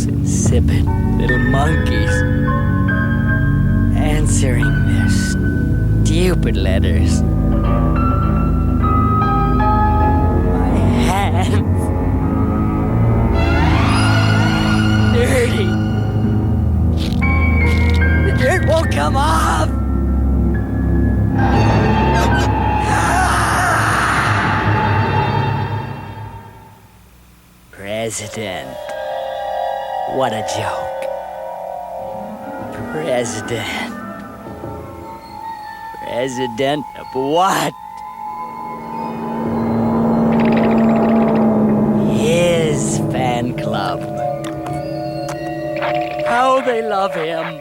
those insipid little monkeys answering their stupid letters. My hands. Dirty. The dirt won't come off. President. What a joke. President. President of what? His fan club. How they love him.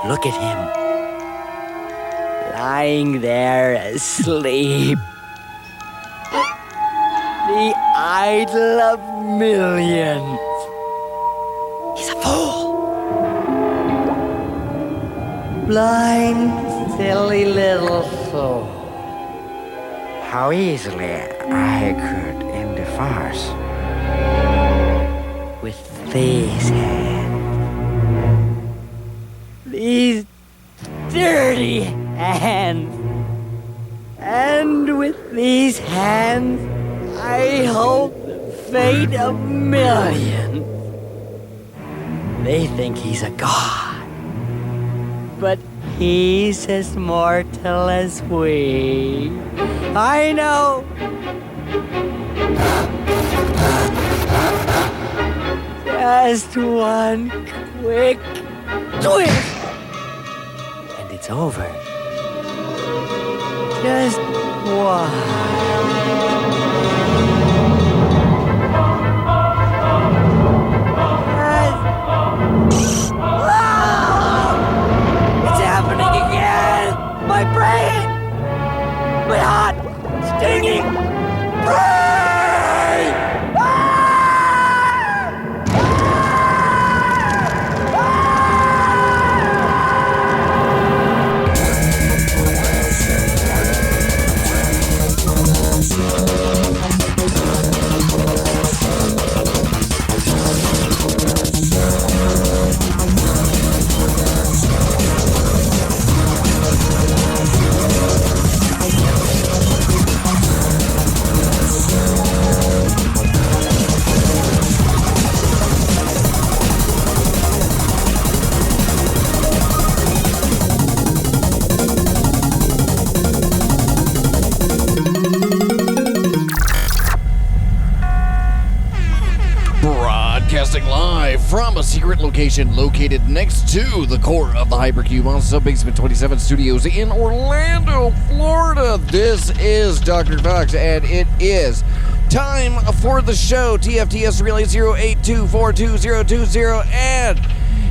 Look at him. Lying there asleep. The idol of millions. He's a fool. Blind, silly little soul. How easily I could end a farce with these hands. These dirty hands. And with these hands, I hold the fate of millions. They think he's a god, but he's as mortal as we. I know. Just one quick twist, and it's over. Just one. My brain! My hot, stinging brain! Live from a secret location located next to the core of the Hypercube on Sub-Basement 27 Studios in Orlando, Florida. This is Dr. Faux, and it is time for the show. TFTS Relay 082422020, and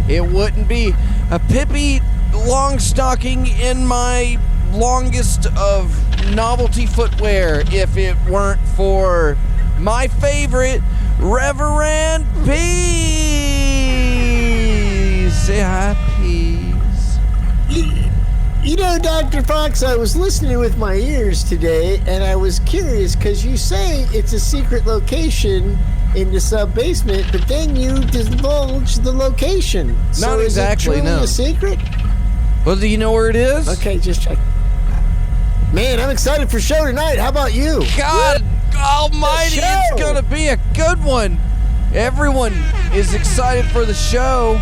it wouldn't be a Pippi Longstocking in my longest of novelty footwear if it weren't for my favorite Reverend Peace. Say hi, Peace. You know, Dr. Faux, I was listening with my ears today, and I was curious because you say it's a secret location in the sub-basement, but then you divulge the location. Not exactly, is it truly no. a secret? Well, do you know where it is? Okay, just check. Man, I'm excited for show tonight. How about you? God almighty, it's gonna be a good one. Everyone is excited for the show.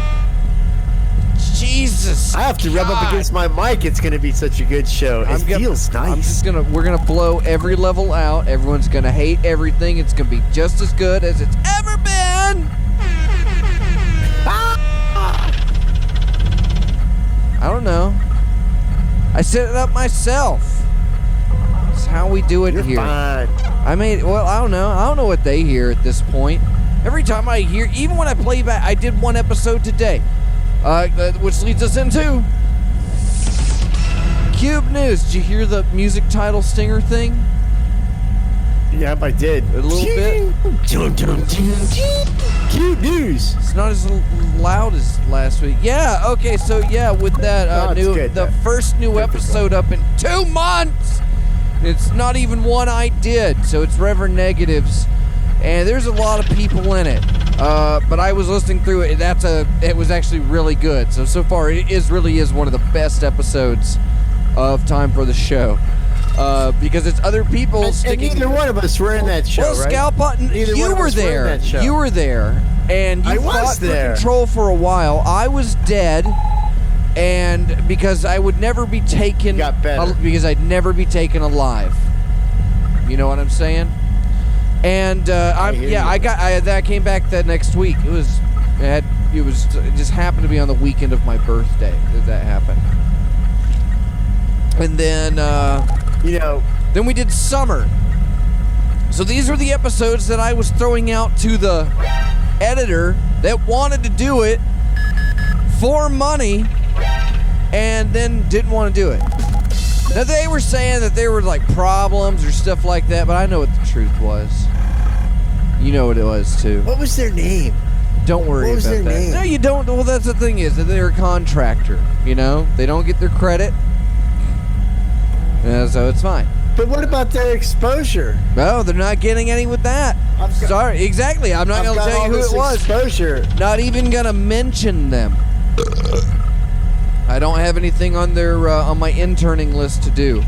Jesus, I have to rub up against my mic. It's gonna be such a good show. It feels nice. We're gonna blow every level out. Everyone's gonna hate everything. It's gonna be just as good as it's ever been. I don't know. I set it up myself. It's how we do it You're here. Fine. I don't know. I don't know what they hear at this point. Every time I hear, even when I play back, I did one episode today, which leads us into Cube News. Did you hear the music title stinger thing? Yep, I did. A little bit. Cube News. It's not as loud as last week. Yeah. Okay. So yeah, with that first new episode up in 2 months. It's not even one I did. So it's Reverend Negative's and there's a lot of people in it. But I was listening through it. It was actually really good. So far, it really is one of the best episodes of Time for the Show. Because it's other people sticking. And neither one of us were in that show, well, right? Scalpot, you were there. You were there, and you fought for control for a while. I was dead, and because I would never be taken. Got better. Because I'd never be taken alive. You know what I'm saying? And that came back that next week. It just happened to be on the weekend of my birthday that happened. And then then we did summer. So these were the episodes that I was throwing out to the editor that wanted to do it for money and then didn't want to do it. Now, they were saying that there were like problems or stuff like that, but I know what the truth was. You know what it was too. What was their name? Don't worry about that. What was their name? No, you don't. Well, that's the thing is that they're a contractor. You know, they don't get their credit, so it's fine. But what about their exposure? No, they're not getting any with that. Sorry, exactly. I'm not going to tell you who it was. Exposure. Not even going to mention them. I don't have anything on their on my interning list to do.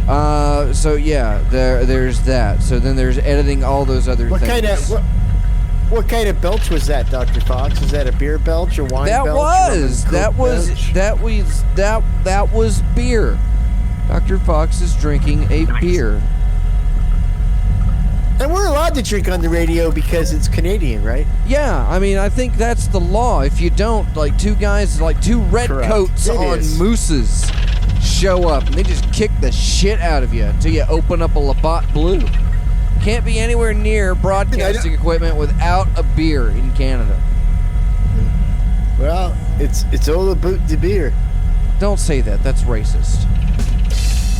So yeah, there's that. So then there's editing all those other things. What kind of belch was that, Dr. Fox? Was that a beer belch or wine belch? That was beer. Dr. Fox is drinking a beer. And we're allowed to drink on the radio because it's Canadian, right? Yeah, I mean, I think that's the law. If you don't, like two red coats on mooses show up and they just kick the shit out of you until you open up a Labatt Blue. Can't be anywhere near broadcasting equipment without a beer in Canada. Well, it's all about the beer. Don't say that. That's racist.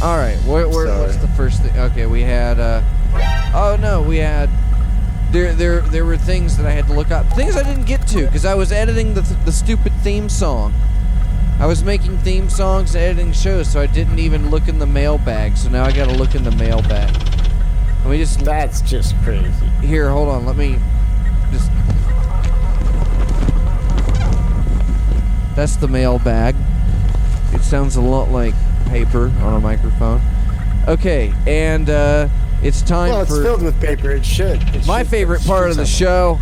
All right, what's the first thing? Okay, we had. There were things that I had to look up. Things I didn't get to because I was editing the stupid theme song. I was making theme songs and editing shows, so I didn't even look in the mailbag. So now I got to look in the mailbag. Let me just. That's just crazy. Here, hold on. Let me just. That's the mailbag. It sounds a lot like paper on a microphone. Okay, and it's time for... Well, it's filled with paper. It should. My favorite part of the show,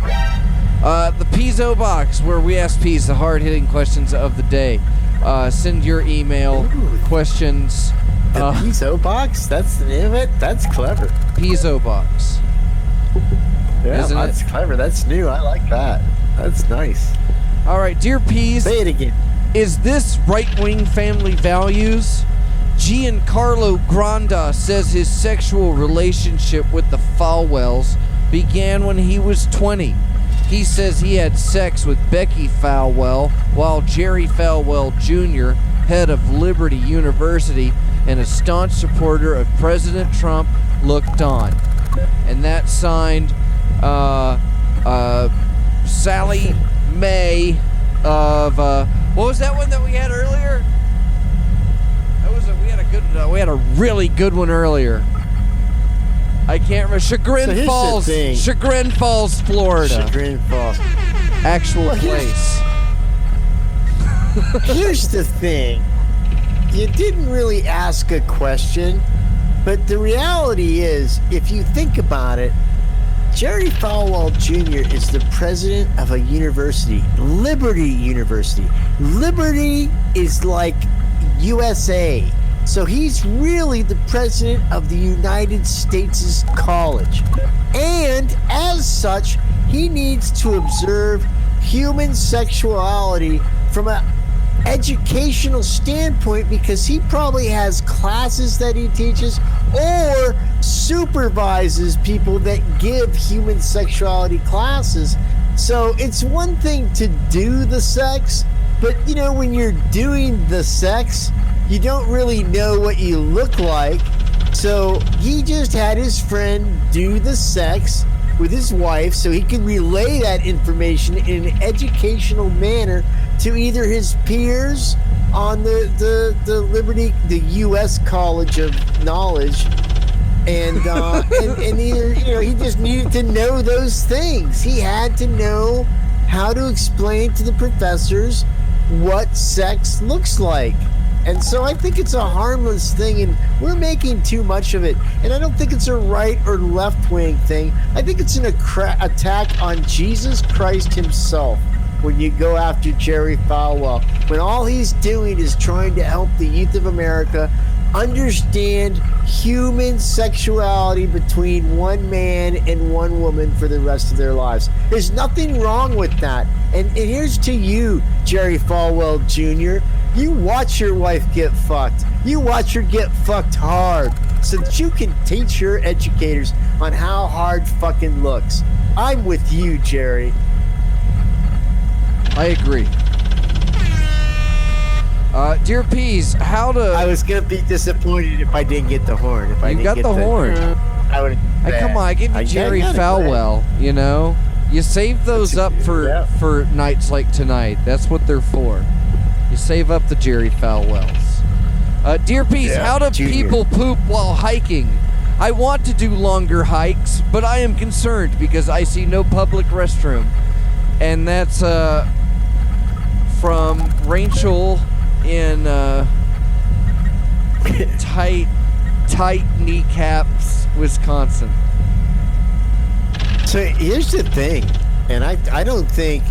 the Pizzo Box, where we ask Peas the hard-hitting questions of the day. Send your email questions. The Pizzo Box? That's the name of it? That's clever. Pizzo Box. Yeah, that's clever. That's new. I like that. That's nice. All right, dear Peas. Say it again. Is this right-wing family values? Giancarlo Granda says his sexual relationship with the Falwells began when he was 20. He says he had sex with Becky Falwell while Jerry Falwell Jr., head of Liberty University and a staunch supporter of President Trump, looked on. And that's signed Sally May of what was that one that we had earlier? We had a really good one earlier. I can't remember. Chagrin Falls, Florida. Chagrin Falls. Actual place. Here's the thing. You didn't really ask a question, but the reality is, if you think about it, Jerry Falwell Jr. is the president of a university, Liberty University. Liberty is like USA. So he's really the president of the United States' college. And as such, he needs to observe human sexuality from an educational standpoint because he probably has classes that he teaches or supervises people that give human sexuality classes. So it's one thing to do the sex, but you know, when you're doing the sex, you don't really know what you look like. So he just had his friend do the sex with his wife so he could relay that information in an educational manner to either his peers on the Liberty, the U.S. College of Knowledge, and either he just needed to know those things. He had to know how to explain to the professors what sex looks like. And so I think it's a harmless thing, and we're making too much of it. And I don't think it's a right or left wing thing. I think it's an attack on Jesus Christ himself when you go after Jerry Falwell, when all he's doing is trying to help the youth of America understand human sexuality between one man and one woman for the rest of their lives. There's nothing wrong with that. And here's to you, Jerry Falwell Jr. You watch your wife get fucked. You watch her get fucked hard so that you can teach your educators on how hard fucking looks. I'm with you, Jerry. I agree. Dear Peas, how to... I was going to be disappointed if I didn't get the horn. If I didn't got get the horn. I would. Come on, I give you Jerry Falwell, you know? You save those up for nights like tonight. That's what they're for. You save up the Jerry Falwells. Dear Peas, how do people poop while hiking? I want to do longer hikes, but I am concerned because I see no public restroom. And that's from Rachel in tight kneecaps, Wisconsin. So here's the thing, and I don't think,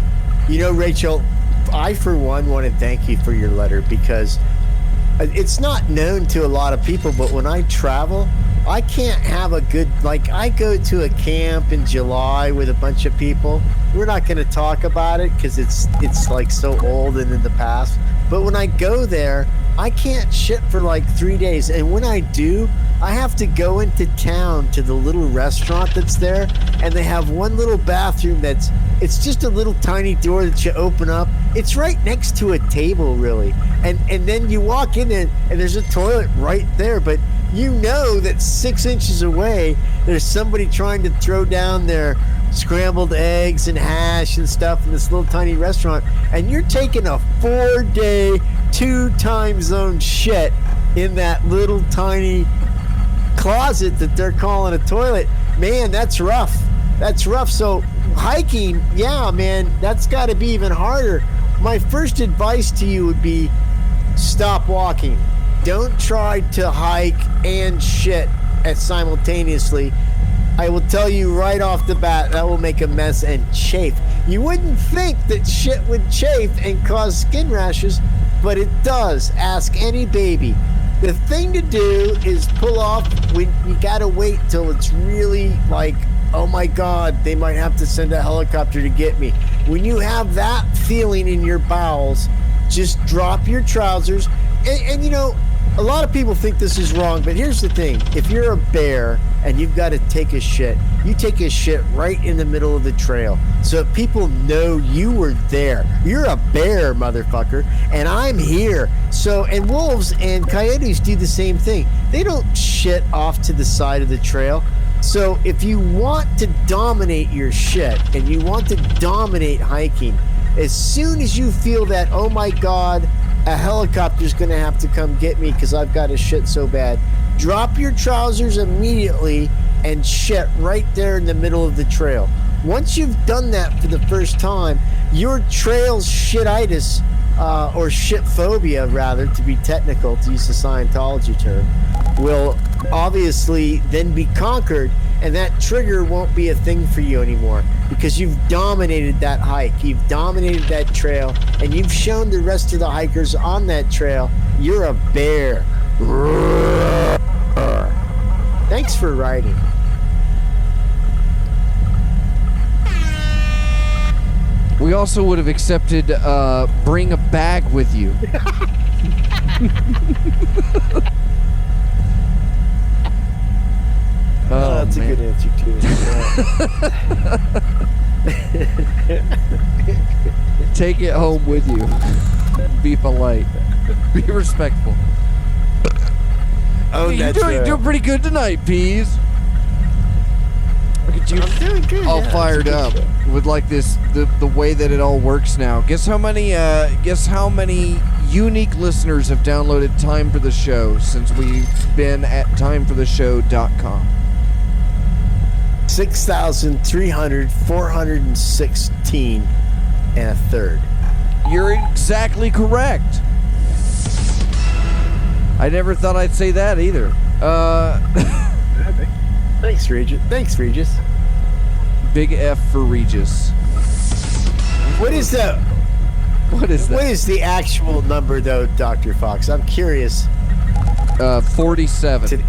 Rachel, I for one want to thank you for your letter, because it's not known to a lot of people, but when I travel, I can't have a good, I go to a camp in July with a bunch of people. We're not going to talk about it because it's like so old and in the past. But when I go there, I can't shit for 3 days. And when I do, I have to go into town to the little restaurant that's there. And they have one little bathroom it's just a little tiny door that you open up. It's right next to a table, really. And then you walk in there and there's a toilet right there. But you know that 6 inches away, there's somebody trying to throw down their scrambled eggs and hash and stuff in this little tiny restaurant, and you're taking a 4-day, 2-time zone shit in that little tiny closet that they're calling a toilet. Man, that's rough. So hiking, yeah, man, that's got to be even harder. My first advice to you would be stop walking. Don't try to hike and shit simultaneously. I will tell you right off the bat, that will make a mess and chafe. You wouldn't think that shit would chafe and cause skin rashes, but it does. Ask any baby. The thing to do is pull off when you gotta wait till it's really oh my God, they might have to send a helicopter to get me. When you have that feeling in your bowels, just drop your trousers. And a lot of people think this is wrong, but here's the thing. If you're a bear and you've got to take a shit, you take a shit right in the middle of the trail so people know you were there. You're a bear, motherfucker, and I'm here. So, and wolves and coyotes do the same thing. They don't shit off to the side of the trail. So if you want to dominate your shit and you want to dominate hiking, as soon as you feel that, oh my God, a helicopter's going to have to come get me because I've got a shit so bad, drop your trousers immediately and shit right there in the middle of the trail. Once you've done that for the first time, your trail's shititis, or shit phobia, rather, to be technical, to use the Scientology term, will obviously then be conquered, and that trigger won't be a thing for you anymore because you've dominated that hike, you've dominated that trail, and you've shown the rest of the hikers on that trail you're a bear. Thanks for writing. We also would have accepted bring a bag with you. That's a good answer too. Take it home with you. Be polite. Be respectful. Oh, you're doing pretty good tonight, Peas. Look at you. I'm doing good. All fired up with the way that it all works now. Guess how many unique listeners have downloaded Time for the Show since we've been at timefortheshow.com? 6,416 and a third. You're exactly correct. I never thought I'd say that either. Thanks, Regis. Big F for Regis. What is that? What is that? What is the actual number, though, Dr. Fox? I'm curious. 47.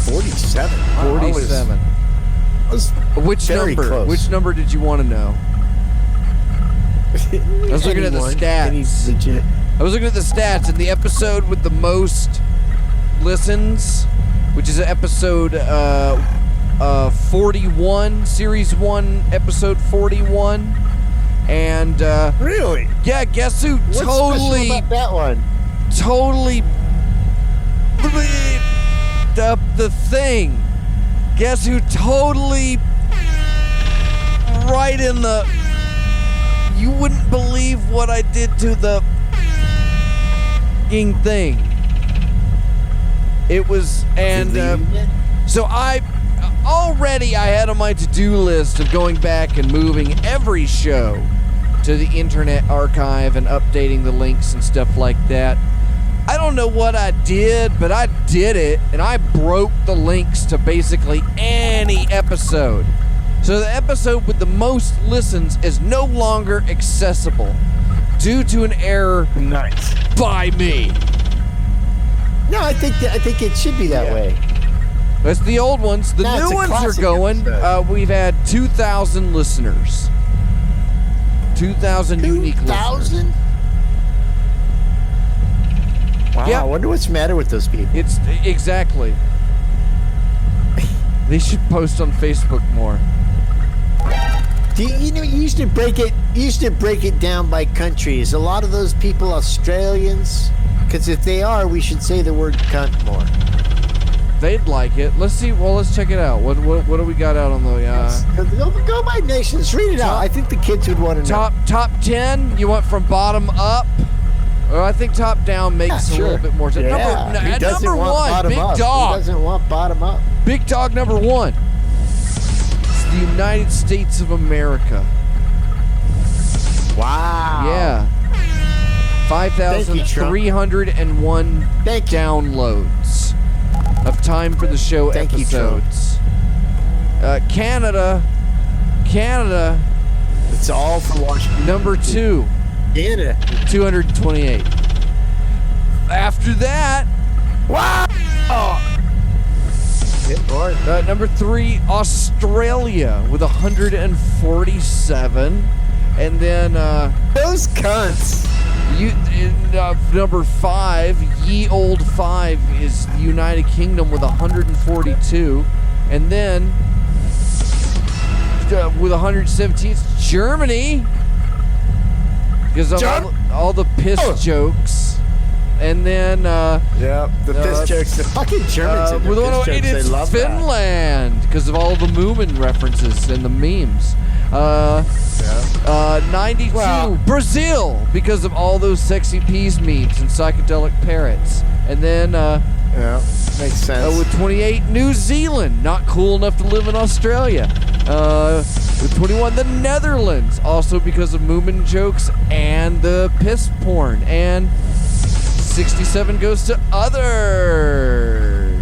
47? Wow, 47. I was Which very number? close. Which number did you want to know? I was looking at the stats. I was looking at the stats, and the episode with the most listens, which is episode 41, series 1, episode 41. And really? Yeah, guess who What's totally special about that one? totally bleeped up the thing? Guess who totally right in the... You wouldn't believe what I did to the thing. It was, and so I had on my to-do list of going back and moving every show to the Internet Archive and updating the links and stuff like that. I don't know what I did, but I did it, and I broke the links to basically any episode. So the episode with the most listens is no longer accessible due to an error by me. No, I think it should be that way. That's the old ones. The No, new it's a ones are classic going. episode. We've had 2,000 listeners. 2,000 unique listeners. 2,000? Wow, Yeah. I wonder what's the matter with those people. It's exactly. They should post on Facebook more. You used to break it down by countries. A lot of those people Australians, because if they are, we should say the word cunt more. They'd like it. Let's see. Well, let's check it out. What do we got out on the Go by nations. Read it out. I think the kids would want to know. top 10? You want from bottom up? Or I think top down makes a little bit more sense. Yeah. Who doesn't Number want one, bottom Big up? Dog. Who doesn't want bottom up? Big Dog number 1. It's the United States of America. Wow. Yeah. 5,301 downloads of Time for the Show Thank you, episodes. Canada. It's all for Washington. Number 2. Canada. 228. After that, Wow. number 3, Australia with 147, and then Those cunts. number 5, Ye Old 5, is the United Kingdom with 142, and then with 117, it's Germany because of all the piss jokes. And then The piss jokes. The fucking Germans and with their piss 108 jokes, they it's love Finland because of all the Moomin references and the memes. 92 Brazil because of all those sexy peas memes and psychedelic parrots. And then Yeah, makes sense. with 28 New Zealand, not cool enough to live in Australia. With 21 the Netherlands, also because of Moomin jokes and the piss porn. And 67 goes to others.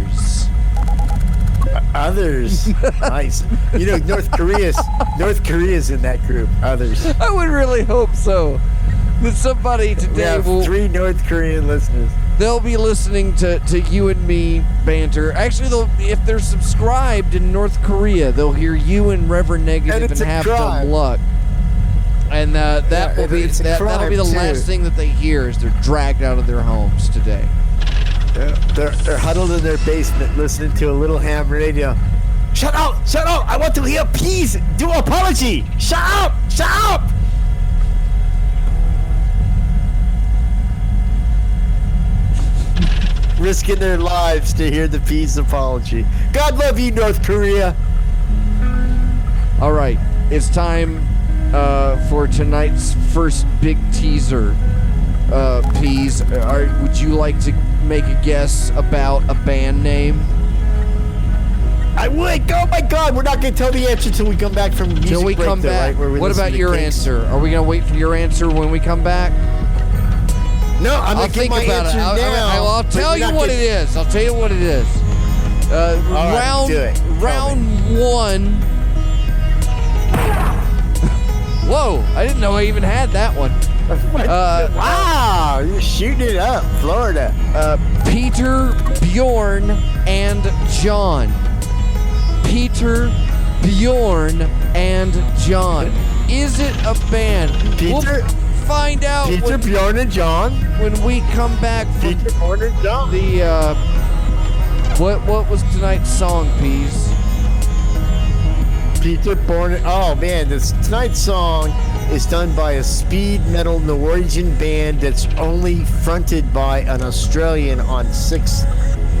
Others. Nice. North Korea's in that group. Others. I would really hope so. That somebody We today have will 3 North Korean listeners. they'll be listening to you and me banter. Actually, if they're subscribed in North Korea, they'll hear you and Reverend Negative and it's a have crime. dumb luck. And that'll be it's a that'll crime, be the too. last thing that they hear as they're dragged out of their homes today. They're huddled in their basement listening to a little ham radio. Shut up! I want to hear peace. Do apology. Shut up! Risking their lives to hear the peace apology. God love you, North Korea. All right, it's time for tonight's first big teaser. Peas, would you like to make a guess about a band name? I would. Oh my God, we're not gonna tell the answer till we come back from music Till we break, come though, back. right, where we What listen about to your Kinks. answer? Are we gonna wait for your answer when we come back? No, I'm I'll gonna give think my about it. answer now. I'll but tell we're you not what gonna- it is. I'll tell you what it is. right, do it. Tell Round one. Whoa! I didn't know I even had that one. Wow, you're shooting it up, Florida. Peter, Bjorn, and John. Peter, Bjorn, and John. Is it a band? We'll Peter, find out Peter, Bjorn, and John. when we come back from Peter, Bjorn, and John. the what was tonight's song, Peas? Peter, Bjorn. Oh man, tonight's song is done by a speed metal Norwegian band that's only fronted by an Australian on 6th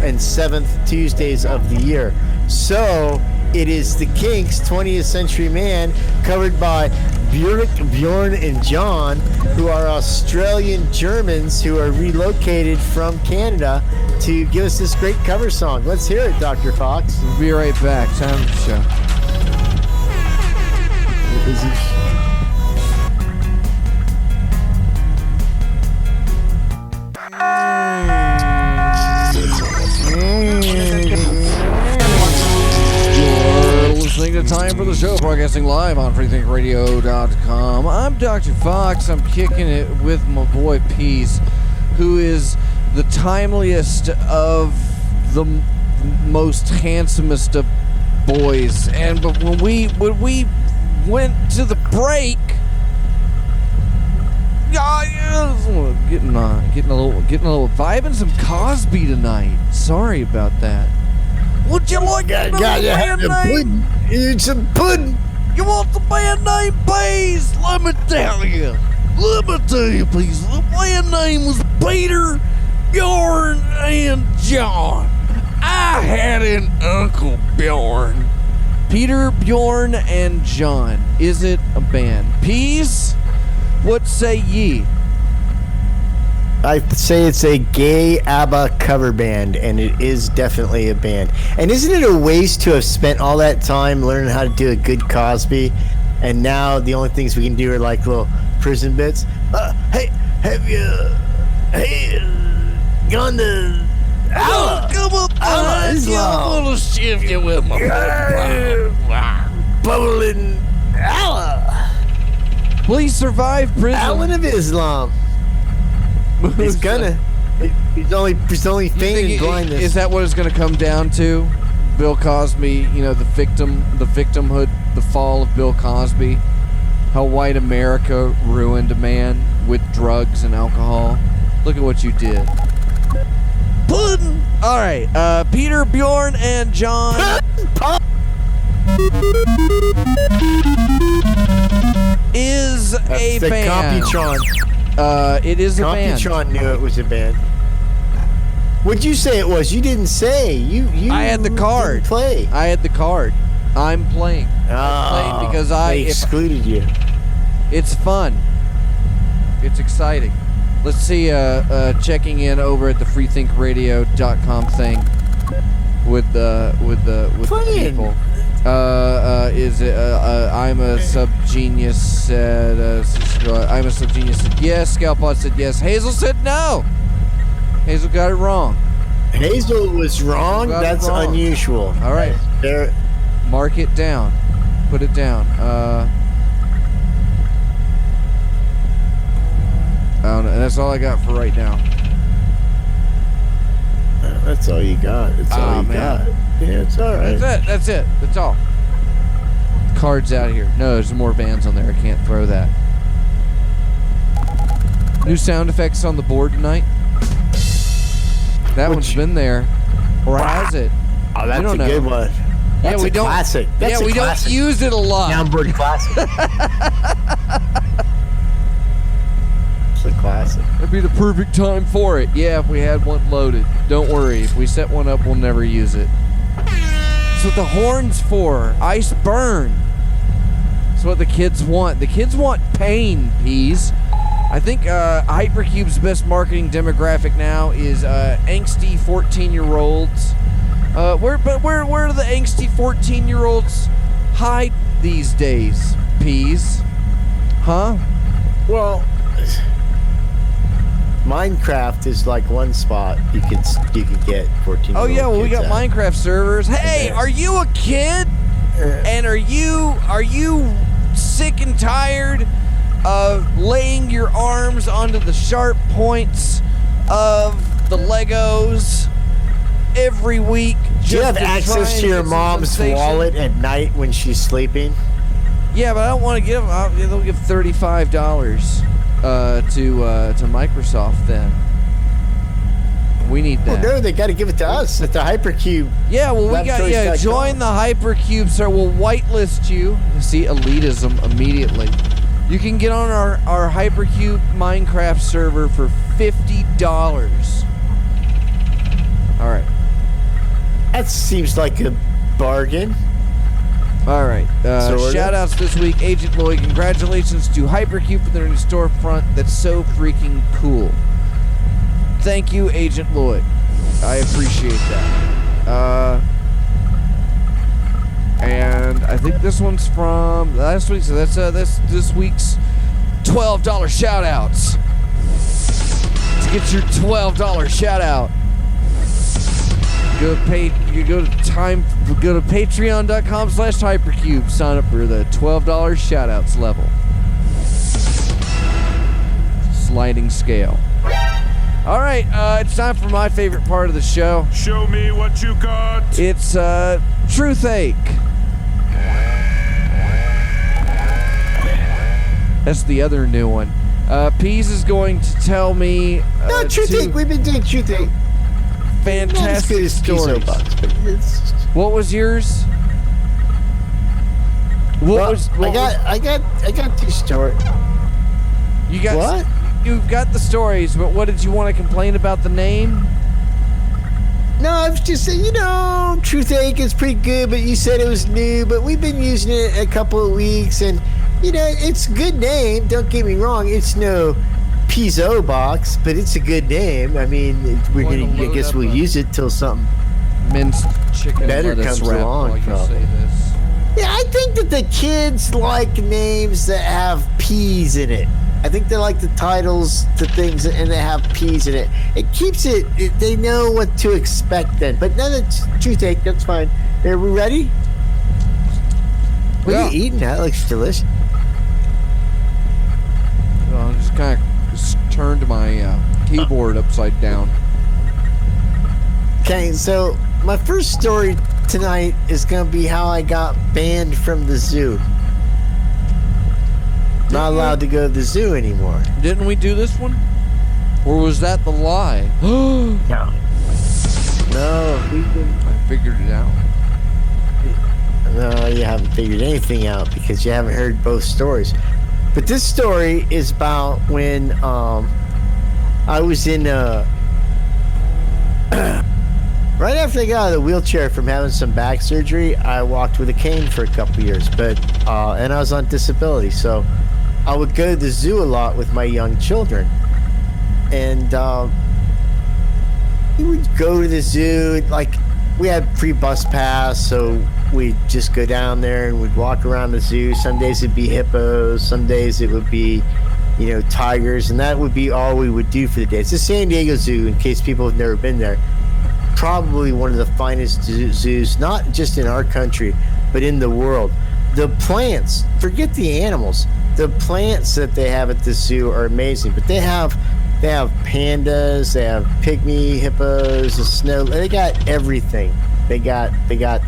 and 7th Tuesdays of the year. So it is the Kinks' 20th Century Man, covered by Bjorn and John, who are Australian Germans who are relocated from Canada to give us this great cover song. Let's hear it, Dr. Fox. We'll be right back. Time for the show. You're listening to Time for the Show, broadcasting live on freethinkradio.com. I'm Dr. Fox. I'm kicking it with my boy Peace, who is the timeliest of the most handsomest of boys. And but when we went to the break, getting a little vibing some Cosby tonight. Sorry about that. Would you like to know the band name? Eat some pudding. You want the band name, please? Let me tell you, please. The band name was Peter, Bjorn, and John. I had an Uncle Bjorn. Peter, Bjorn, and John. Is it a band? Peas? What say ye? I say it's a gay ABBA cover band, and it is definitely a band. And isn't it a waste to have spent all that time learning how to do a good Cosby, and now the only things we can do are like little prison bits? Hey, have you gone to Allah? Come up behind you. I'm gonna shift you with my bubbling Allah. Please survive prison. Alan of Islam. He's gonna. He's only faint and blindness. Is that what it's going to come down to? Bill Cosby, you know, the victimhood, the fall of Bill Cosby. How white America ruined a man with drugs and alcohol. Look at what you did. Pudding. All right, Peter, Bjorn, and John. Is a the band. Computron. It is a band. Computron knew it was a band. What'd you say it was? You didn't say. You. I had the card. Didn't play. I had the card. I'm playing. I'm playing because they excluded you. It's fun. It's exciting. Let's see. Checking in over at the freethinkradio.com thing with the people. Is it? I'm a subgenius said. I'm a subgenius said yes. Scalpod said yes. Hazel said no. Hazel got it wrong. Hazel was wrong. Got it That's wrong. unusual. All right. There. Mark it down. Put it down. I don't know. That's all I got for right now. That's all you got. That's all you got. Yeah, it's all right. That's it. That's all. Cards out here. No, there's more bands on there. I can't throw that. New sound effects on the board tonight. That one's been there, or has it? Oh, that's We don't a good know. one. That's we a don't. classic. That's we classic. don't use it a lot. Downboard classic. It's a classic. It'd be the perfect time for it. Yeah, if we had one loaded. Don't worry. If we set one up, we'll never use it. That's what the horn's for. Ice burn. That's what the kids want. The kids want pain, Peas. I think Hypercube's best marketing demographic now is angsty 14-year-olds. Where do the angsty 14-year-olds hide these days? Peas, huh? Well, Minecraft is like one spot you could get 14. Oh yeah, well we got Minecraft servers. Hey, are you a kid? And are you sick and tired of laying your arms onto the sharp points of the Legos every week? Do you have access to your mom's wallet at night when she's sleeping? Yeah, but I don't want to give them. They'll give $35 to Microsoft then. We need that. Well, no, they got to give it to us at the Hypercube. Yeah, well, we got join the Hypercube, sir. We'll whitelist you. See, elitism immediately. You can get on our Hypercube Minecraft server for $50. All right. That seems like a bargain. All right. Shout outs this week. Agent Lloyd, congratulations to Hypercube for their new storefront. That's so freaking cool. Thank you, Agent Lloyd. I appreciate that. And I think this one's from last week, so that's this week's $12 shout outs. To get your $12 shout out, go to patreon.com/hypercube. Sign up for the $12 shout outs level. Sliding scale. All right, it's time for my favorite part of the show. Show me what you got. It's Truth Ache. That's the other new one. Pease is going to tell me no, Truth Ache. We've been doing Truth Ache. Fantastic stories. What was yours? I got two stories. You got what? You've got the stories, but what did you want to complain about the name? No, I was just saying, Truth Ache is pretty good, but you said it was new, but we've been using it a couple of weeks, and, it's a good name, don't get me wrong, it's no Pizzo box, but it's a good name. I mean, I guess we'll use it till something minced chicken better comes along. Yeah, I think that the kids like names that have P's in it. I think they like the titles to things and they have P's in it. It keeps they know what to expect then. But now that's Truth Ache, that's fine. Are we ready? What are you eating? That looks delicious. Well, I just kind of turned my keyboard upside down. Okay, so my first story tonight is going to be how I got banned from the zoo. Not allowed to go to the zoo anymore. Didn't we do this one? Or was that the lie? No, I figured it out. No, you haven't figured anything out because you haven't heard both stories. But this story is about when I was in right after I got out of the wheelchair from having some back surgery. I walked with a cane for a couple years, but and I was on disability, so I would go to the zoo a lot with my young children, and we would go to the zoo. Like, we had free bus pass, so we'd just go down there and we'd walk around the zoo. Some days it'd be hippos, some days it would be, tigers, and that would be all we would do for the day. It's the San Diego Zoo, in case people have never been there. Probably one of the finest zoos, not just in our country, but in the world. The plants, forget the animals. The plants that they have at the zoo are amazing, but they have pandas, they have pygmy hippos, they got everything. They got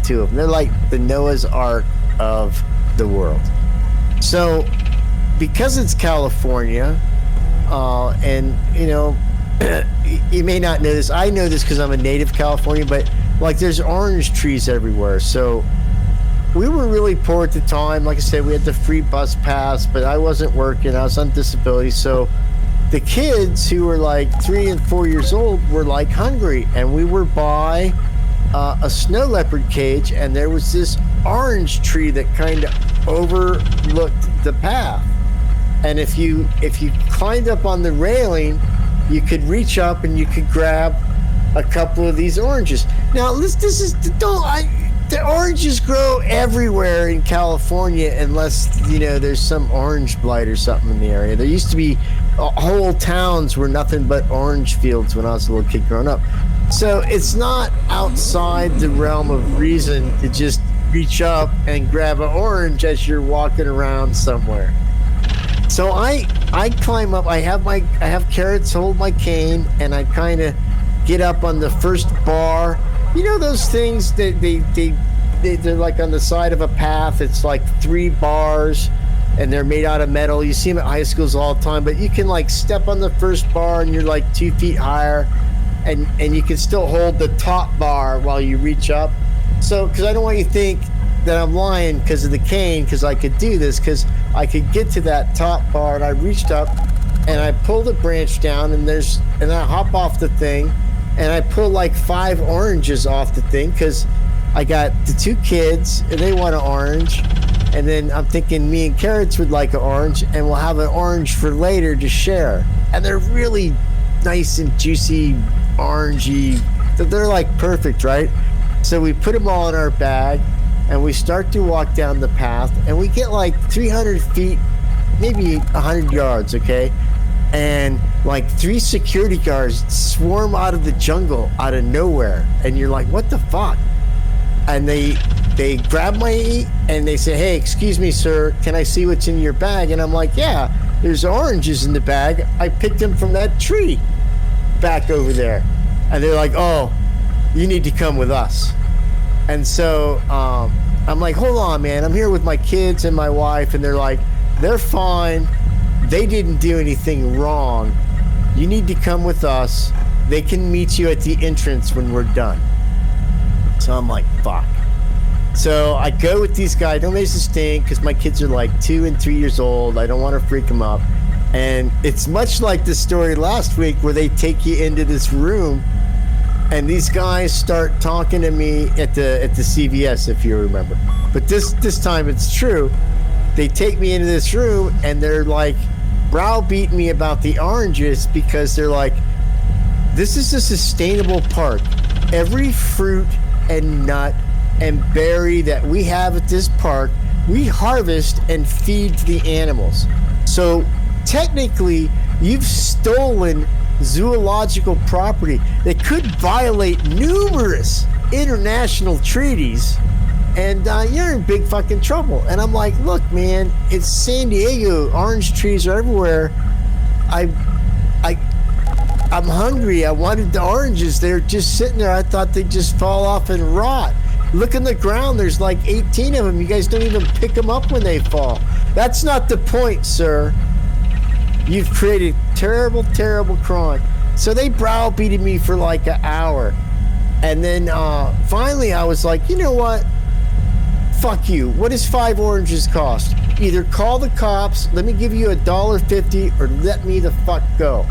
two of them. They're like the Noah's Ark of the world. So, because it's California, and you may not know this. I know this because I'm a native California, but there's orange trees everywhere. So we were really poor at the time. Like I said, we had the free bus pass, but I wasn't working. I was on disability. So the kids who were 3 and 4 years old were hungry, and we were by a snow leopard cage, and there was this orange tree that kind of overlooked the path. And if you climbed up on the railing, you could reach up and you could grab a couple of these oranges. Now, the oranges grow everywhere in California unless, there's some orange blight or something in the area. There used to be whole towns were nothing but orange fields when I was a little kid growing up. So it's not outside the realm of reason to just reach up and grab an orange as you're walking around somewhere. So I climb up. I have carrots hold my cane, and I kind of get up on the first bar. You know those things that they're like on the side of a path. It's like 3 bars, and they're made out of metal. You see them at high schools all the time. But you can like step on the first bar, and you're like 2 feet higher, and you can still hold the top bar while you reach up. So, because I don't want you to think that I'm lying because of the cane, because I could do this, because I could get to that top bar, and I reached up, and I pulled a branch down, and I hop off the thing, and I pull like 5 oranges off the thing, because I got the 2 kids, and they want an orange, and then I'm thinking me and Carrots would like an orange, and we'll have an orange for later to share. And they're really nice and juicy, orangey. They're like perfect, right? So we put them all in our bag, and we start to walk down the path, and we get like 300 feet, maybe 100 yards, okay? And like 3 security guards swarm out of the jungle out of nowhere, and you're like, what the fuck? And they grab my, and they say, hey, excuse me, sir, can I see what's in your bag? And I'm like, yeah, there's oranges in the bag. I picked them from that tree back over there. And they're like, oh, you need to come with us. And so I'm like, hold on, man. I'm here with my kids and my wife. And they're like, they're fine. They didn't do anything wrong. You need to come with us. They can meet you at the entrance when we're done. So I'm like, fuck. So I go with these guys. Don't make this stink, because my kids are like 2 and 3 years old. I don't want to freak them up. And it's much like the story last week where they take you into this room, and these guys start talking to me at the CVS, if you remember. But this time it's true. They take me into this room, and they're like browbeating me about the oranges, because they're like, this is a sustainable park. Every fruit and nut and berry that we have at this park, we harvest and feed to the animals. So technically, you've stolen zoological property that could violate numerous international treaties, and you're in big fucking trouble. And I'm like, look, man, it's San Diego. Orange trees are everywhere. I'm hungry. I wanted the oranges. They're just sitting there. I thought they'd just fall off and rot. Look in the ground. There's like 18 of them. You guys don't even pick them up when they fall. That's not the point, sir. You've created terrible, terrible crime. So they browbeated me for like an hour. And then finally I was like, you know what? Fuck you. What does 5 oranges cost? Either call the cops, let me give you $1.50, or let me the fuck go.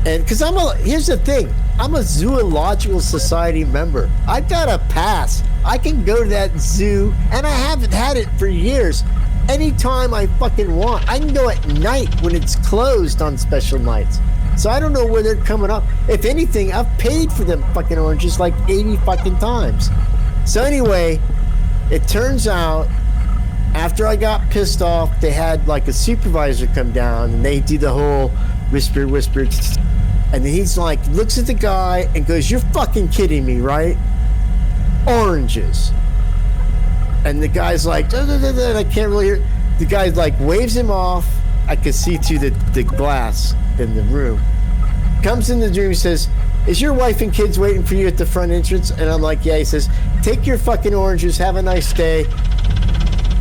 And because here's the thing, I'm a Zoological Society member. I've got a pass. I can go to that zoo, and I haven't had it for years. Anytime I fucking want. I can go at night when it's closed on special nights. So I don't know where they're coming up. If anything, I've paid for them fucking oranges like 80 fucking times. So anyway, it turns out after I got pissed off, they had like a supervisor come down, and they do the whole whisper, and then he's like, looks at the guy and goes, you're fucking kidding me, right? Oranges. And the guy's like, I can't really hear. The guy like waves him off. I could see through the glass in the room. Comes in the room, he says, is your wife and kids waiting for you at the front entrance? And I'm like, yeah. He says, take your fucking oranges, have a nice day.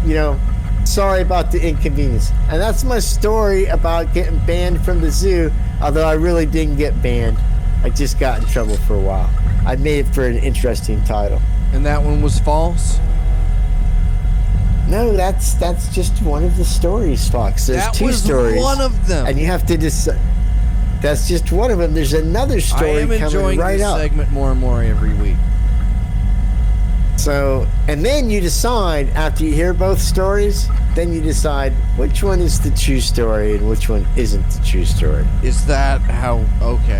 You know, sorry about the inconvenience. And that's my story about getting banned from the zoo, although I really didn't get banned. I just got in trouble for a while. I made it for an interesting title. And that one was false? No, that's just one of the stories, Fox. There's that 2 stories. One of them. And you have to decide. That's just one of them. There's another story coming right up. I am enjoying this segment more and more every week. So, and then you decide after you hear both stories, then you decide which one is the true story and which one isn't the true story. Is that how? Okay.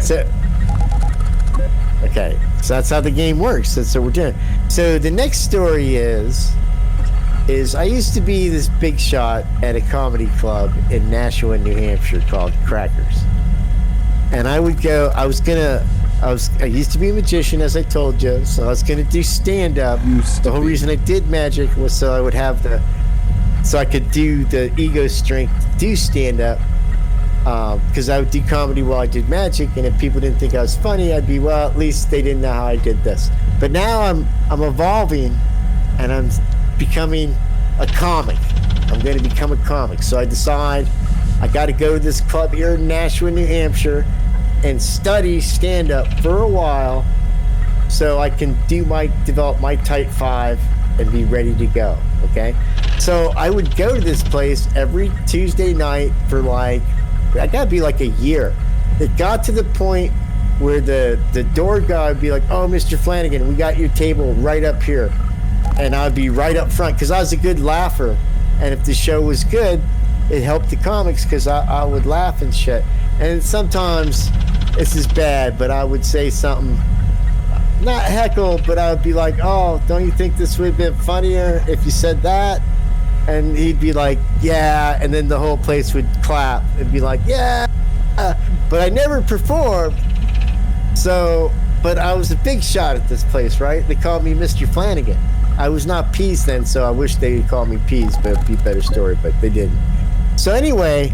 So that's how the game works. That's what we're doing. So the next story is I used to be this big shot at a comedy club in Nashua, New Hampshire called Crackers. And I would go, I used to be a magician, as I told you, so I was going to do stand-up. The whole reason I did magic was so I would have so I could do the ego strength to do stand-up. Because I would do comedy while I did magic, and if people didn't think I was funny, I'd be, well, at least they didn't know how I did this. But now I'm evolving, and I'm becoming a comic. I'm going to become a comic. So I decide I got to go to this club here in Nashua, New Hampshire, and study stand-up for a while, so I can develop my type 5 and be ready to go. Okay, so I would go to this place every Tuesday night for I gotta be like a year. It got to the point where the door guy would be like, "Oh, Mr. Flanagan, we got your table right up here," and I'd be right up front because I was a good laugher, and if the show was good, it helped the comics because I would laugh and shit. And sometimes this is bad, but I would say something, not heckle, but I would be like, "Oh, don't you think this would have been funnier if you said that?" And he'd be like, "Yeah," and then the whole place would clap and be like, "Yeah," but I never performed. So, but I was a big shot at this place, right? They called me Mr. Flanagan. I was not Peas then, so I wish they would call me Peas, but it'd be a better story, but they didn't. So anyway,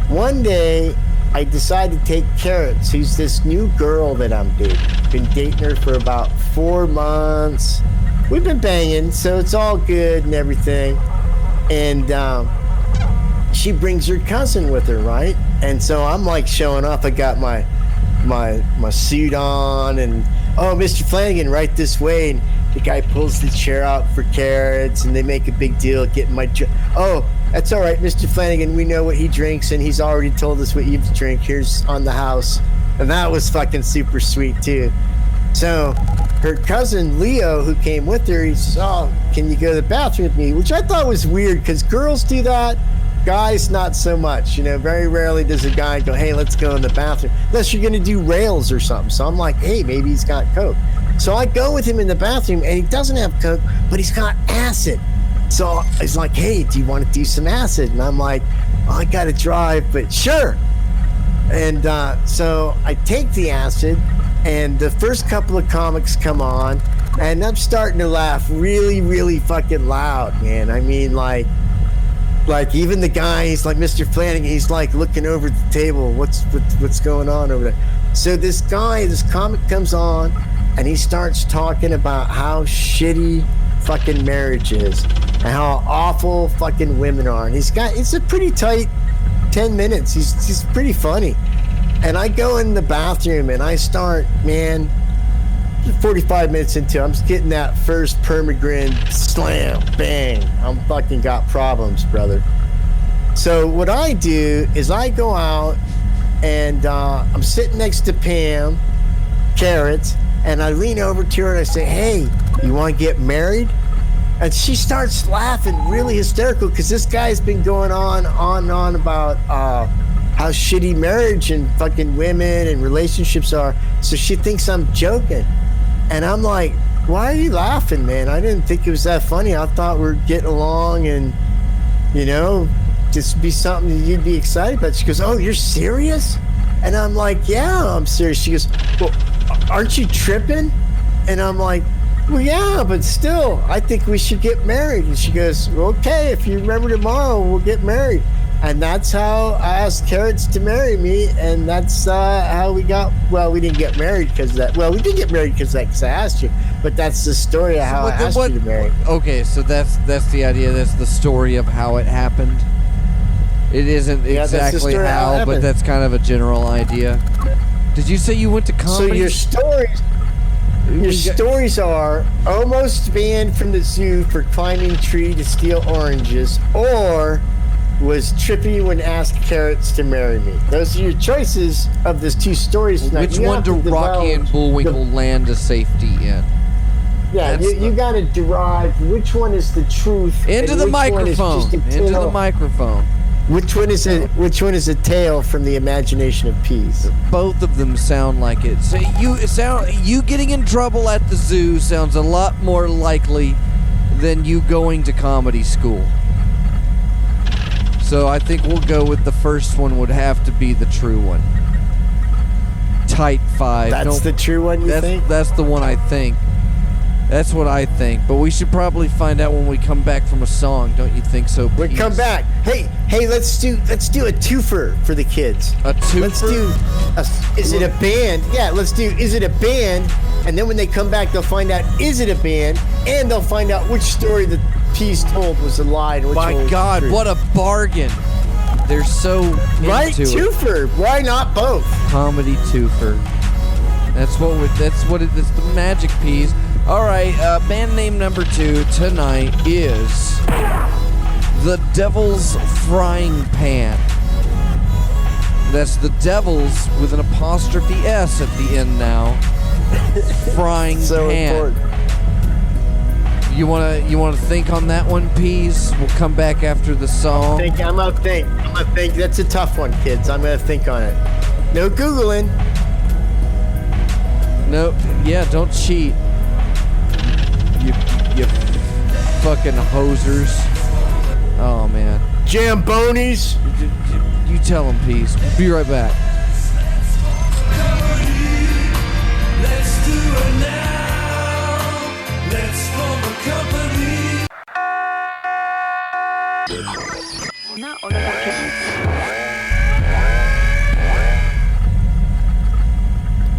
one day I decided to take Carrots, who's this new girl that I'm dating. Been dating her for about 4 months. We've been banging, so it's all good and everything. And she brings her cousin with her, right? And so I'm like showing off. I got my suit on, and "Oh, Mr. Flanagan, right this way." And the guy pulls the chair out for Carrots, and they make a big deal of getting my "Oh, that's all right, Mr. Flanagan. We know what he drinks, and he's already told us what you drink. Here's on the house." And that was fucking super sweet too. So her cousin Leo, who came with her, he says, "Oh, can you go to the bathroom with me?" Which I thought was weird because girls do that, guys not so much. You know, very rarely does a guy go, "Hey, let's go in the bathroom," unless you're gonna do rails or something. So I'm like, "Hey, maybe he's got coke." So I go with him in the bathroom, and he doesn't have coke, but he's got acid. So he's like, "Hey, do you want to do some acid?" And I'm like, "Oh, I gotta drive, but sure." And so I take the acid, and the first couple of comics come on, and I'm starting to laugh really, really fucking loud, man. I mean, like even the guy, he's like, "Mr. Flanagan," he's like looking over at the table. What's going on over there? So this comic comes on, and he starts talking about how shitty fucking marriage is and how awful fucking women are. And it's a pretty tight 10 minutes. He's pretty funny. And I go in the bathroom and I start, man, 45 minutes into it, I'm just getting that first permagrin slam, bang. I'm fucking got problems, brother. So what I do is I go out and I'm sitting next to Pam, Carrots, and I lean over to her and I say, "Hey, you want to get married?" And she starts laughing really hysterical because this guy's been going on and on about how shitty marriage and fucking women and relationships are. So she thinks I'm joking. And I'm like, "Why are you laughing, man? I didn't think it was that funny. I thought we're getting along and, you know, this would be something that you'd be excited about." She goes, "Oh, you're serious?" And I'm like, "Yeah, I'm serious." She goes, "Well, aren't you tripping?" And I'm like, "Well, yeah, but still, I think we should get married." And she goes, "Well, okay, if you remember tomorrow, we'll get married." And that's how I asked Carrots to marry me, and that's how we got. Well, we didn't get married because of that. Well, we did get married because I asked you, but that's the story of how I asked you to marry me. Okay, so that's the idea. That's the story of how it happened. It isn't exactly how, but that's kind of a general idea. Did you say you went to comedy? So your stories are almost banned from the zoo for climbing tree to steal oranges, or was trippy when asked Carrots to marry me. Those are your choices of these two stories tonight. Which one do Rocky and Bullwinkle land to safety in? Yeah, you got to derive which one is the truth. Into the microphone. Into the microphone. Which one is a tale from the imagination of Peas? Both of them sound like it. So you getting in trouble at the zoo sounds a lot more likely than you going to comedy school. So I think we'll go with the first one would have to be the true one. Tight 5. That's the true one, you think? That's the one I think. That's what I think. But we should probably find out when we come back from a song. Don't you think so, We come back. Hey, let's do a twofer for the kids. A twofer? Let's do is it a band? Yeah, let's do is it a band? And then when they come back, they'll find out is it a band, and they'll find out which story the Peas told was a lie and which one was My God, true. what a bargain. They're so Right, into it. twofer. Why not both? Comedy twofer. That's the magic, Peas. All right, band name number 2 tonight is The Devil's Frying Pan. That's the Devil's with an apostrophe S at the end now. Frying So pan. important. You wanna think on that one, Peas? We'll come back after the song. I'm gonna think. That's a tough one, kids. I'm gonna think on it. No Googling. No, yeah, don't cheat. You fucking hosers. Oh man. Jambonis. You tell him, Peas. Be right back. Let's do it now. Let's form a company.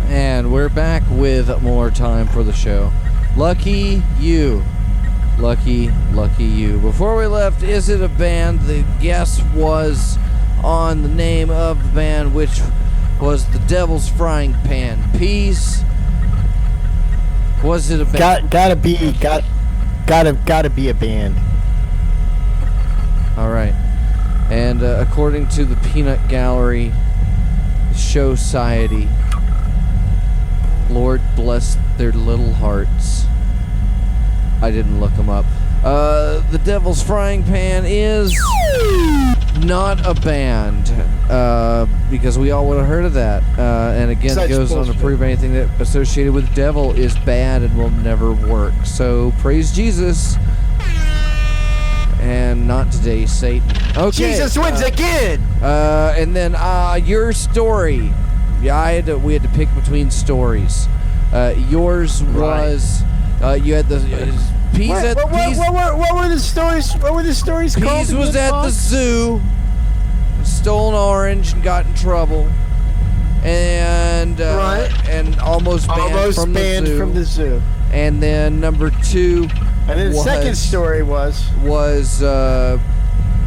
And we're back with more time for the show. Lucky you. Lucky you. Before we left, is it a band? The guess was on the name of the band, which was The Devil's Frying Pan. Peas. Was it a band? Gotta be a band. All right. And according to the Peanut Gallery Show Society, Lord bless their little hearts. I didn't look them up. The Devil's Frying Pan is not a band, because we all would have heard of that. And again, Such it goes on to bullshit. prove anything that associated with devil is bad and will never work. So praise Jesus. And not today, Satan. Okay. Jesus wins again. And then your story. Yeah, we had to pick between stories. Yours was you had the Peas at Peas. What were the stories? What were the stories called? Peas was at the zoo, stole an orange and got in trouble, and and almost banned from the zoo. And then number 2. And then the second story was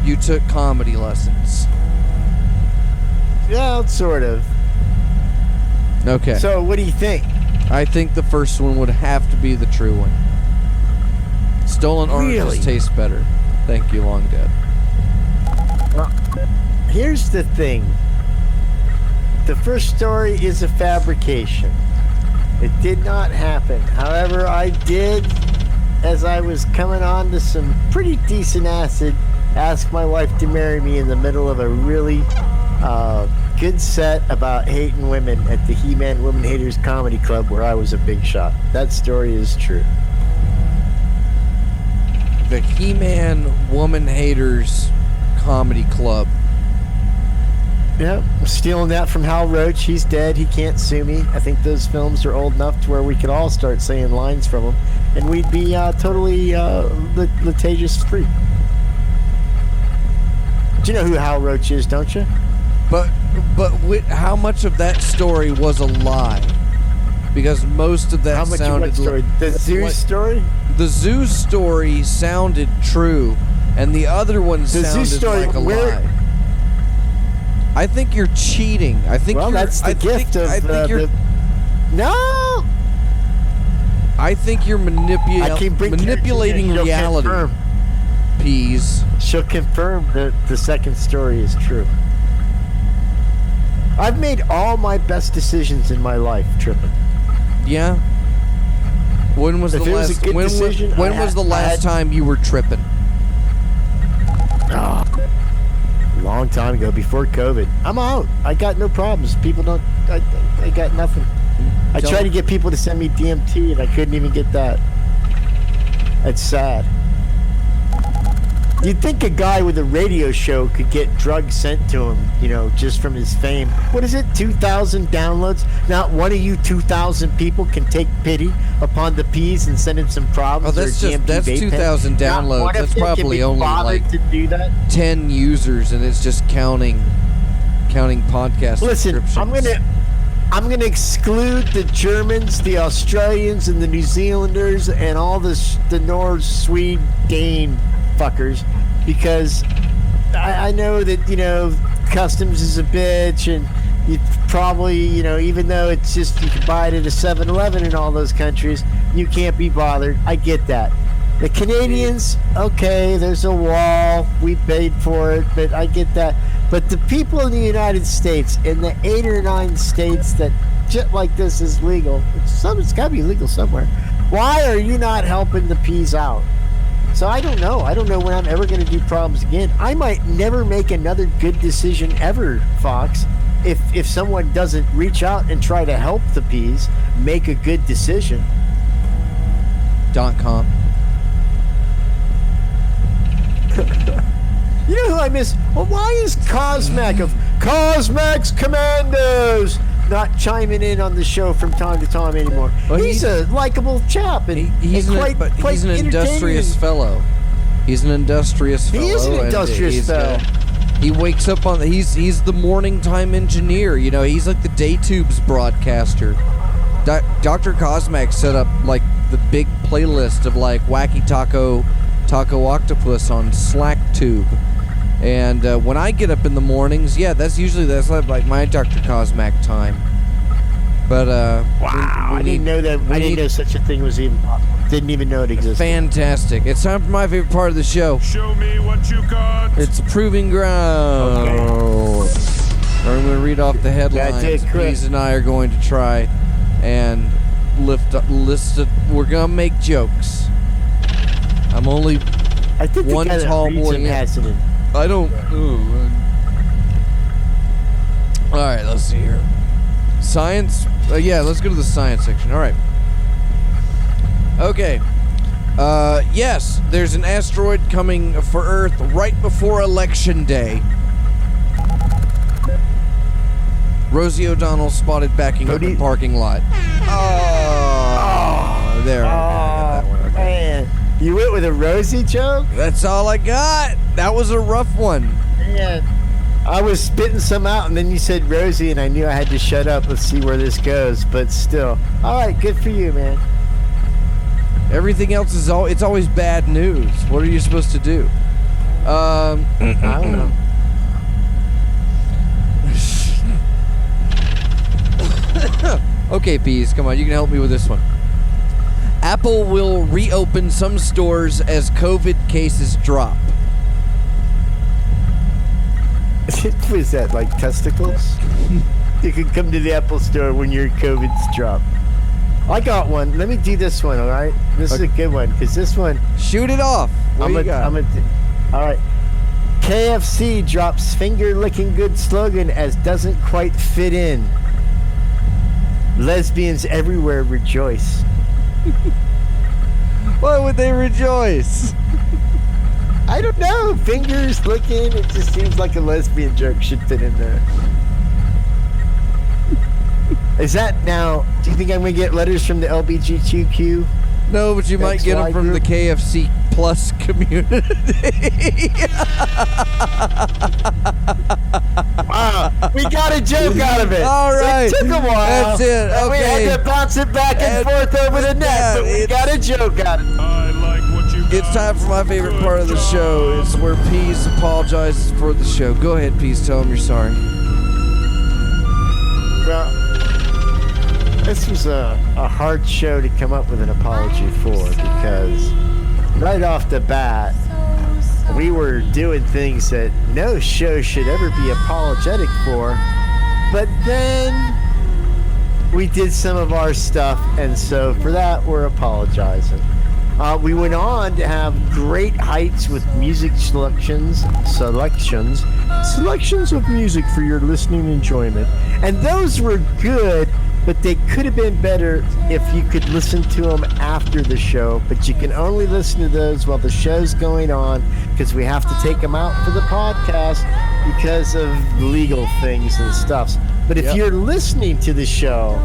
you took comedy lessons. Yeah, sort of. Okay. So what do you think? I think the first one would have to be the true one. Stolen oranges Really? taste better. Thank you, Long Dead. Well, here's the thing. The first story is a fabrication. It did not happen. However, I did, as I was coming on to some pretty decent acid, ask my wife to marry me in the middle of a really good set about hating women at the He-Man Woman Haters Comedy Club where I was a big shot. That story is true. The He-Man Woman Haters Comedy Club. Yeah, I'm stealing that from Hal Roach. He's dead. He can't sue me. I think those films are old enough to where we could all start saying lines from them, and we'd be totally litigious free. Do you know who Hal Roach is, don't you? But how much of that story was a lie? Because most of that How much sounded of what story? The zoo story? The zoo story sounded true, and the other one The zoo sounded story, like a where- lie. I think you're cheating. I think Well, you're, that's the gift of I think you're. No! I think you're I can bring manipulating She'll reality. confirm. Peas. She'll confirm that the second story is true. I've made all my best decisions in my life, Trippin'. Yeah. When was If the it was a last? good When, decision, when I was the had- I last had- time you were tripping? A long time ago, before COVID. I'm out. I got no problems. People don't. I got nothing. I Tell tried to me. get people to send me DMT, and I couldn't even get that. It's sad. You'd think a guy with a radio show could get drugs sent to him, just from his fame. What is it, 2,000 downloads? Not one of you 2,000 people can take pity upon the peas and send him some Oh, problems. that's or just DMT that's vape pen. 2,000 Not downloads. one of That's them can probably be only bothered like to do that. 10 users, and it's just counting podcast Listen, subscriptions. I'm gonna exclude the Germans, the Australians, and the New Zealanders, and all the Norse, Swede, Dane fuckers, because I know that customs is a bitch, and you probably even though it's just you can buy it at a 7-Eleven in all those countries, you can't be bothered. I get that. The Canadians, okay, there's a wall, we paid for it, but I get that. But the people in the United States, in the 8 or 9 states that shit like this is legal, it's got to be legal somewhere. Why are you not helping the peas out? So I don't know. I don't know when I'm ever going to do problems again. I might never make another good decision ever, Fox, if someone doesn't reach out and try to help the peas make a good decision. .com. You know who I miss? Well, why is Cosmac of Cosmac's Commandos not chiming in on the show from time to time anymore? Well, he's a likable chap, and He's and an entertaining. industrious fellow. He's an industrious fellow. He is an and industrious fellow. He wakes up on he's the morning time engineer. He's like the day tubes broadcaster. Dr. Cosmac set up like the big playlist of like Wacky Taco Octopus on Slack Tube. And when I get up in the mornings, that's like my Dr. Cosmac time. But Wow, I didn't know that. I didn't know such a thing was even possible. Didn't even know it existed. Fantastic. It's time for my favorite part of the show. Show me what you got. It's Proving Ground. Okay. I'm going to read off the headlines. That's it, Chris. Peas and I are going to try and we're going to make jokes. I'm only I think one the guy that tall reads boy them in. has it in. I don't. All right, let's see here. Science. Let's go to the science section. All right. Okay. Yes, there's an asteroid coming for Earth right before Election Day. Rosie O'Donnell spotted backing up in parking lot. Oh, there. I got that one. Okay. Man, you went with a Rosie joke? That's all I got. That was a rough one. Man, I was spitting some out, and then you said Rosie, and I knew I had to shut up. Let's see where this goes. But still, all right, good for you, man. Everything else is it's always bad news. What are you supposed to do? I don't know. Okay, Peas, come on, you can help me with this one. Apple will reopen some stores as COVID cases drop. Was that like testicles? You can come to the Apple store when your COVID's dropped. I got one. Let me do this one, all right? This is a good one, because this one... Shoot it off. What you got? All right. KFC drops finger-licking good slogan as doesn't quite fit in. Lesbians everywhere rejoice. Why would they rejoice? I don't know. Fingers licking. It just seems like a lesbian joke should fit in there. Is that now? Do you think I'm gonna get letters from the LBGTQ? No, but you might get them from the KFC Plus community. Wow, we got a joke out of it. All right. It took a while. That's it. And we Okay. had to bounce it back and forth over the net, but we got a joke out of it. I like what you got. It's time for my favorite part of the show. It's where Peas apologizes for the show. Go ahead, Peas. Tell him you're sorry. Well, this was a hard show to come up with an apology for, because right off the bat, we were doing things that no show should ever be apologetic for. But then we did some of our stuff, and so for that, we're apologizing. We went on to have great heights with music selections of music for your listening enjoyment. And those were good, but they could have been better if you could listen to them after the show. But you can only listen to those while the show's going on, because we have to take them out for the podcast because of legal things and stuff. But if you're listening to the show,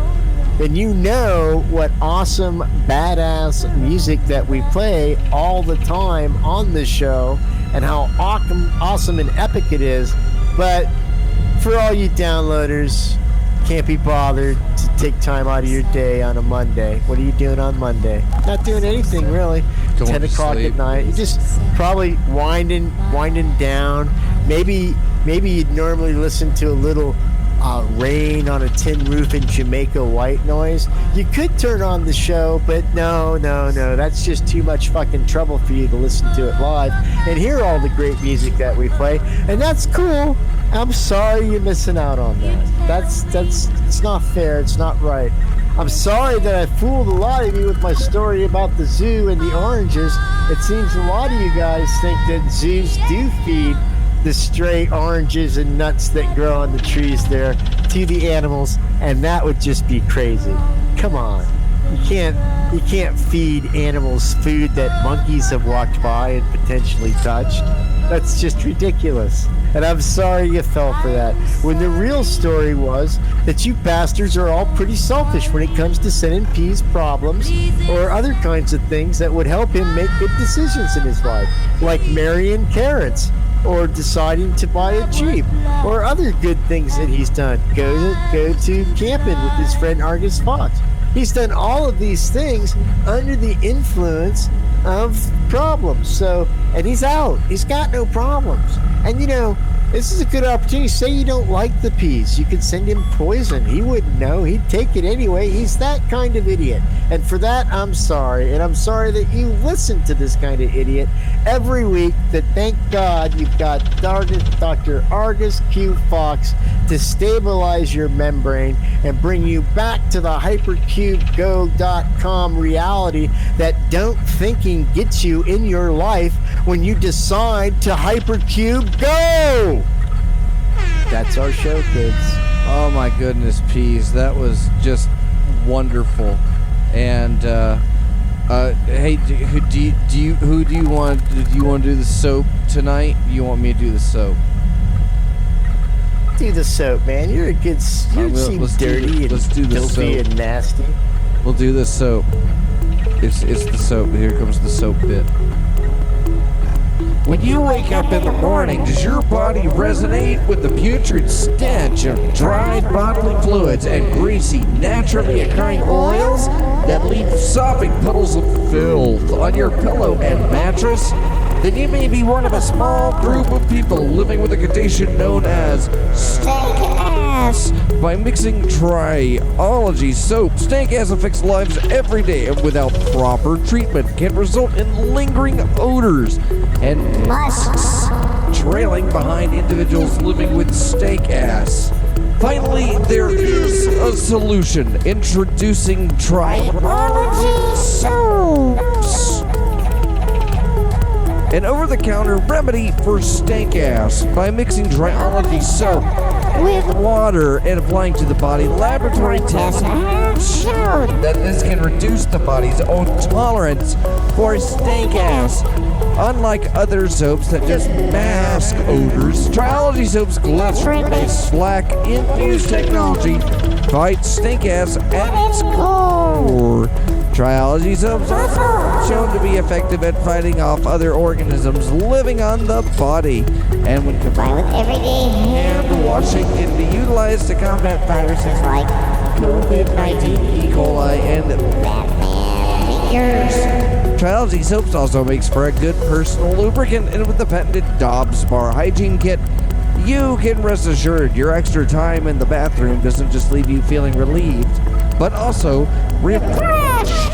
then you know what awesome, badass music that we play all the time on the show and how awesome and epic it is. But for all you downloaders, can't be bothered to take time out of your day on a Monday. What are you doing on Monday? Not doing anything, really. 10 o'clock at night. You're just probably winding down. Maybe you'd normally listen to a little rain on a tin roof in Jamaica white noise. You could turn on the show, but no, that's just too much fucking trouble for you to listen to it live and hear all the great music that we play. And that's cool. I'm sorry you're missing out on that. That's it's not fair. It's not right. I'm sorry that I fooled a lot of you with my story about the zoo and the oranges. It seems a lot of you guys think that zoos do feed the stray oranges and nuts that grow on the trees there to the animals, and that would just be crazy. Come on. You can't feed animals food that monkeys have walked by and potentially touched. That's just ridiculous. And I'm sorry you fell for that. When the real story was that you bastards are all pretty selfish when it comes to sending P's problems or other kinds of things that would help him make good decisions in his life, like marrying Karens, or deciding to buy a Jeep, or other good things that he's done. Go to camping with his friend Argus Fox. He's done all of these things under the influence of problems. So, and he's out. He's got no problems. And you know, this is a good opportunity. Say you don't like the peas. You could send him poison. He wouldn't know. He'd take it anyway. He's that kind of idiot. And for that, I'm sorry. And I'm sorry that you listen to this kind of idiot every week. That thank God you've got Dr. Argus Q. Fox to stabilize your membrane and bring you back to the hypercubego.com reality that don't thinking gets you in your life when you decide to hypercube go. That's our show, kids. Oh my goodness, Peas, that was just wonderful. And hey, do you want to do the soap tonight? You want me to do the soap? Do the soap, man. You're a good. You seem dirty and filthy and nasty. We'll do the soap. It's the soap. Here comes the soap bit. When you wake up in the morning, does your body resonate with the putrid stench of dried bodily fluids and greasy, naturally occurring oils that leave sopping puddles of filth on your pillow and mattress? Then you may be one of a small group of people living with a condition known as stank ass. By mixing Triology soap, stank ass affects lives every day and without proper treatment can result in lingering odors and musks trailing behind individuals living with stank ass. Finally, there is a solution. Introducing Triology soaps. An over-the-counter remedy for stank ass. By mixing Triology soap with water and applying to the body, laboratory tests have shown that this can reduce the body's own tolerance for stank ass. Unlike other soaps that just mask odors, Triology soap's glycerin-based slack-infused technology fights stink ass at its core. Triology soaps are shown to be effective at fighting off other organisms living on the body, and when combined with everyday hand washing, can be utilized to combat viruses like COVID-19, E. coli, and Batman figures. Triology soaps also makes for a good personal lubricant, and with the patented Dobbs Bar Hygiene Kit, you can rest assured your extra time in the bathroom doesn't just leave you feeling relieved, but also refreshed.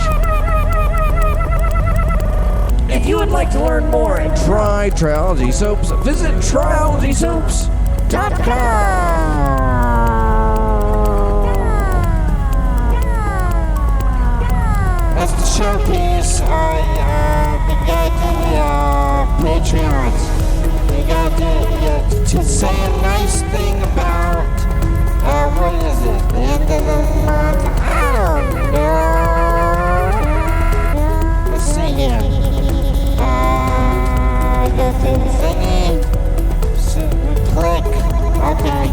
If you would like to learn more and try Triology soaps, visit triologysoaps.com. showpiece. We got the Patreons. We got to say a nice thing about, what is it, the end of the month? I don't know. Let's see here. Go through the thingy. Click. Okay.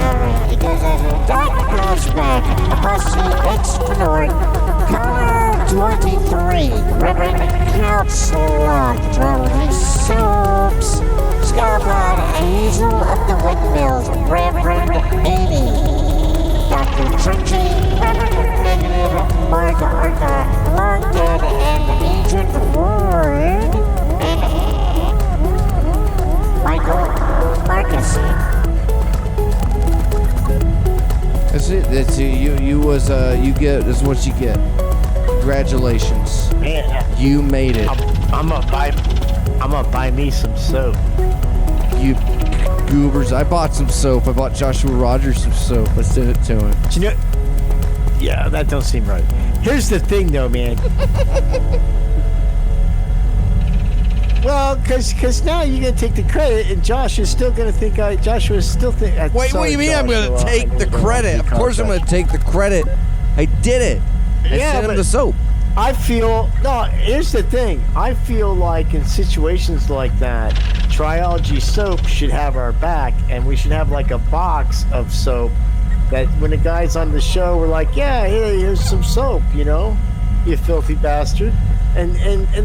Alright, it goes as a dark flashback. Apostle Explorer. Color 23. Reverend Counselor. Drawing soaps. Scarpod Hazel of the Windmills. Reverend 80. Dr. Trenching. Reverend Negative. Mark Arthur. Long Dead and Agent Ward. And Michael Marcus. That's it. That's it. You get. That's what you get. Congratulations. Man, You made it. I'm gonna buy me some soap. You goobers. I bought some soap. I bought Joshua Rogers some soap. I sent it to him. Do you know? Yeah, that don't seem right. Here's the thing, though, man. Well, because now you're gonna take the credit, and Josh is still gonna think Joshua is still think. Wait, what do you mean I'm going to take the credit? Of course I'm going to take the credit. I did it. I sent him the soap. I feel, no, here's the thing. I feel like in situations like that, Triology Soap should have our back, and we should have like a box of soap that when the guys on the show were like, yeah, here's some soap, you filthy bastard. And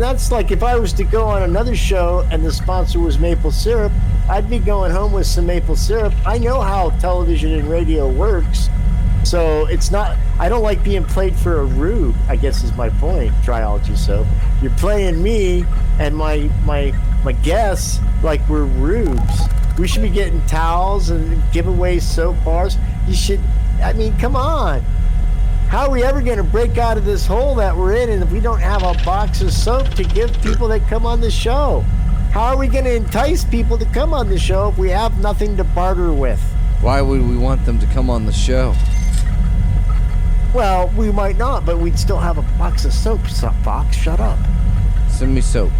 that's like if I was to go on another show and the sponsor was maple syrup, I'd be going home with some maple syrup. I know how television and radio works. So it's not, I don't like being played for a rube, I guess is my point, Triology Soap. You're playing me and my guests like we're rubes. We should be getting towels and giveaway soap bars. Come on. How are we ever going to break out of this hole that we're in if we don't have a box of soap to give people that come on the show? How are we going to entice people to come on the show if we have nothing to barter with? Why would we want them to come on the show? Well, we might not, but we'd still have a box of soap. Fox, shut up. Send me soap.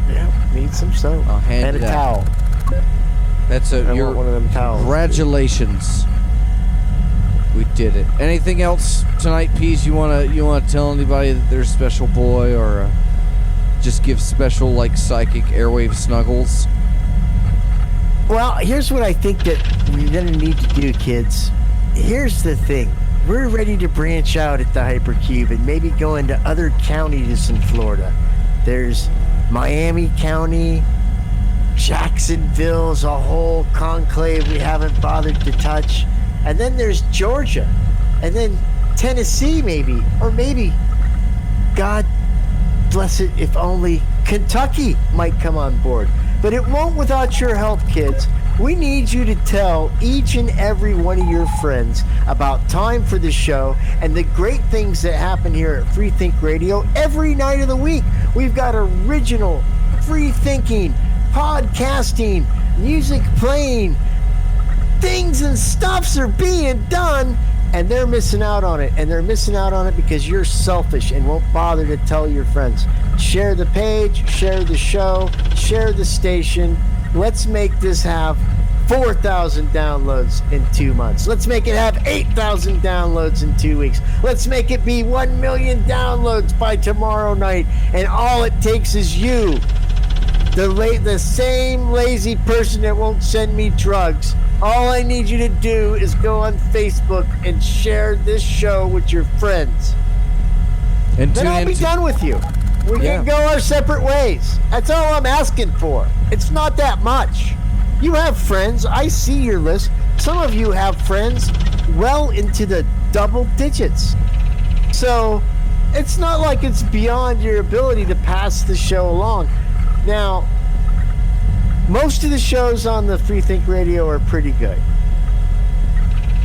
Yeah, need some soap. I'll hand and it a out. towel. That's I want one of them towels. Congratulations. We did it. Anything else tonight, Pease? You wanna tell anybody that they're a special boy, or just give special psychic airwave snuggles? Well, here's what I think that we're gonna need to do, kids. Here's the thing. We're ready to branch out at the Hypercube and maybe go into other counties in Florida. There's Miami County, Jacksonville's a whole conclave we haven't bothered to touch. And then there's Georgia, and then Tennessee maybe, or maybe, God bless it, if only Kentucky might come on board. But it won't without your help, kids. We need you to tell each and every one of your friends about Time for the Show and the great things that happen here at Free Think Radio every night of the week. We've got original, free thinking, podcasting, music playing, things and stuffs are being done, and they're missing out on it. And they're missing out on it because you're selfish and won't bother to tell your friends. Share the page, share the show, share the station. Let's make this have 4,000 downloads in 2 months. Let's make it have 8,000 downloads in 2 weeks. Let's make it be 1 million downloads by tomorrow night. And all it takes is you, the same lazy person that won't send me drugs. All I need you to do is go on Facebook and share this show with your friends. And then I'll be done with you. We can go our separate ways. That's all I'm asking for. It's not that much. You have friends. I see your list. Some of you have friends well into the double digits. So it's not like it's beyond your ability to pass the show along. Now, most of the shows on the Free Think Radio are pretty good.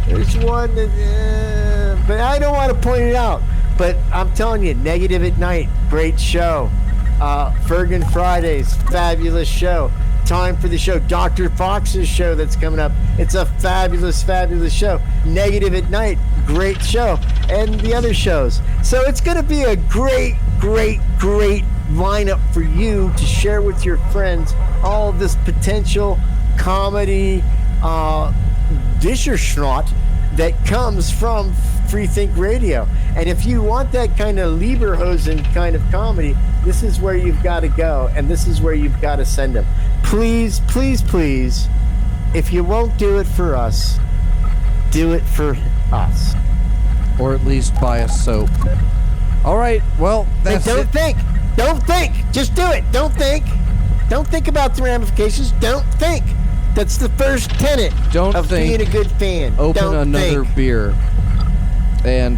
There's one that, but I don't want to point it out. But I'm telling you, Negative at Night, great show. Fergan Fridays, fabulous show. Time for the Show, Dr. Fox's show that's coming up. It's a fabulous, fabulous show. Negative at Night, great show. And the other shows. So it's going to be a great, great, great lineup for you to share with your friends all of this potential comedy disher schnot that comes from Free Think Radio. And if you want that kind of Lieberhosen kind of comedy, this is where you've got to go, and this is where you've got to send them. Please, please, please, if you won't do it for us, do it for us. Or at least buy a soap. All right, well, that's And it. don't think, just do it. Don't think about the ramifications. Don't think. That's the first tenet Don't of think. being a good fan. Open Don't another think. beer. And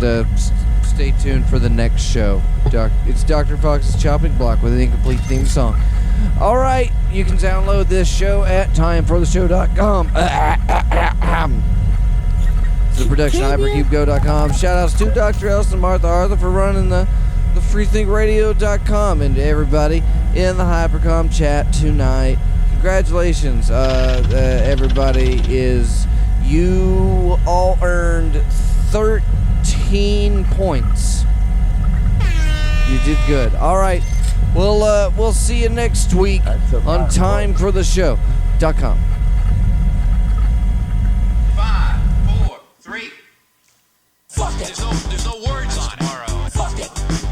stay tuned for the next show. It's Dr. Fox's Chopping Block with an incomplete theme song. All right, you can download this show at timefortheshow.com. It's a production of hypercubego.com. Shout outs to Dr. Elson and Martha Arthur for running the freethinkradio.com, and to everybody in the Hypercom chat tonight. Congratulations, everybody. You all earned 13 points. You did good. All right, we'll see you next week on timefortheshow.com. 5, 4, 3. Fuck it. There's no words on it. Fuck it.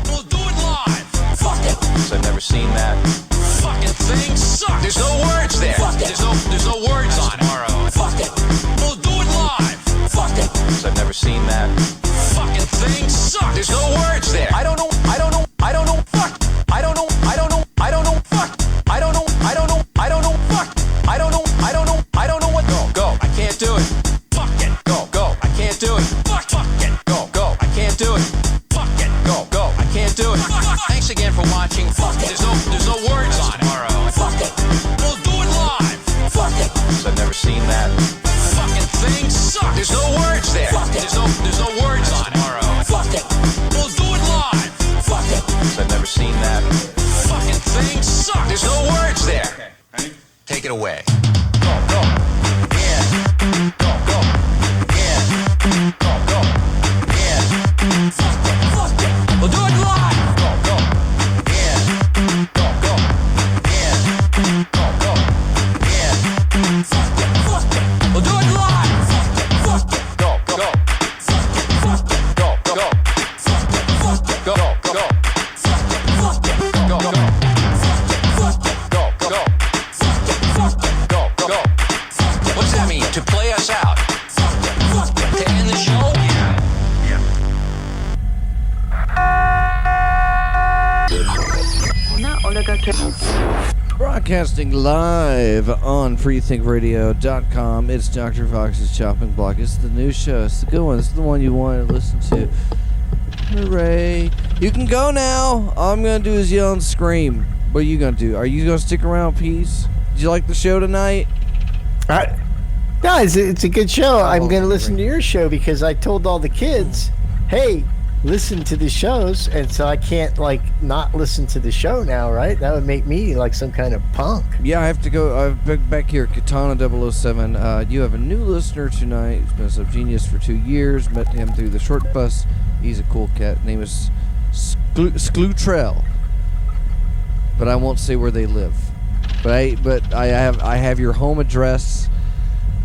We'll do it live. Fuck it. I've never seen that. Fucking thing sucks. There's no words there. Fuck it. There's no words on it. Fuck it. We'll do it live. Fuck it. I've never seen that. Fucking thing sucks. There's no words there. I don't know. Fuck. I don't know. Fuck. I don't know. Fuck. I don't know. Fuck. I don't know what. Go. I can't do it. Fuck it. Go. I can't do it. Fuck it. Go. I can't do it. Fuck it. Go. I can't do it. Thanks again for watching. Fuck it. There's no words on it. Fuck it. We'll do it live. Fuck it. I've never seen that. Fucking thing sucks. There's no words there. Fuck it. There's no words on it. Fuck it. We'll do it live. Fuck it. I've never seen that. Fucking thing sucks. There's no words there. Take it away. Go. Yeah. Go. Yeah. Go. Yeah. Fuck it. Fuck it. We'll do it live. Go. Yeah. Go. Yeah. Go. Yeah. Fuck it. Fuck it. We'll do it live. Fuck it. Fuck it. Go. Fuck it. Fuck it. Go. Fuck it. Fuck it. Go. Fuck it. Fuck it. Go. Fuck it. Fuck it. Go. Fuck it. Fuck it. Go. What does that mean? To play us out? Fuck it. Fuck it. To end the show? Broadcasting live on freethinkradio.com. It's Dr. Fox's Chopping Block. It's the new show. It's the good one. It's the one you want to listen to. Hooray. You can go now. All I'm going to do is yell and scream. What are you going to do? Are you going to stick around, Peace? Did you like the show tonight? No, it's a good show. I'm going to listen great. to your show because I told all the kids, hey, listen to the shows, and so I can't not listen to the show now, right? That would make me like some kind of punk. Yeah, I have to go. Back here, Katana 007. You have a new listener tonight. He's been a subgenius for 2 years. Met him through the short bus. He's a cool cat. Name is Sklutrell. But I won't say where they live. But I have your home address,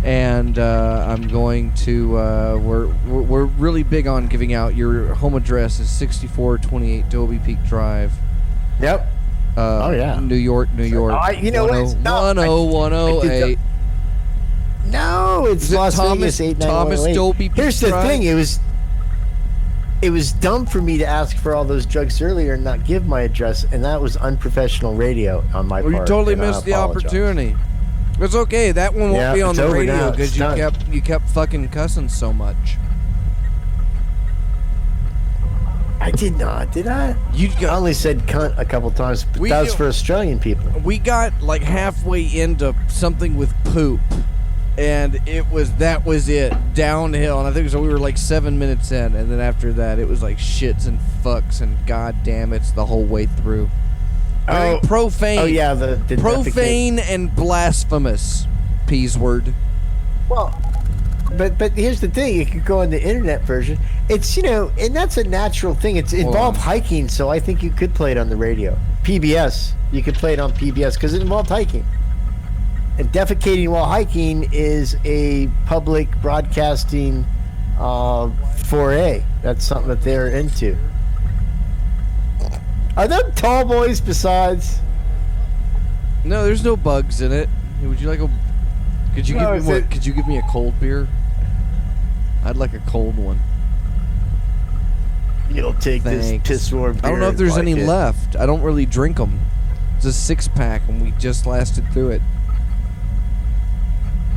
and I'm going to. We're really big on giving out your home address. Is 6428 Dobie Peak Drive. Yep. Oh yeah. New York. You know what? 10108. No, it's Is it Las Thomas- Vegas 89108. Thomas Dobie Peak Here's the Drive? thing. It was dumb for me to ask for all those drugs earlier and not give my address, and that was unprofessional radio on my Well, part. you totally and I missed the apologize. opportunity. It's okay. That one won't Yeah, be on it's the over radio now. because It's done. you kept fucking cussing so much. I did not, did I? You I only said cunt a couple times, but We that was do- for Australian people. We got like halfway into something with poop, and that was it downhill. And I think we were like 7 minutes in, and then after that, it was like shits and fucks and god damn it's the whole way through. Very profane. Oh yeah, the profane and blasphemous. P's word. Well, but here's the thing: you could go on the internet version. It's and that's a natural thing. It's involved hiking, so I think you could play it on the radio. PBS, you could play it on PBS because it involved hiking. And defecating while hiking is a public broadcasting foray. That's something that they're into. Are there tall boys besides? No, there's no bugs in it. Would you like a? Could you give me Could you give me a cold beer? I'd like a cold one. You'll take this piss warm beer. I don't know if there's any left. I don't really drink them. It's a 6-pack, and we just lasted through it.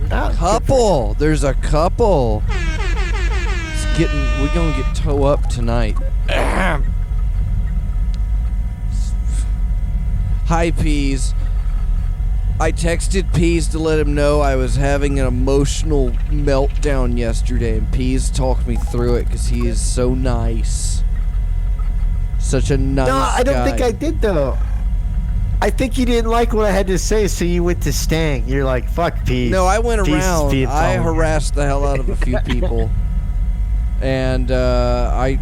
Couple. There's a couple. We're gonna get toe up tonight. Hi, Peas. I texted Peas to let him know I was having an emotional meltdown yesterday, and Peas talked me through it because he is so nice. Such a nice guy. No, I don't think I did, though. I think you didn't like what I had to say, so you went to Stang. You're like, fuck Peas. No, I went Peas around. I harassed the hell out of a few people. And I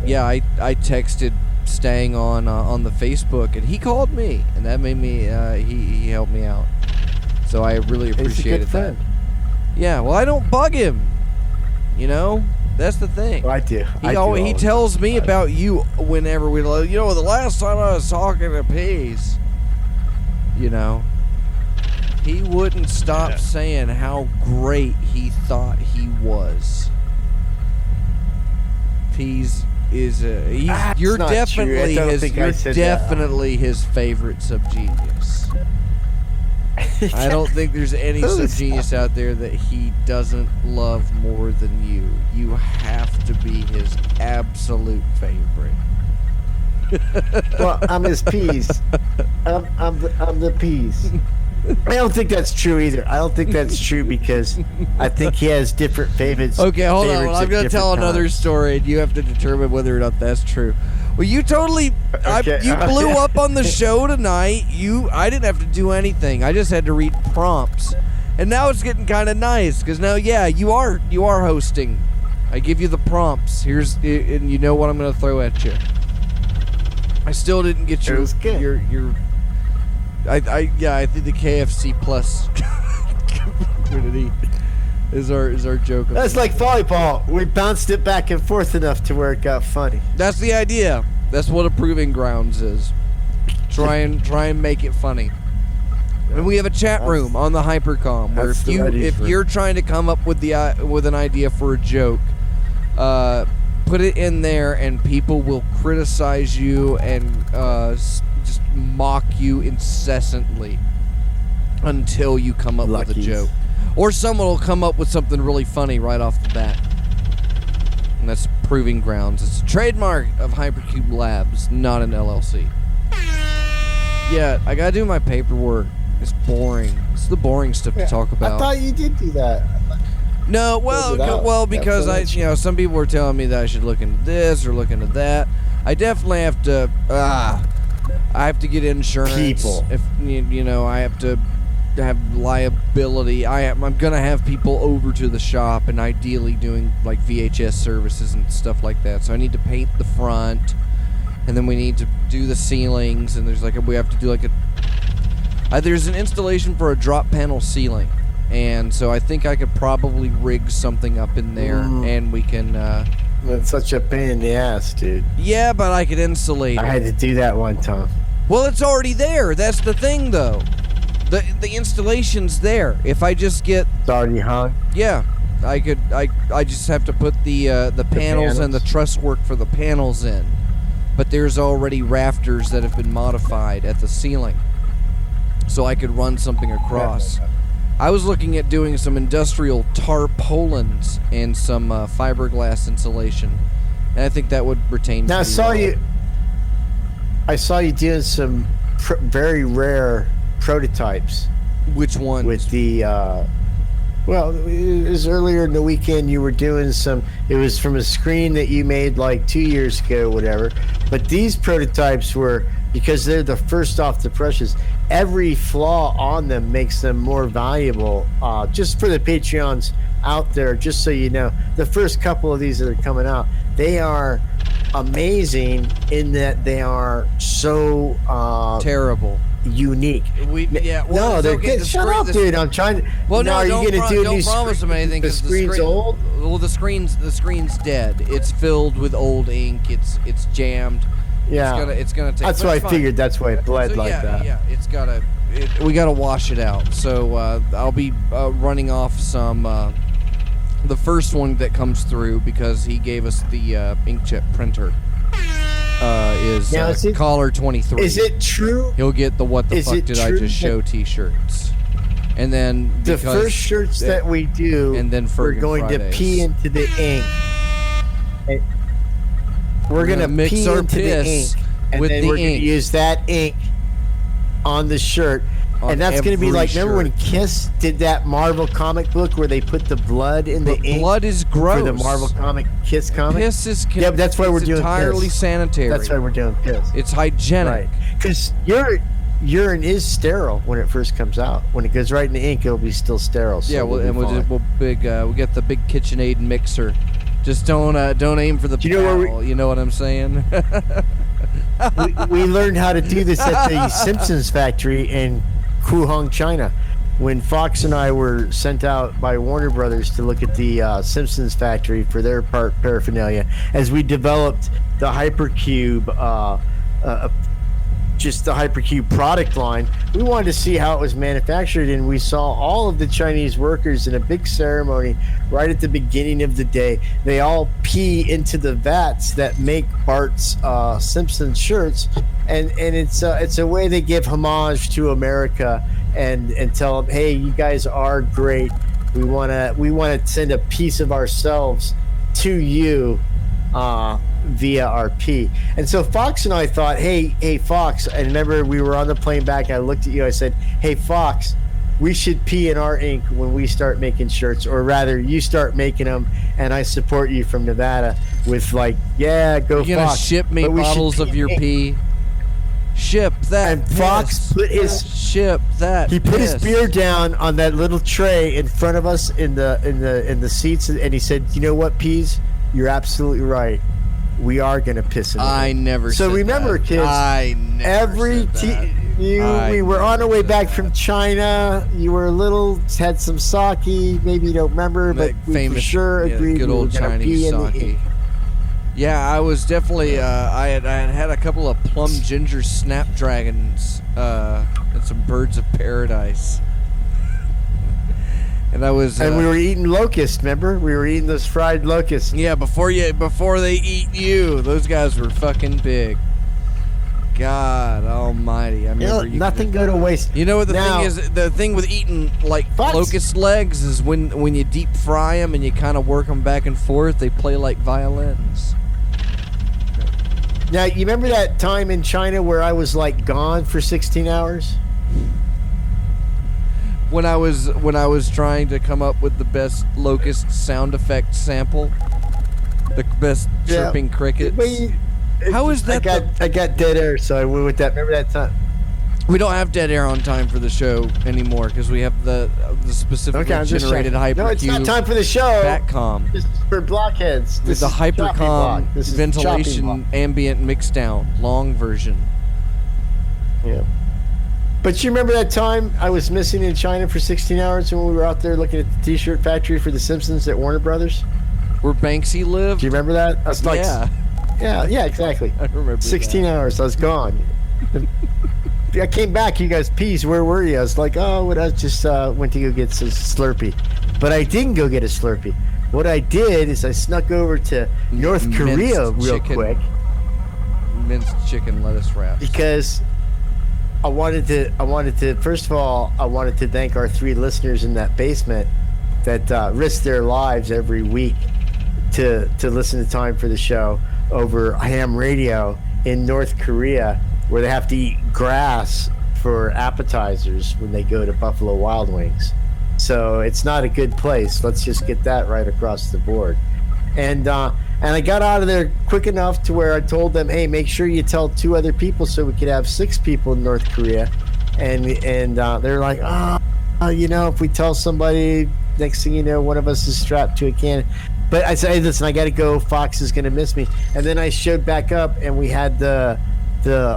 texted Stang on the Facebook, and he called me, and that made me he helped me out. So I really appreciated that. Yeah, well, I don't bug him. That's the thing. Well, I do. He tells me about you whenever we. The last time I was talking to Peas. He wouldn't stop saying how great he thought he was. Peas is you're definitely his favorite subgenius. I don't think there's any subgenius out there that he doesn't love more than you. You have to be his absolute favorite. Well, I'm his Peas. I'm the Peas. I don't think that's true either. I don't think that's true because I think he has different favorites. Okay, hold on. I'm going to tell another story, and you have to determine whether or not that's true. Well, you totally, you blew up on the show tonight. I didn't have to do anything. I just had to read prompts, and now it's getting kind of nice because now, you are hosting. I give you the prompts. And you know what I'm going to throw at you. I still didn't get your. I think the KFC Plus community is our joke. That's like volleyball. We bounced it back and forth enough to where it got funny. That's the idea. That's what a proving grounds is. Try and make it funny. And we have a chat room on the Hypercom where if you're trying to come up with an idea for a joke, put it in there and people will criticize you and just mock you incessantly until you come up with a joke. Or someone will come up with something really funny right off the bat. And that's Proving Grounds. It's a trademark of Hypercube Labs, not an LLC. Yeah, I gotta do my paperwork. It's boring. It's the boring stuff to talk about. I thought you did do that. No, because some people were telling me that I should look into this or look into that. I definitely have to. I have to get insurance. People. If I have to have liability. I'm gonna have people over to the shop and ideally doing like VHS services and stuff like that. So I need to paint the front, and then we need to do the ceilings, and we have to do like there's an installation for a drop panel ceiling. And so I think I could probably rig something up in there, and we can. That's such a pain in the ass, dude. Yeah, but I could insulate. I had to do that one time. Well, it's already there. That's the thing, though. The installation's there. If I just get. It's already hung. Yeah, I could. I just have to put the panels and the truss work for the panels in, but there's already rafters that have been modified at the ceiling, so I could run something across. I was looking at doing some industrial tarpaulins and some fiberglass insulation, and I think that would retain. Now I saw you doing some very rare prototypes. Which one? With the well, it was earlier in the weekend. You were doing some. It was from a screen that you made like 2 years ago, whatever. But these prototypes were because they're the first off the presses. Every flaw on them makes them more valuable. Just for the Patreons out there, just so you know, the first couple of these that are coming out, they are amazing in that they are so Terrible. unique. No, they're good. Shut up, dude. I'm trying to. Well, no, are you gonna do a don't new promise them anything. The 'Cause screen's old. Well, the screen's dead. It's filled with old ink. It's jammed. Yeah, It's gonna take. that's but why I it's fine. figured that's why it bled So, like that. Yeah, we gotta wash it out. So I'll be running off some the first one that comes through because he gave us the inkjet printer. Is Now, is it- Caller 23. Is it true? He'll get the What the Is Fuck it Did I true Just Show that- t-shirts. And then The because- first shirts that we do, and then we're Fergin going to Fridays. pee into the ink. And we're gonna mix pee our into the piss ink, and with then the we're gonna ink. use that ink on the shirt. On And that's gonna be every like, remember when shirt. Kiss did that Marvel comic book where they put the blood in the ink Blood is gross. for the Marvel comic Kiss comic? Piss is Yeah, but that's why it's we're doing entirely piss. sanitary. That's why we're doing piss. It's hygienic. Right. Because urine is sterile when it first comes out. When it goes right in the ink, it'll be still sterile. So Yeah, we'll be fine. we'll get the big KitchenAid mixer. Just don't aim for the Do you know where barrel. You know what I'm saying? we learned how to do this at the Simpsons factory in Wuhan, China. When Fox and I were sent out by Warner Brothers to look at the Simpsons factory for their paraphernalia, as we developed the Hypercube, just the Hypercube product line, we wanted to see how it was manufactured, and we saw all of the Chinese workers in a big ceremony right at the beginning of the day. They all pee into the vats that make Bart's Simpsons shirts, and it's a way they give homage to America and tell them, hey, you guys are great. We wanna send a piece of ourselves to you via our pee. And so Fox and I thought, hey Fox, I remember we were on the plane back, I looked at you, I said, hey Fox, we should pee in our ink when we start making shirts, or rather you start making them and I support you from Nevada with like, yeah, go You're gonna Fox. ship me But we should bottles of your ink. pee. Ship that. And Fox piss. put his ship that. He put his piss. beer down on that little tray in front of us in the seats, and he said, "You know what, Peas? You're absolutely right. We are gonna piss in the I ink." never. So said remember, that. kids, I never every said that. we were on our way back from China. You were a little, had some sake. Maybe you don't remember, but we famous, for sure yeah, agreed good we were old gonna pee Chinese in the sake. ink. Yeah, I was definitely. I had a couple of plum ginger snapdragons and some birds of paradise, and I was. And we were eating locusts. Remember, we were eating those fried locusts. Yeah, before they eat you, those guys were fucking big. God Almighty! I You know, remember you nothing go to waste. You know what the Now- thing is? The thing with eating like Fox- locust legs is when you deep fry them and you kind of work them back and forth, they play like violins. Now, you remember that time in China where I was like gone for 16 hours? When I was trying to come up with the best locust sound effect sample, the best Yeah. chirping crickets. How is that I got dead air, so I went with that. Remember that time? We don't have dead air on time for the show anymore because we have the specifically Okay, I'm just generated checking. No, it's not hypercube time for the show. Batcom. This is for blockheads. With This the is choppy block. hypercom This is choppy ventilation block. ambient mix down long version. Yeah. But you remember that time I was missing in China for 16 hours when we were out there looking at the T-shirt factory for The Simpsons at Warner Brothers? Where Banksy lived. Do you remember that? I was like, Yeah, yeah, exactly. I remember 16 that. hours, I was gone. I came back, you guys, Peas, where were you? I was like, oh, I just went to go get some Slurpee. But I didn't go get a Slurpee. What I did is I snuck over to North Minced Korea real chicken. quick Minced chicken lettuce wraps. because I wanted to, first of all, I wanted to thank our 3 listeners in that basement that risk their lives every week to listen to Time for the Show over ham radio in North Korea, where they have to eat grass for appetizers when they go to Buffalo Wild Wings. So it's not a good place. Let's just get that right across the board. And And I got out of there quick enough to where I told them, hey, make sure you tell 2 other people so we could have 6 people in North Korea. And they're like, if we tell somebody, next thing you know, one of us is strapped to a cannon. But I said, hey, listen, I got to go. Fox is going to miss me. And then I showed back up, and we had the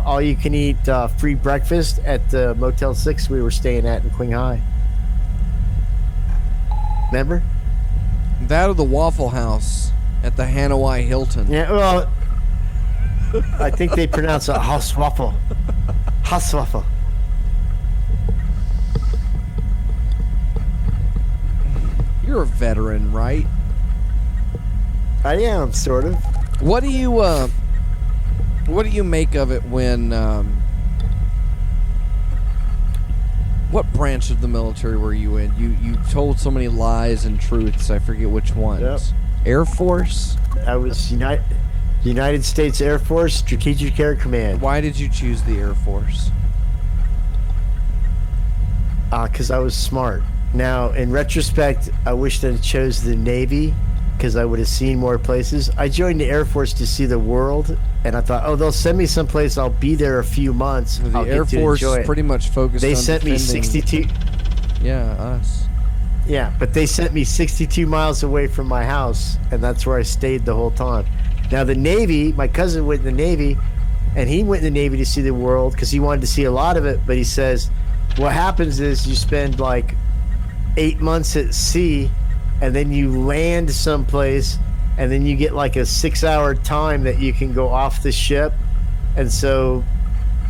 all-you-can-eat free breakfast at the Motel 6 we were staying at in Qinghai. Remember? That or the Waffle House at the Hanoi Hilton. Yeah, well, I think they pronounce it Hauswaffel. Hauswaffel. You're a veteran, right? I am, sort of. What do you make of it when what branch of the military were you in? You told so many lies and truths, I forget which ones. Yep. Air Force? I was United States Air Force Strategic Air Command. Why did you choose the Air Force? Because I was smart. Now, in retrospect, I wish that I chose the Navy because I would have seen more places. I joined the Air Force to see the world, and I thought, they'll send me someplace. I'll be there a few months. The I'll Air get to Force enjoy it. pretty much focused They on sent me defending- 62. Yeah, us. Yeah, but they sent me 62 miles away from my house, and that's where I stayed the whole time. Now, the Navy, my cousin went in the Navy, and he went in the Navy to see the world because he wanted to see a lot of it, but he says, what happens is you spend like 8 months at sea, and then you land someplace, and then you get like a 6-hour time that you can go off the ship, and so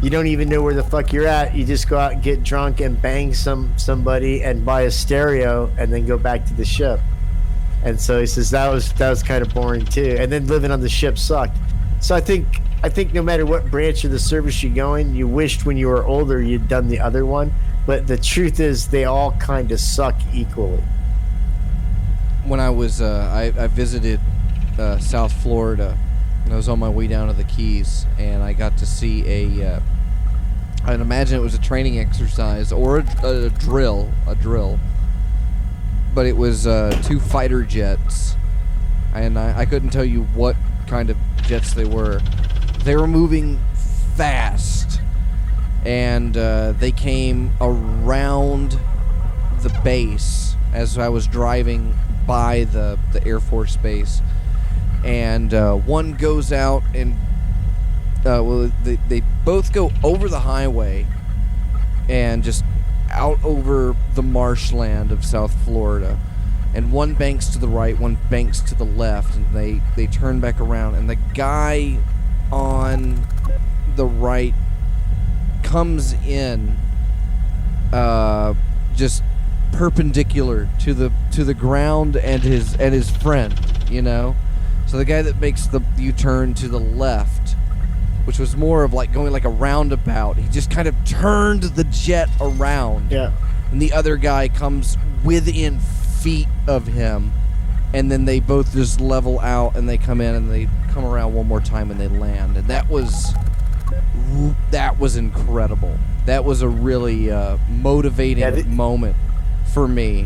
you don't even know where the fuck you're at. You just go out and get drunk and bang somebody and buy a stereo and then go back to the ship. And so he says that was kind of boring too. And then living on the ship sucked. So I think no matter what branch of the service you go in, you wished when you were older you'd done the other one. But the truth is they all kind of suck equally. When I was I visited South Florida, and I was on my way down to the Keys, and I got to see I'd imagine it was a training exercise or a drill, but it was 2 fighter jets, and I couldn't tell you what kind of jets they were. They were moving fast, and they came around the base as I was driving by the Air Force base, and one goes out and they both go over the highway and just out over the marshland of South Florida, and one banks to the right, one banks to the left, and they turn back around, and the guy on the right comes in just perpendicular to the ground and his friend, you know. So the guy that makes the U-turn to the left, which was more of like going like a roundabout, he just kind of turned the jet around. Yeah. And the other guy comes within feet of him, and then they both just level out, and they come in and they come around one more time and they land. And that was incredible. That was a really motivating moment for me.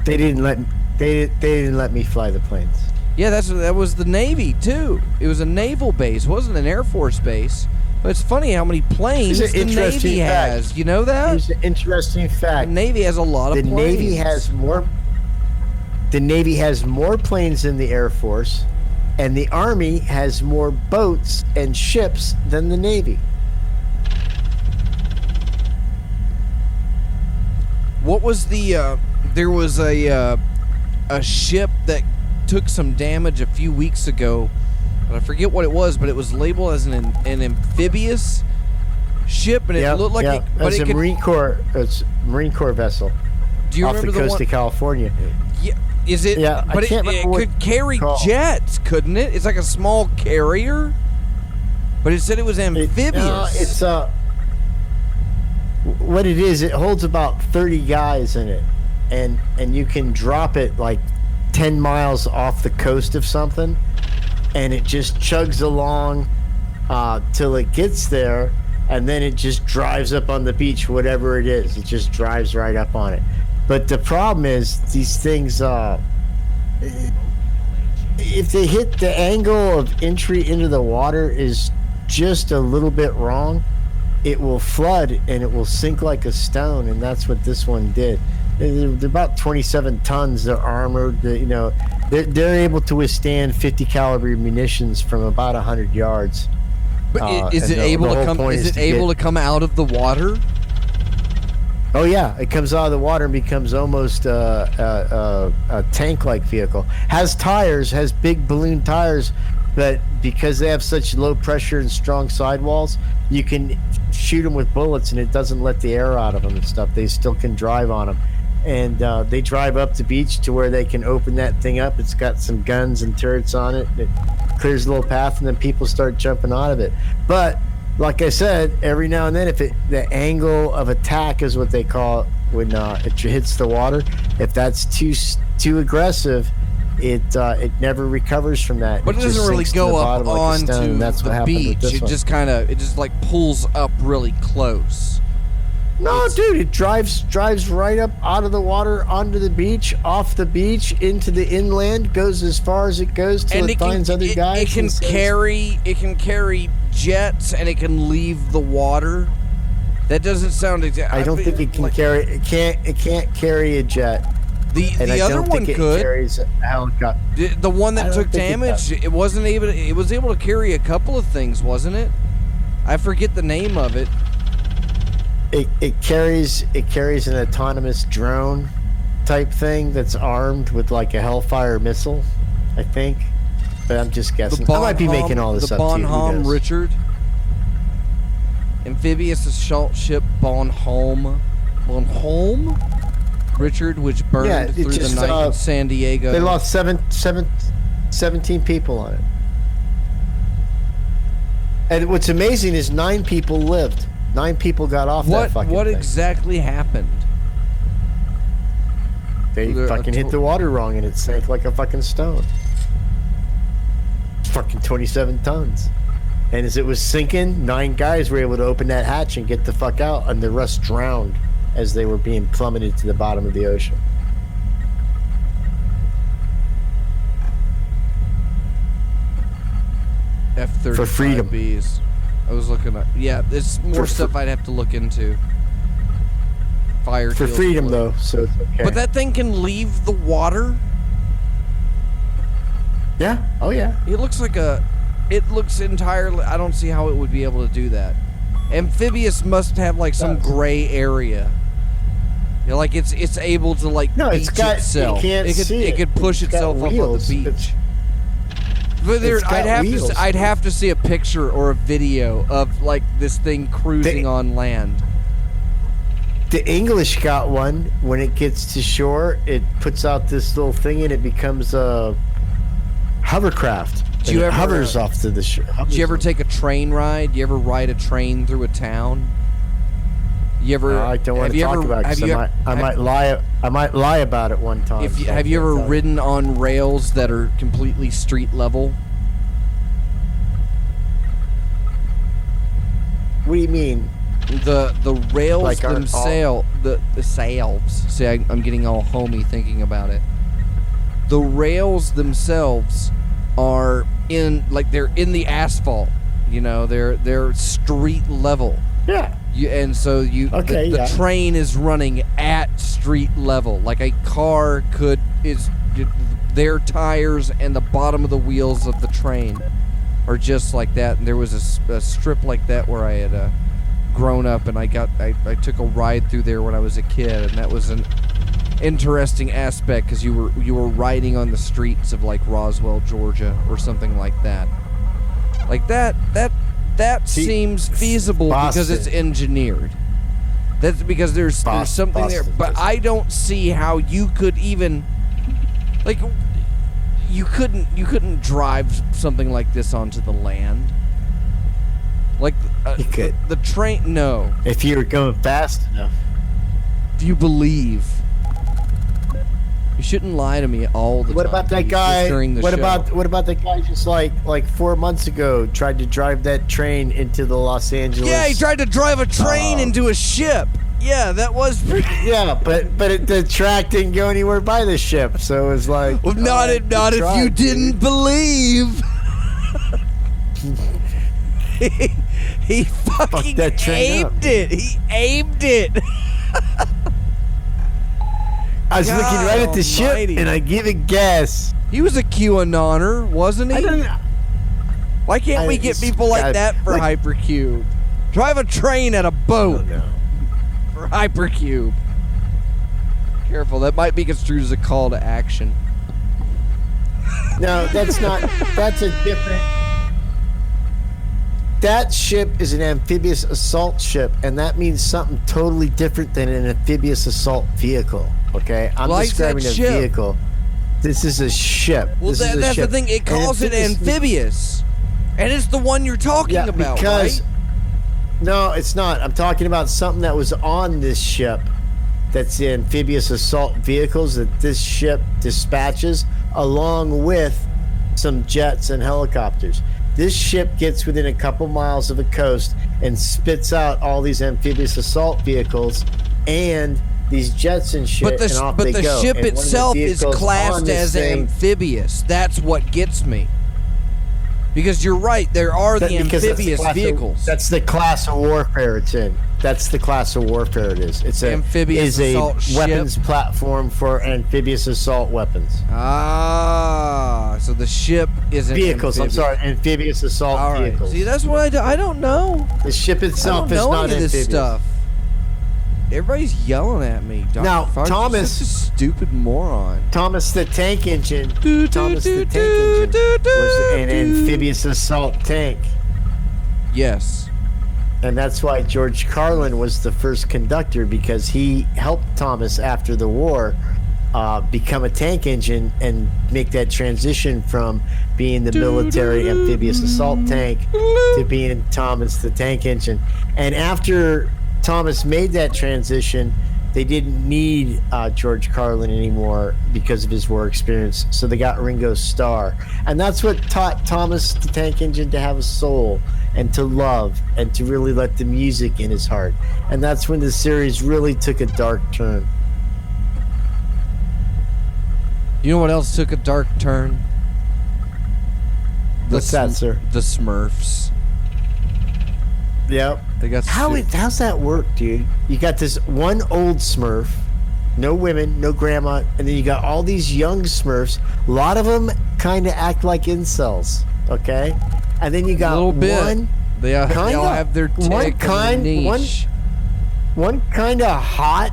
They didn't let me fly the planes. Yeah, that was the Navy too. It was a naval base. It wasn't an Air Force base. But it's funny how many planes It's an the Navy interesting fact. has. You know that? Here's an interesting fact. The Navy has a lot of planes. The Navy has more planes than the Air Force, and the Army has more boats and ships than the Navy. What was the? There was a ship that took some damage a few weeks ago, but I forget what it was. But it was labeled as an amphibious ship, and it looked like it. But It's a Marine Corps vessel. Do you off remember the coast of California? Yeah, is it? Yeah, I but can't it remember what could carry it's called. jets, couldn't it? It's like a small carrier, but it said it was amphibious. It's what it is. It holds about 30 guys in it, and you can drop it like 10 miles off the coast of something, and it just chugs along till it gets there, and then it just drives up on the beach, whatever it is. It just drives right up on it. But the problem is these things if they hit the angle of entry into the water is just a little bit wrong, it will flood and it will sink like a stone, and that's what this one did. They're about 27 tons. They're armored. They're able to withstand 50 caliber munitions from about 100 yards. But is it able to come? Is it able to come out of the water? Oh yeah, it comes out of the water and becomes almost a tank-like vehicle. Has tires, has big balloon tires, but because they have such low pressure and strong sidewalls, you can shoot them with bullets and it doesn't let the air out of them and stuff. They still can drive on them. And they drive up the beach to where they can open that thing up. It's got some guns and turrets on it. It clears a little path, and then people start jumping out of it. But like I said, every now and then, if the angle of attack is what they call it when it hits the water, if that's too aggressive, it never recovers from that. But it doesn't really go up onto the beach. It just like pulls up really close. No, dude, it drives right up out of the water onto the beach, off the beach, into the inland, goes as far as it goes till it finds other guys. It can carry jets, and it can leave the water. That doesn't sound exactly. I don't think it can carry. It can't carry a jet. The other one could. Carries a helicopter. The one that took damage, it was able to carry a couple of things, wasn't it? I forget the name of it. It carries an autonomous drone type thing that's armed with like a Hellfire missile, I think. But I'm just guessing. I might be making all this up. The Bonhomme Richard. Amphibious assault ship Bonhomme Richard, which burned through the night in San Diego. They lost 17 people on it. And what's amazing is 9 people lived. 9 people got off that fucking thing. What exactly happened? They fucking hit the water wrong and it sank like a fucking stone. It's fucking 27 tons. And as it was sinking, 9 guys were able to open that hatch and get the fuck out, and the rest drowned as they were being plummeted to the bottom of the ocean. F-35Bs. For freedom. I was looking at. Yeah, there's more stuff I'd have to look into. Fire for freedom, though, so it's okay. But that thing can leave the water? Yeah. Oh, yeah. It looks like it looks entirely. I don't see how it would be able to do that. Amphibious must have like some gray area. Like it's able to like beach itself. It could push itself up on the beach. But I'd have to see a picture or a video of like this thing cruising on land. The English got one. When it gets to shore, it puts out this little thing and it becomes a hovercraft. Hovers off to the shore. Do you ever take a train ride? Do you ever ride a train through a town? You ever? I don't want to talk about it. I might lie about it one time. Have you ever ridden on rails that are completely street level? What do you mean? The rails like themselves. The selves. See, I'm getting all homey thinking about it. The rails themselves are they're in the asphalt. You know, they're street level. Yeah. The train is running at street level, like a car their tires and the bottom of the wheels of the train are just like that. And there was a strip like that where I had grown up, and I took a ride through there when I was a kid, and that was an interesting aspect because you were riding on the streets of like Roswell, Georgia, or something like that. Like that seems feasible because it's engineered. That's because there's something there. But I don't see how you could even like you couldn't drive something like this onto the land. Like you could. The train. No. If you were going fast enough. Do you believe? You shouldn't lie to me all the time. What about that guy? During the show. What about the guy just like 4 months ago tried to drive that train into the Los Angeles? Yeah, he tried to drive a train into a ship. Yeah, that was pretty. Yeah, but the track didn't go anywhere by the ship, so it was like. Well, not if you didn't believe. he fucking that train aimed it. He aimed it. I was looking right at the almighty. ship, and I give it gas. He was a QAnoner, wasn't he? Why can't we get people like that for Hypercube? Drive a train at a boat for Hypercube. Careful, that might be construed as a call to action. No, that's not. That's a different. That ship is an amphibious assault ship, and that means something totally different than an amphibious assault vehicle. Okay, I'm Like describing that a ship. vehicle. This is a ship. Well, This is a that's the ship. thing. It calls it amphibious. And it's the one you're talking Yeah, about, because right? no, it's not. I'm talking about something that was on this ship. That's the amphibious assault vehicles that this ship dispatches, along with some jets and helicopters. This ship gets within a couple miles of a coast and spits out all these amphibious assault vehicles and these jets and shit. But and off the they go. ship And one of the itself is vehicles on classed this as thing- amphibious. That's what gets me. Because you're right, there are the because that's the amphibious class of- vehicles. that's the class of warfare it's in. That's the class of warfare it is. It's a Amphibious assault ship. weapons platform for amphibious assault weapons. Ah, so the ship isn't Vehicles. amphibious. I'm sorry, amphibious assault All right. vehicles. See, that's what I don't know. The ship I itself don't is know not any of amphibious. this stuff. Everybody's yelling at me. Dr. Now, Fox, you're Thomas- such a stupid moron. Thomas the Tank Engine. Do, do, Thomas do, the Tank do, Engine do, do, was an do. amphibious assault tank. Yes. And that's why George Carlin was the first conductor, because he helped Thomas after the war become a tank engine and make that transition from being the military amphibious assault tank to being Thomas the Tank Engine. And after Thomas made that transition, they didn't need George Carlin anymore because of his war experience, so they got Ringo Starr. And that's what taught Thomas the Tank Engine to have a soul and to love and to really let the music in his heart. And that's when the series really took a dark turn. You know what else took a dark turn? What's that, sir? The Smurfs. Yep. They got How's that work, dude? You got this one old Smurf, no women, no grandma, and then you got all these young Smurfs. A lot of them kind of act like incels, okay? And then you got a little bit. one They all kinda- have their one tick and kind- their one- niche. one kind of hot,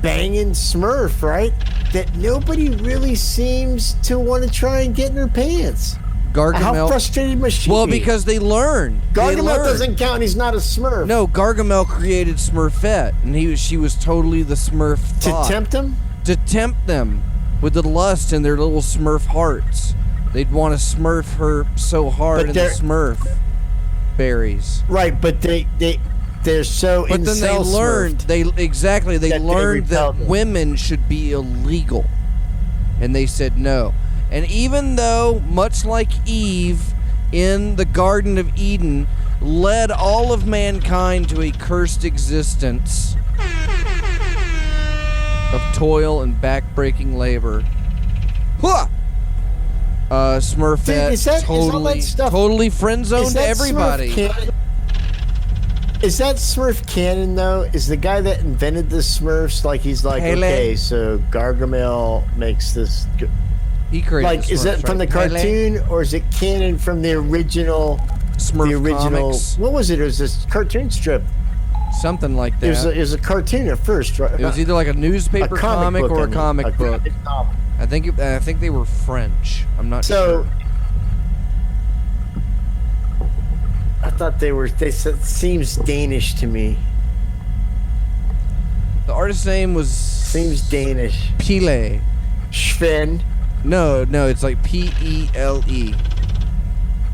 banging Smurf, right? That nobody really seems to want to try and get in her pants. How Gargamel. frustrated must she Well, be? because they learned. Gargamel doesn't count, and he's not a Smurf. No, Gargamel created Smurfette, and she was totally the Smurf To thought. tempt him? To tempt them with the lust in their little Smurf hearts. They'd want to Smurf her so hard But in the they're- Smurf berries. Right, but they're so But then they learned. They that they learned that repelled them. women should be illegal, and they said no. And even though, much like Eve in the Garden of Eden, led all of mankind to a cursed existence of toil and backbreaking labor, Smurfette Dude, is all that stuff- totally friend zoned Is that everybody. Smurf canon? Is that Smurf canon though? Is the guy that invented the Smurfs like he's like, Pele. okay, so Gargamel makes this He created like the is Smurfs, that from the right? Pele? cartoon or is it canon from the original Smurf comics, what was it? It was this cartoon strip. something like that. It was a cartoon at first, right? It was either like a newspaper comic book, or I a mean. comic book. graphic novel. I think they were French. I'm not So sure. I thought they said seems Danish to me. The artist's name was Seems Danish. Pele. Sven. No, it's like P-E-L-E.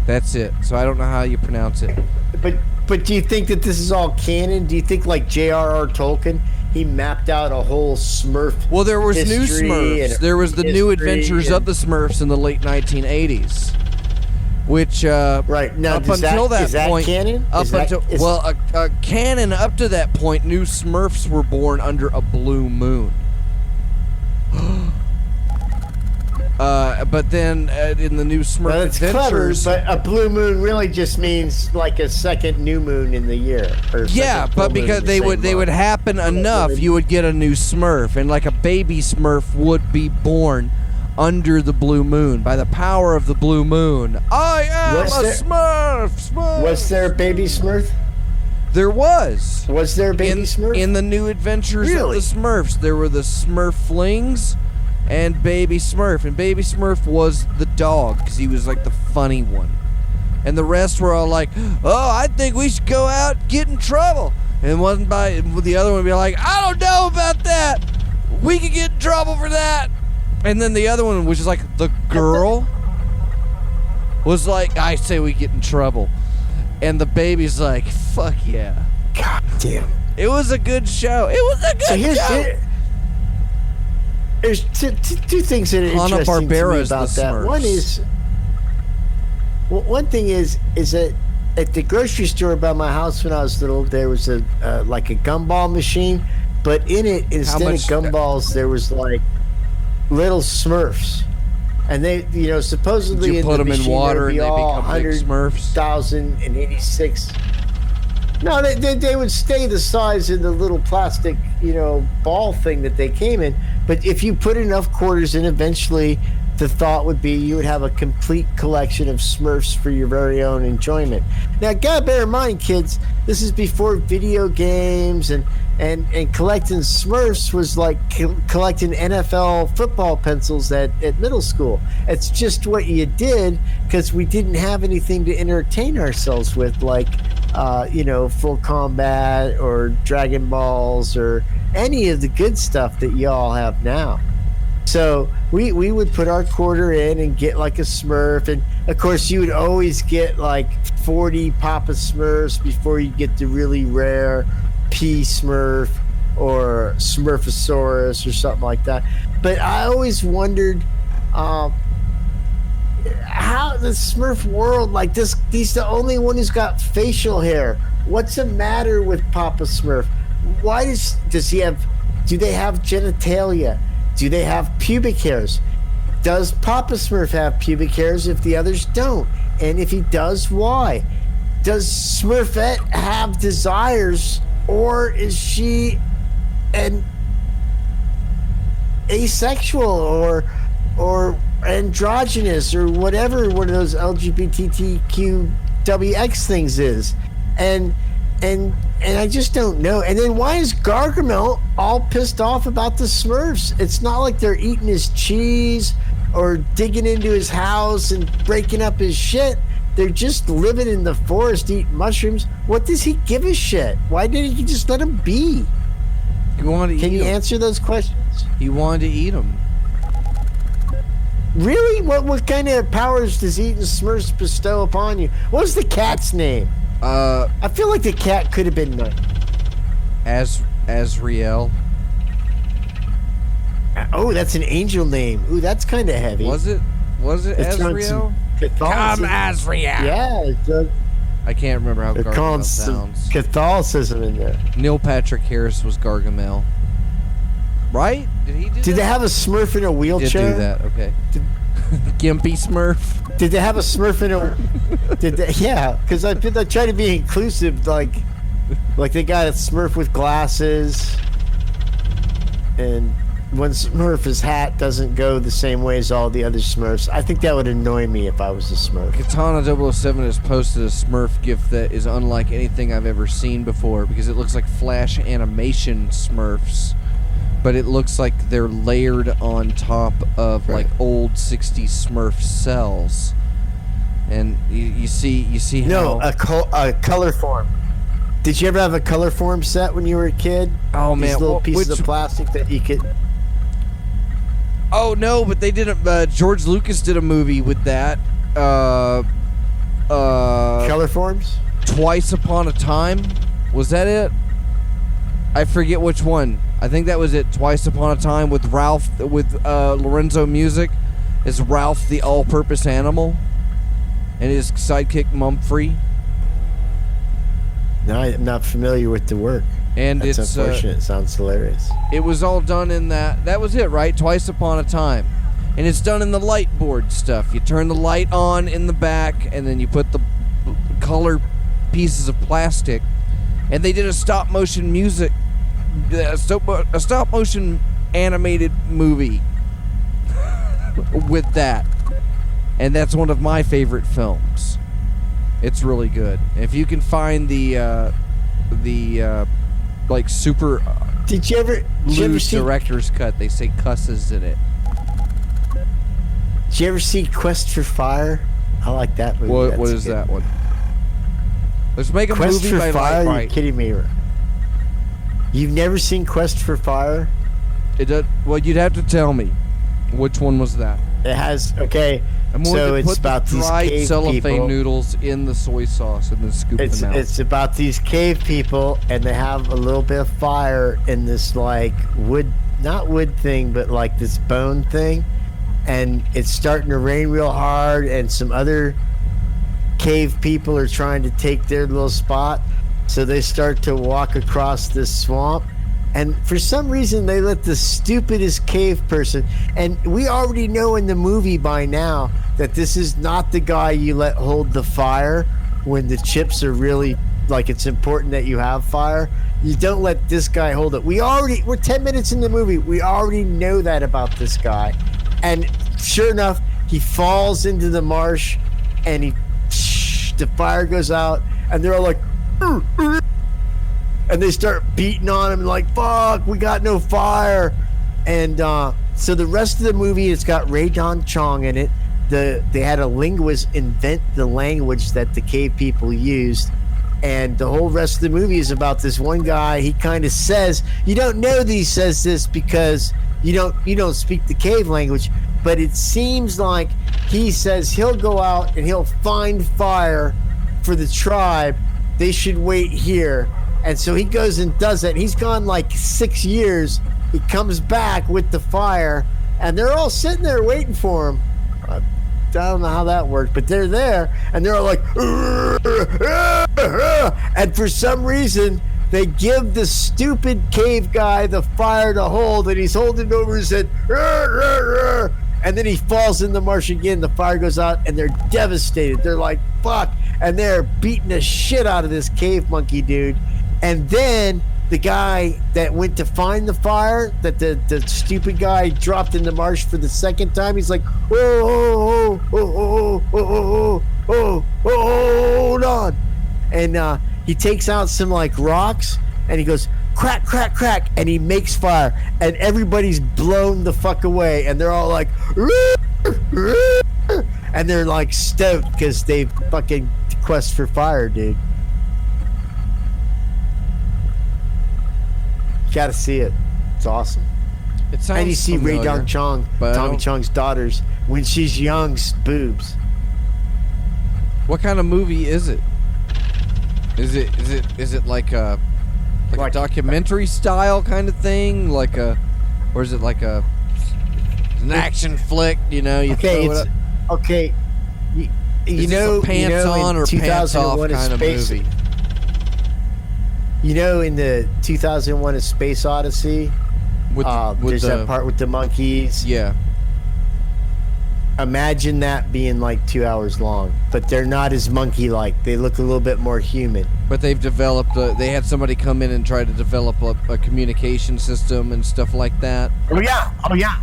That's it. So I don't know how you pronounce it. But do you think that this is all canon? Do you think like J.R.R. Tolkien, he mapped out a whole Smurf? Well, there was new history Smurfs. and There was the new history adventures and- of the Smurfs in the late 1980s. which Right now, up until is that point, canon? up until canon up to that point, new Smurfs were born under a blue moon. But then in the new Smurf well, it's Adventures, clever, but a blue moon really just means like a second new moon in the year. Or yeah, but because they would happen enough, you would get a new Smurf, and like a baby Smurf would be born under the blue moon by the power of the blue moon. I am Smurf. Was there a baby Smurf? There was. Was there a baby Smurf? In the new Adventures Really? of the Smurfs, there were the Smurflings and Baby Smurf. And Baby Smurf was the dog because he was like the funny one. And the rest were all like, oh, I think we should go out and get in trouble. And the other one would be like, I don't know about that. We could get in trouble for that. And then the other one, which is like the girl, was like, I say we get in trouble. And the baby's like, fuck yeah. God damn. It was a good show. It was a good show. There's two things that are interesting to me about that. One thing is that at the grocery store by my house when I was little, there was a like a gumball machine, but in it, instead of gumballs, there was like little Smurfs. And they, supposedly Did you put them in water and they become big Smurfs? 100,086. No, they would stay the size of the little plastic, ball thing that they came in. But if you put enough quarters in, eventually the thought would be you would have a complete collection of Smurfs for your very own enjoyment. Now, gotta bear in mind, kids, this is before video games and collecting Smurfs was like collecting NFL football pencils at middle school. It's just what you did because we didn't have anything to entertain ourselves with, like Full Combat or Dragon Balls or any of the good stuff that y'all have now. So we would put our quarter in and get like a Smurf, and of course you would always get like 40 Papa Smurfs before you get the really rare P Smurf or Smurfosaurus or something like that. But I always wondered how the Smurf world, like this, he's the only one who's got facial hair. What's the matter with Papa Smurf? Why does he have? Do they have genitalia? Do they have pubic hairs? Does Papa Smurf have pubic hairs if the others don't? And if he does, why? Does Smurfette have desires, or is she an asexual or androgynous or whatever one of those LGBTQWX things is? And I just don't know. And then why is Gargamel all pissed off about the Smurfs? It's not like they're eating his cheese or digging into his house and breaking up his shit. They're just living in the forest eating mushrooms. What does he give a shit? Why didn't he just let him be? Can you answer those questions? He wanted to eat them. Really? What kind of powers does eating Smurfs bestow upon you? What was the cat's name? I feel like the cat could have been Azrael. Oh, that's an angel name. Ooh, that's kind of heavy. Was it Azrael? Come, Azrael. Yeah. I can't remember how Gargamel sounds. Catholicism in there. Neil Patrick Harris was Gargamel. Right? Did he do that? Did they have a Smurf in a wheelchair? Did do that, okay. Gimpy Smurf. Did they have a Smurf in a... Yeah, because I try to be inclusive, like they got a Smurf with glasses, and one Smurf, his hat doesn't go the same way as all the other Smurfs. I think that would annoy me if I was a Smurf. Katana 007 has posted a Smurf GIF that is unlike anything I've ever seen before because it looks like Flash animation Smurfs, but it looks like they're layered on top of like old 60s Smurf cells. And you see how... No, a color form. Did you ever have a color form set when you were a kid? Oh, man. These little pieces of plastic that you could... Oh, no, but they did George Lucas did a movie with that. Color forms? Twice Upon a Time. Was that it? I forget which one. I think that was it. Twice Upon a Time with Lorenzo Music. Is Ralph the all-purpose animal? and his sidekick Mumphrey. No, I'm not familiar with the work. And That's it's unfortunate. It sounds hilarious. it was all done in that was it, right? Twice Upon a Time. And it's done in the light board stuff. You turn the light on in the back, and then you put the color pieces of plastic. And they did a stop motion animated movie with that. And that's one of my favorite films. It's really good. If you can find the like super Did you ever loose see? director's cut, they say cusses in it. Did you ever see Quest for Fire? I like that movie. What That's is good. that one? Let's make a Quest movie for by Fire? You're Light kidding me? You've never seen Quest for Fire? Well, you'd have to tell me. Which one was that? It has I'm going So to it's put about the these dried cave cellophane people. noodles in the soy sauce and then scoop It's them out. it's about these cave people, and they have a little bit of fire in this like not wood thing, but like this bone thing, and it's starting to rain real hard, and some other cave people are trying to take their little spot, so they start to walk across this swamp. And for some reason, they let the stupidest cave person, and we already know in the movie by now that this is not the guy you let hold the fire when the chips are really, like, it's important that you have fire. You don't let this guy hold it. We're 10 minutes in the movie. We already know that about this guy. And sure enough, he falls into the marsh, and the fire goes out, and they're all like, and they start beating on him like, fuck, we got no fire. And so the rest of the movie, it's got Ray Don Chong in it. They had a linguist invent the language that the cave people used, and the whole rest of the movie is about this one guy. He kind of says, you don't know that he says this because you don't speak the cave language, but it seems like he says he'll go out and he'll find fire for the tribe. They should wait here. And so he goes and does it. He's gone like 6 years. He comes back with the fire, and they're all sitting there waiting for him. I don't know how that worked, but they're there, and they're all like, and for some reason, they give the stupid cave guy the fire to hold, and he's holding it over his head, and then he falls in the marsh again. The fire goes out, and they're devastated. They're like, fuck, and they're beating the shit out of this cave monkey dude. And then the guy that went to find the fire, that the stupid guy dropped in the marsh for the second time, he's like, hold on. And he takes out some like rocks, and he goes, crack, crack, crack, and he makes fire. And everybody's blown the fuck away, and they're all like, and they're like stoked because they fucking quest for fire, dude. Gotta see it. It's awesome. It sounds And you see familiar, Ray Dong Chong, but I Tommy don't- Chong's daughters, when she's young's boobs. What kind of movie is it? Is it like a documentary style kind of thing, or is it like an action flick? You know, you Okay, throw it it's up. okay. You Is know, this a pants on in or pants off 2001 kind of Space, movie? You know, in the 2001 A Space Odyssey, With there's that part with the monkeys. Yeah. Imagine that being like 2 hours long, but they're not as monkey-like. They look a little bit more human. But they've developed. They had somebody come in and try to develop a communication system and stuff like that. Oh yeah.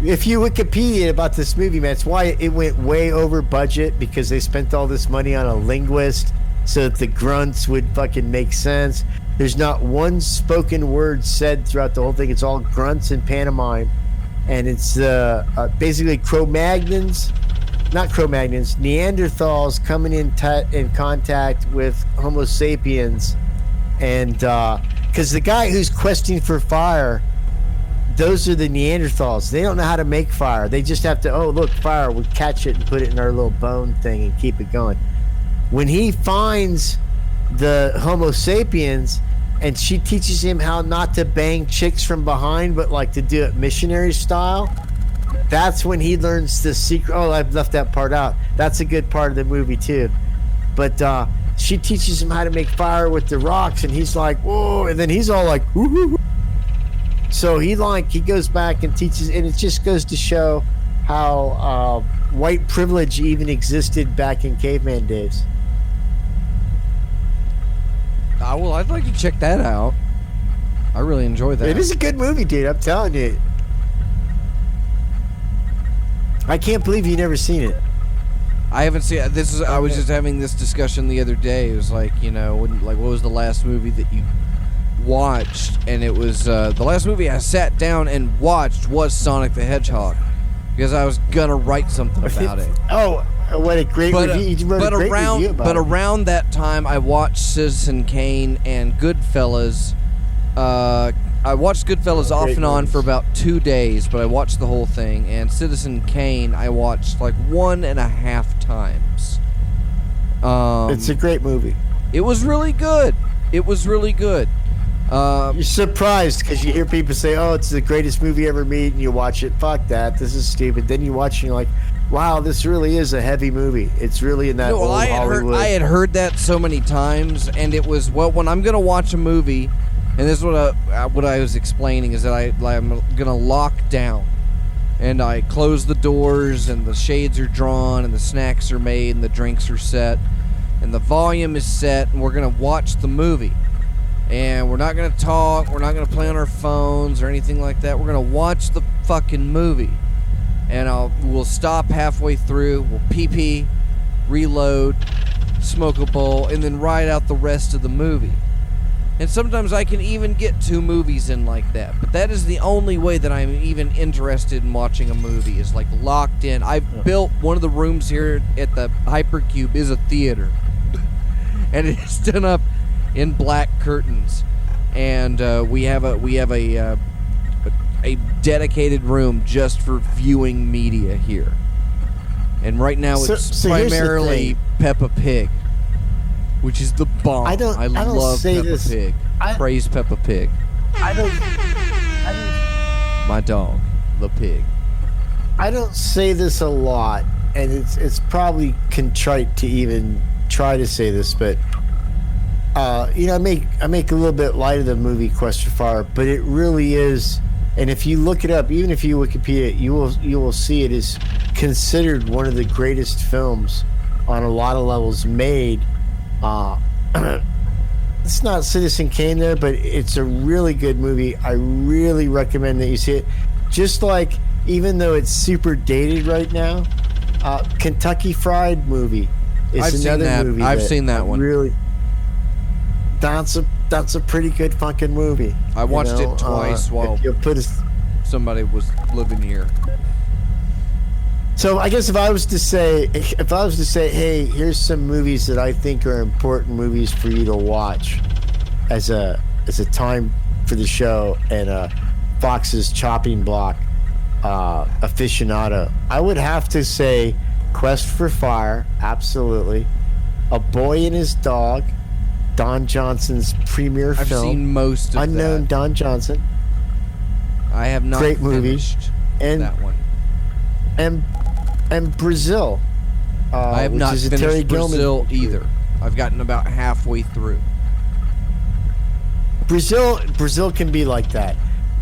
If you Wikipedia about this movie, man, it's why it went way over budget, because they spent all this money on a linguist so that the grunts would fucking make sense. There's not one spoken word said throughout the whole thing. It's all grunts and pantomime. And it's basically Neanderthals coming in contact with Homo sapiens. And because the guy who's questing for fire, those are the Neanderthals. They don't know how to make fire. They just have to, oh, look, fire. We catch it and put it in our little bone thing and keep it going. When he finds the Homo sapiens, and she teaches him how not to bang chicks from behind, but like to do it missionary style, that's when he learns the secret. Oh, I've left that part out. That's a good part of the movie too. But she teaches him how to make fire with the rocks, and he's like, whoa, and then he's all like, woo. So he goes back and teaches, and it just goes to show how white privilege even existed back in caveman days. Well, I'd like to check that out. I really enjoy that. It is a good movie, dude. I'm telling you. I can't believe you never seen it. I haven't seen this. I was just having this discussion the other day. It was like, what was the last movie that you watched? And it was the last movie I sat down and watched was Sonic the Hedgehog, because I was gonna write something about it. Oh, what a great review! You wrote a great review about it. Around that time, I watched Citizen Kane and Goodfellas. I watched Goodfellas off and on for about 2 days, but I watched the whole thing. And Citizen Kane, I watched like 1.5 times. It's a great movie. It was really good. You're surprised because you hear people say, "Oh, it's the greatest movie ever made," and you watch it. Fuck that. This is stupid. Then you watch and you're like, "Wow, this really is a heavy movie. It's really in that old Hollywood." I had heard that so many times, and it was, well, when I'm gonna watch a movie. And this is what I was explaining, is that I'm gonna lock down, and I close the doors, and the shades are drawn, and the snacks are made, and the drinks are set, and the volume is set, and we're gonna watch the movie. And we're not gonna talk, we're not gonna play on our phones or anything like that. We're gonna watch the fucking movie, and we'll stop halfway through, we'll pee, reload, smoke a bowl, and then ride out the rest of the movie. And sometimes I can even get 2 movies in like that. But that is the only way that I'm even interested in watching a movie, is like locked in. I've built one of the rooms here at the Hypercube is a theater. And it is done up in black curtains. And we have a dedicated room just for viewing media here. And right now it's primarily Peppa Pig, which is the bomb. I love Peppa Pig. Praise Peppa Pig. My dog, the pig. I don't say this a lot, and it's probably contrite to even try to say this, but I make a little bit light of the movie Quest for Fire, but it really is. And if you look it up, even if you Wikipedia it, you will see it is considered one of the greatest films on a lot of levels made. It's not Citizen Kane there, but it's a really good movie. I really recommend that you see it. Just like, even though it's super dated right now, Kentucky Fried movie is another movie. I've seen that one. Really, that's a pretty good fucking movie. I watched it twice while somebody was living here. So I guess if I was to say, hey, here's some movies that I think are important movies for you to watch as a time for the show and Fox's chopping block aficionado, I would have to say Quest for Fire, absolutely. A Boy and His Dog, Don Johnson's premiere film. I've seen most of Unknown that. Don Johnson. I have not Great movie. And that one. And Brazil. I have not finished Brazil either. I've gotten about halfway through. Brazil can be like that.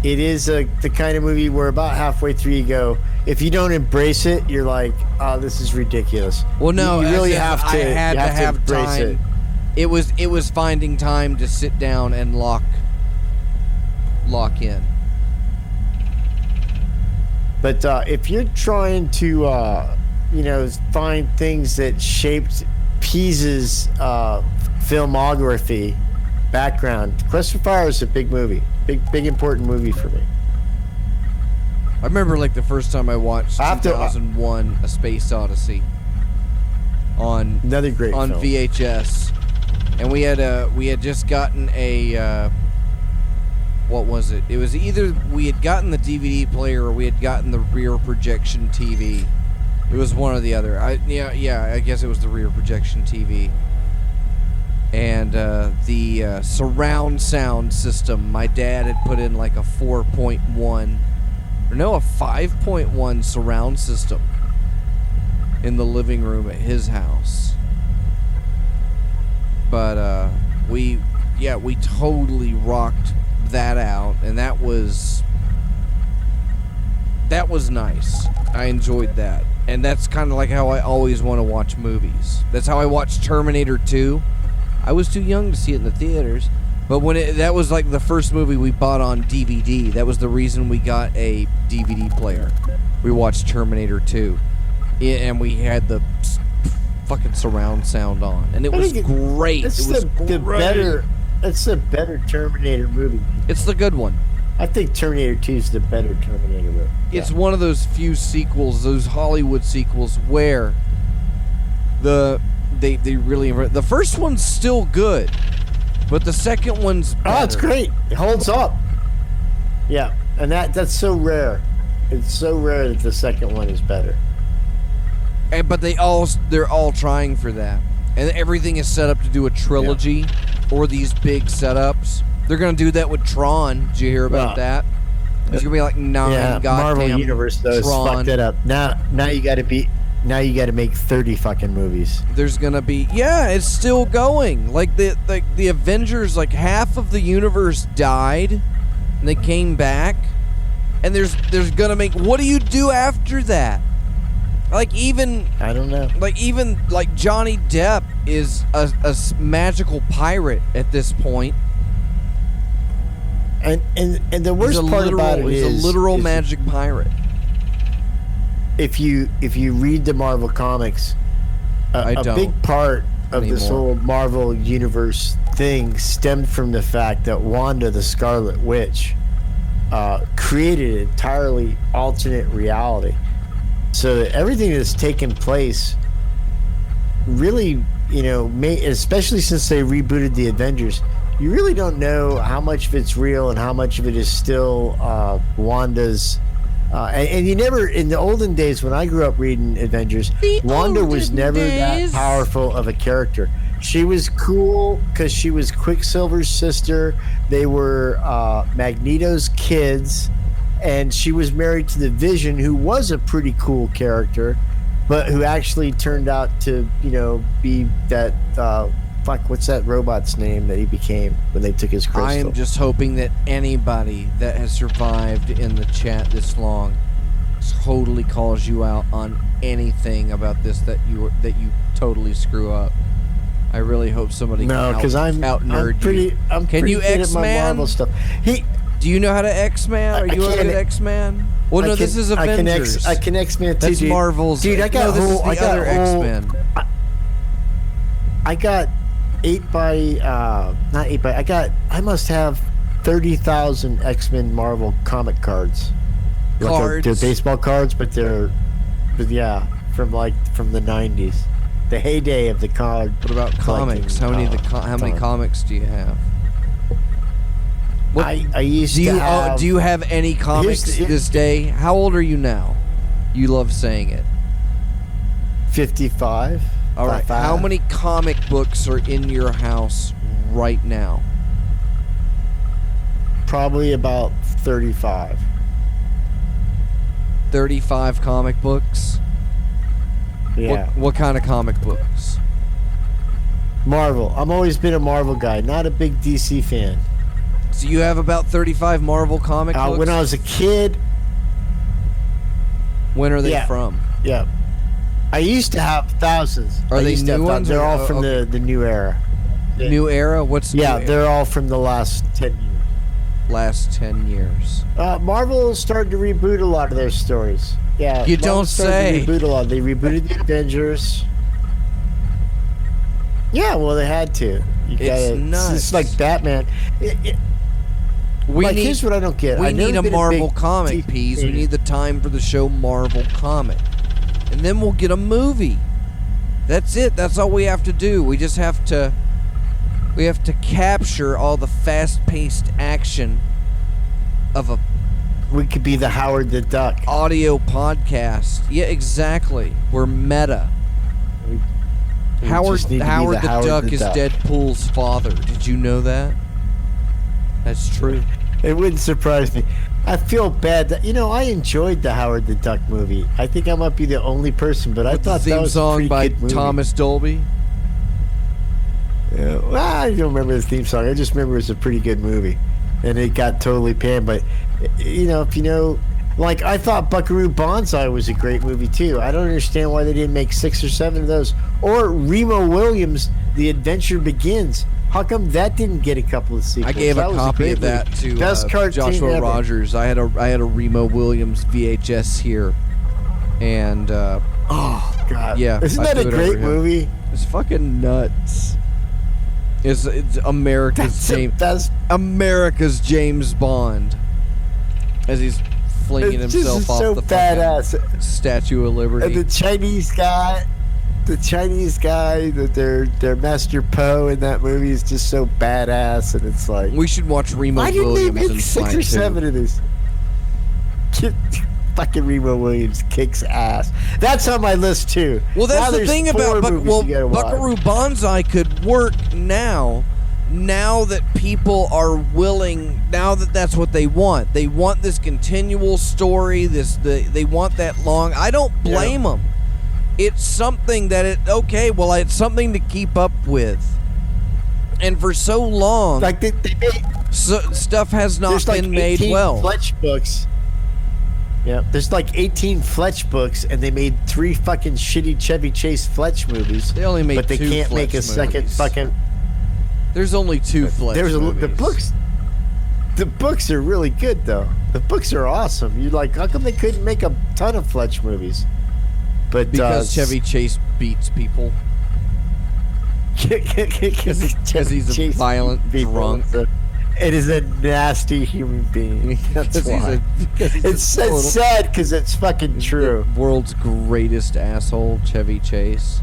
It is the kind of movie where about halfway through you go, if you don't embrace it, you're like, oh, this is ridiculous. Well, no, you really have to. I had to have embrace time. It was finding time to sit down and lock in. But if you're trying to, find things that shaped Pease's filmography, background, Quest for Fire is a big movie, big important movie for me. I remember like the first time I watched 2001: A Space Odyssey on another great on film. VHS, and we had just gotten a. What was it? It was either we had gotten the DVD player or we had gotten the rear projection TV. It was one or the other. I guess it was the rear projection TV. And the surround sound system, my dad had put in like a 4.1 No, a 5.1 surround system in the living room at his house. But we totally rocked that out, and that was nice. I enjoyed that. And that's kind of like how I always want to watch movies. That's how I watched Terminator 2. I was too young to see it in the theaters, but that was like the first movie we bought on DVD. That was the reason we got a DVD player. We watched Terminator 2, and we had the fucking surround sound on, and it was great. It was great. That's the better Terminator movie. It's the good one. I think Terminator 2 is the better Terminator movie. It's one of those few sequels, those Hollywood sequels, where they really... The first one's still good, but the second one's better. Oh, it's great. It holds up. Yeah, and that's so rare. It's so rare that the second one is better. But they're all trying for that. And everything is set up to do a trilogy or these big setups. They're going to do that with Tron. Did you hear about that? There's going to be like 9 goddamn Marvel Universe though Tron. fucked it up. Now you got to make 30 fucking movies. There's going to be it's still going. Like the Avengers, like half of the universe died and they came back. And there's going to make, what do you do after that? Like even I don't know. Like Johnny Depp is a magical pirate at this point. And the worst part about it is he's a literal magic pirate. If you read the Marvel comics, a big part of this whole Marvel Universe thing stemmed from the fact that Wanda the Scarlet Witch created an entirely alternate reality. So everything that's taken place really, especially since they rebooted the Avengers, you really don't know how much of it's real and how much of it is still Wanda's. And you never, in the olden days when I grew up reading Avengers, Wanda was never that powerful of a character. She was cool because she was Quicksilver's sister. They were Magneto's kids. And she was married to the Vision, who was a pretty cool character, but who actually turned out to, be that, what's that robot's name that he became when they took his crystal? I am just hoping that anybody that has survived in the chat this long totally calls you out on anything about this that you totally screw up. I really hope somebody no, because I'm pretty good at my Marvel stuff. Do you know how to X-Man? Are you good at X-Man? Well, no, this is Avengers. I can X-Man too, That's dude. Marvel's. Dude, I got this is the other X-Men. I got 8 by not 8 by. I must have 30,000 X-Men Marvel comic cards. Cards. They're baseball cards, but from the 90s, the heyday of the card. What about comics? How many comics do you have? I used to have... do you have any comics this day? How old are you now? You love saying it. 55. All right. How many comic books are in your house right now? Probably about 35. 35 comic books? Yeah. What kind of comic books? Marvel. I've always been a Marvel guy, not a big DC fan. So you have about 35 Marvel comic books? When I was a kid. When are they from? Yeah. I used to have thousands. Are they new ones? They're all from the new era. New era? What's new era? They're all from the last 10 years. Last 10 years. Marvel started to reboot a lot of their stories. Yeah. You don't say. To reboot a lot. They rebooted the Avengers. Yeah, well, they had to. It's nuts. It's like Batman. Here's what I don't get. We need a Marvel comic, Peas. We need the time for the show Marvel comic. And then we'll get a movie. That's it. That's all we have to do. We just have to... We have to capture all the fast-paced action of a... We could be the Howard the Duck. Audio podcast. Yeah, exactly. We're meta. Howard the Duck is Deadpool's father. Did you know that? That's true. It wouldn't surprise me. I feel bad that I enjoyed the Howard the Duck movie. I think I might be the only person, but I With the thought that theme was a song pretty by good movie. Thomas Dolby. Yeah, well, I don't remember the theme song. I just remember it was a pretty good movie, and it got totally panned. But if like I thought Buckaroo Banzai was a great movie too. I don't understand why they didn't make 6 or 7 of those. Or Remo Williams' The Adventure Begins. How come that didn't get a couple of sequels? I gave a That was copy great of that movie. to Best cartoon Joshua ever. Rogers. I had a Remo Williams VHS here, and Oh God! Yeah, isn't I that a threw it great over him. movie? it's fucking nuts. It's America's That's America's James Bond, as he's flinging it's himself just off so the badass. fucking Statue of And Liberty. the Chinese guy, that their Master Po in that movie is just so badass, and it's like, We should watch Remo why didn't they Williams make and 6 or 7 of these? Fucking Remo Williams kicks ass. That's on my list too. Well, that's Now the there's thing 4 about movies you gotta watch. Buckaroo Banzai could work now that people are willing, now that that's what they want. They want this continual story. They want that long. I don't blame them. It's something that it's something to keep up with. And for so long, Like they made, stuff has not there's like been made 18 well. Fletch books. Yeah, there's like 18 Fletch books, and they made 3 fucking shitty Chevy Chase Fletch movies. They only made but they 2 can't make a Fletch second movies. fucking. There's only 2 Fletch There's movies. the books. The books are really good though. The books are awesome. You're like, how come they couldn't make a ton of Fletch movies? But Because Chevy Chase beats people. because he's a violent drunk. It is a nasty human being. That's why. It's sad because it's fucking true. The world's greatest asshole, Chevy Chase.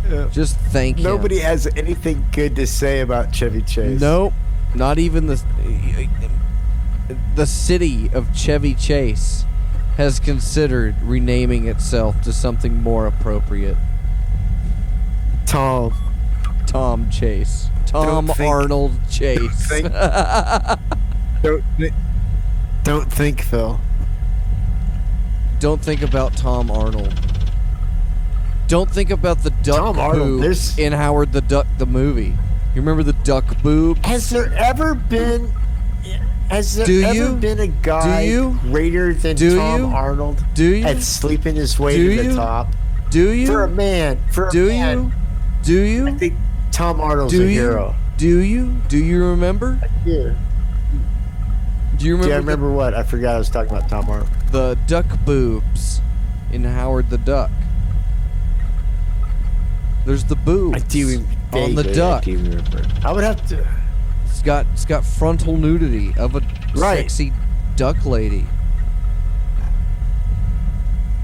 Yeah. Just thank him. Nobody has anything good to say about Chevy Chase. Nope. Not even the city of Chevy Chase has considered renaming itself to something more appropriate. Tom. Tom Chase. Tom Don't think- Arnold Chase. Don't think, Phil. Don't think about Tom Arnold. Don't think about the duck Tom Arnold, boob there's- in Howard the Duck the movie. You remember the duck boob? Has there ever been Do you? been a guy Do you? greater than Do Tom you? Arnold Do you? at sleeping his way Do to you? the top? Do you? For a man. Do man, you? Do you? I think Tom Arnold's Do a you? hero. Do you? Do you remember? Yeah. Do you remember, Yeah, I remember what? I forgot I was talking about Tom Arnold. the duck boobs in Howard the Duck? There's the boobs I do on the vaguely, duck. I do remember. I would have to. It's got frontal nudity of a Right. sexy duck lady.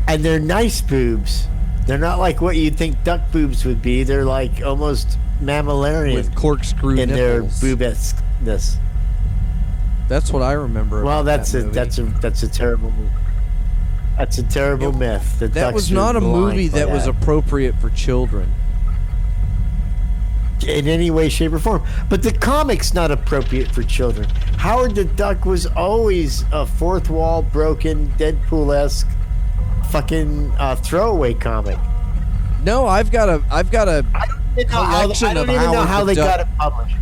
And they're nice boobs. They're not like what you'd think duck boobs would be. They're like almost mammillarian With corkscrew in nipples. their boobesqueness. That's what I remember. Well, about that's that a movie. that's a terrible myth. That ducks was are not a blind movie by that was appropriate for children. in any way, shape, or form. But the comic's not appropriate for children. Howard the Duck was always a fourth wall broken, Deadpool-esque fucking throwaway comic. No, I've got a I collection don't of even know Howard how the they Duck. got it published.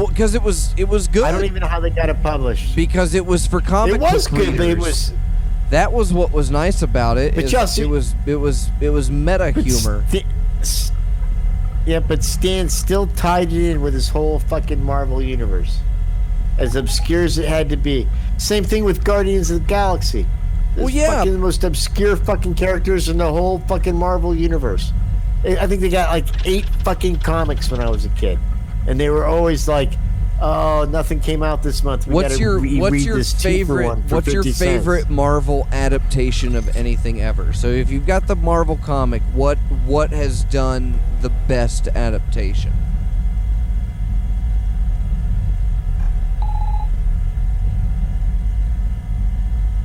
Because it was good. I don't even know how they got it published. Because it was for comic It was book good, but it readers. was. That was what was nice about it. But is Chelsea- it was meta humor. Yeah, but Stan still tied it in with his whole fucking Marvel universe, as obscure as it had to be. Same thing with Guardians of the Galaxy. Well, It's yeah. fucking the most obscure fucking characters in the whole fucking Marvel universe. I think they got like 8 fucking comics when I was a kid, and they were always like, "Oh, nothing came out this month. We What's gotta your reread this cheaper one for what's your 50 cents." favorite Marvel adaptation of anything ever? So if you've got the Marvel comic, what has done the best adaptation?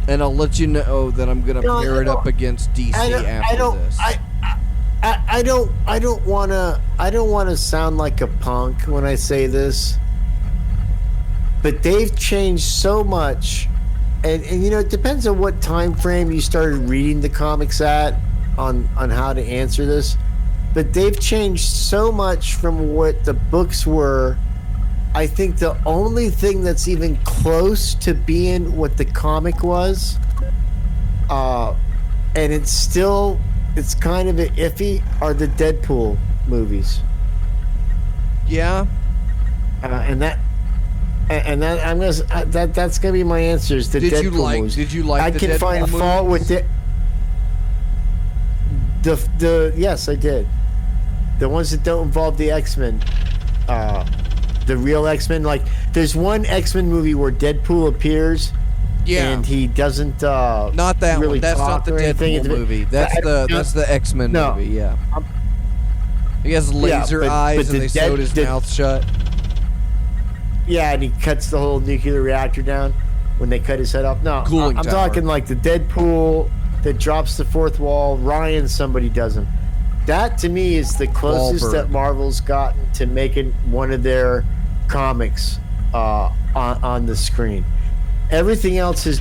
And I'll let you know that I'm gonna No, pair it up against DC after this. I don't wanna sound like a punk when I say this, but they've changed so much and it depends on what time frame you started reading the comics at on how to answer this, but they've changed so much from what the books were. I think the only thing that's even close to being what the comic was, and it's kind of iffy, are the Deadpool movies. Yeah. That's gonna be my answers. The Did Deadpool you like? movies. Did you like? I the can Deadpool find movies? fault with the yes, I did. The ones that don't involve the X-Men, the real X-Men. Like, there's one X-Men movie where Deadpool appears, Yeah. and he doesn't. Not that really one. That's not talk the or anything. Deadpool movie. That's the X-Men No. movie. Yeah. He has laser eyes but and they sewed his mouth shut. Yeah, and he cuts the whole nuclear reactor down when they cut his head off. No, Cooling I'm tower. talking like the Deadpool that drops the fourth wall. Ryan, somebody does him. That to me is the closest Wahlberg. that Marvel's gotten to making one of their comics on the screen. Everything else has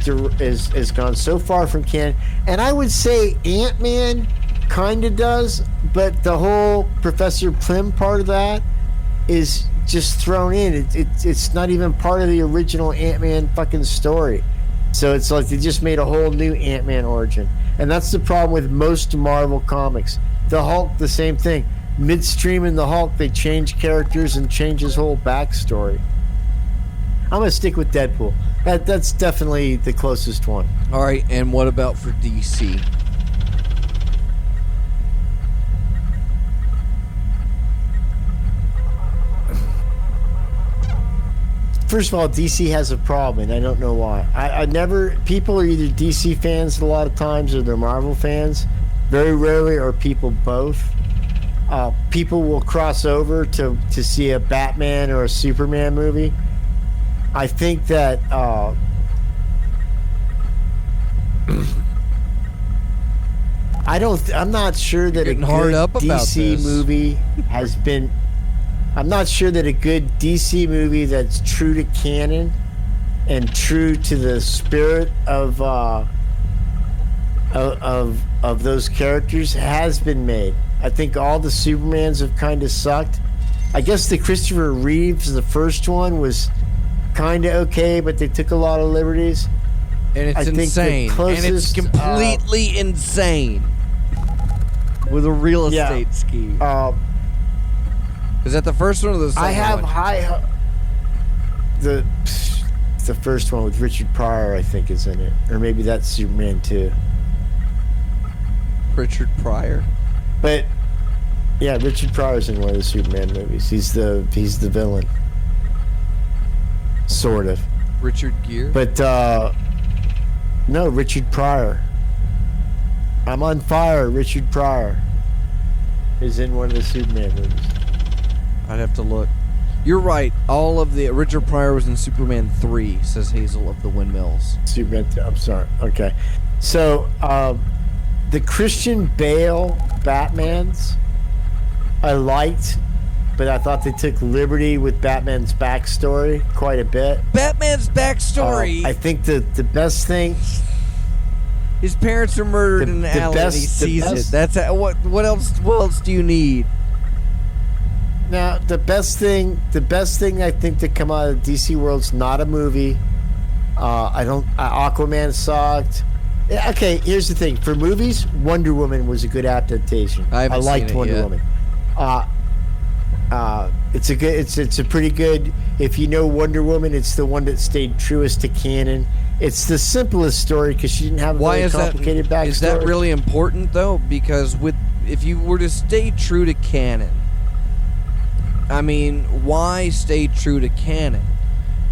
gone so far from canon, and I would say Ant-Man kind of does, but the whole Professor Plym part of that is just thrown in. It's not even part of the original Ant-Man fucking story. So it's like they just made a whole new Ant-Man origin. And that's the problem with most Marvel comics. The Hulk, the same thing. Midstream in the Hulk, they change characters and change his whole backstory. I'm going to stick with Deadpool. That's definitely the closest one. All right, and what about for DC? First of all, DC has a problem, and I don't know why. I never. People are either DC fans a lot of times, or they're Marvel fans. Very rarely are people both. People will cross over to see a Batman or a Superman movie. I think that I'm not sure that a getting hard good up about DC this. movie has been. I'm not sure that a good DC movie that's true to canon and true to the spirit of those characters has been made. I think all the Supermans have kind of sucked. I guess the Christopher Reeves, the first one, was kind of okay, but they took a lot of liberties. And it's I think the insane. And it's closest, completely insane. With a real estate scheme. Is that the first one or the second I have one? high. The first one with Richard Pryor, I think, is in it, or maybe that's Superman 2. Richard Pryor. But yeah, Richard Pryor's in one of the Superman movies. He's the villain, sort of. Richard Gere. But no, Richard Pryor. I'm on fire. Richard Pryor is in one of the Superman movies. I'd have to look. You're right. All of the Richard Pryor was in Superman 3, says Hazel of the Windmills. Superman. I'm sorry. Okay, so the Christian Bale Batmans I liked, but I thought they took liberty with Batman's backstory quite a bit. Batman's backstory. I think the best thing. His parents are murdered in the alley and he sees it. That's what else? What else do you need? Now the best thing I think to come out of DC world's not a movie. Aquaman sucked. Okay, here's the thing. For movies, Wonder Woman was a good adaptation. I haven't liked seen it Wonder yet. Woman. It's a pretty good. If you know Wonder Woman, it's the one that stayed truest to canon. It's the simplest story because she didn't have a very complicated backstory. Is that really important though? Because if you were to stay true to canon, I mean, why stay true to canon?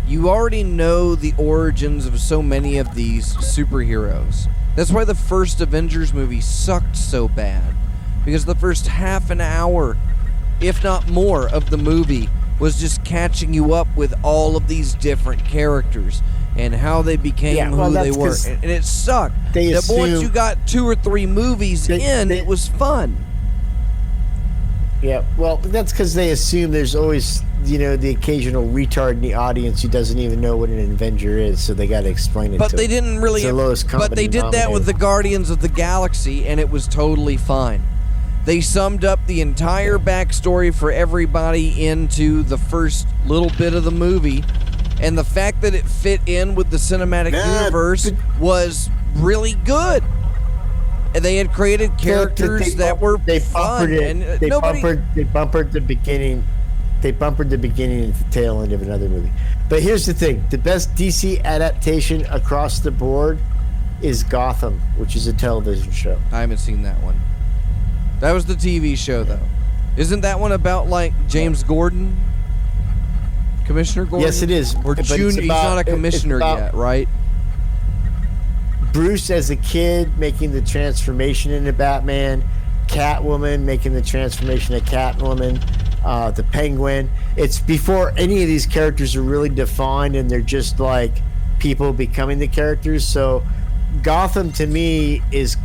You already know the origins of so many of these superheroes. That's why the first Avengers movie sucked so bad. Because the first half an hour, if not more, of the movie was just catching you up with all of these different characters and how they became who they were. And it sucked. But once you got 2 or 3 movies it was fun. Yeah, well, that's because they assume there's always the occasional retard in the audience who doesn't even know what an Avenger is, so they got to explain it But to they them. didn't really. It's the lowest common But they did that with the denominator. Guardians of the Galaxy, and it was totally fine. They summed up the entire backstory for everybody into the first little bit of the movie, and the fact that it fit in with the cinematic universe was really good. And they had created characters that were fun, and They nobody. bumpered the beginning. They bumpered the beginning and the tail end of another movie. But here's the thing: the best DC adaptation across the board is Gotham, which is a television show. I haven't seen that one. That was the TV show, though. Isn't that one about like James Gordon, Commissioner Gordon? Yes, it is. Or But it's Junior? He's about- not a it's commissioner about- yet, right? Bruce as a kid making the transformation into Batman, Catwoman making the transformation to Catwoman, the Penguin. It's before any of these characters are really defined, and they're just like people becoming the characters. So Gotham to me is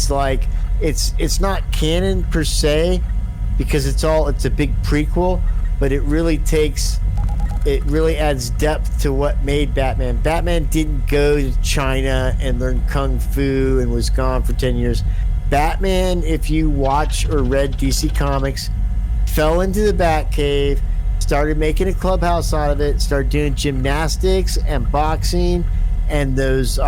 like it's not canon per se, because it's a big prequel, but it really adds depth to what made Batman. Batman didn't go to China and learn kung fu and was gone for 10 years. Batman, if you watch or read DC Comics, fell into the Batcave, started making a clubhouse out of it, started doing gymnastics and boxing, and those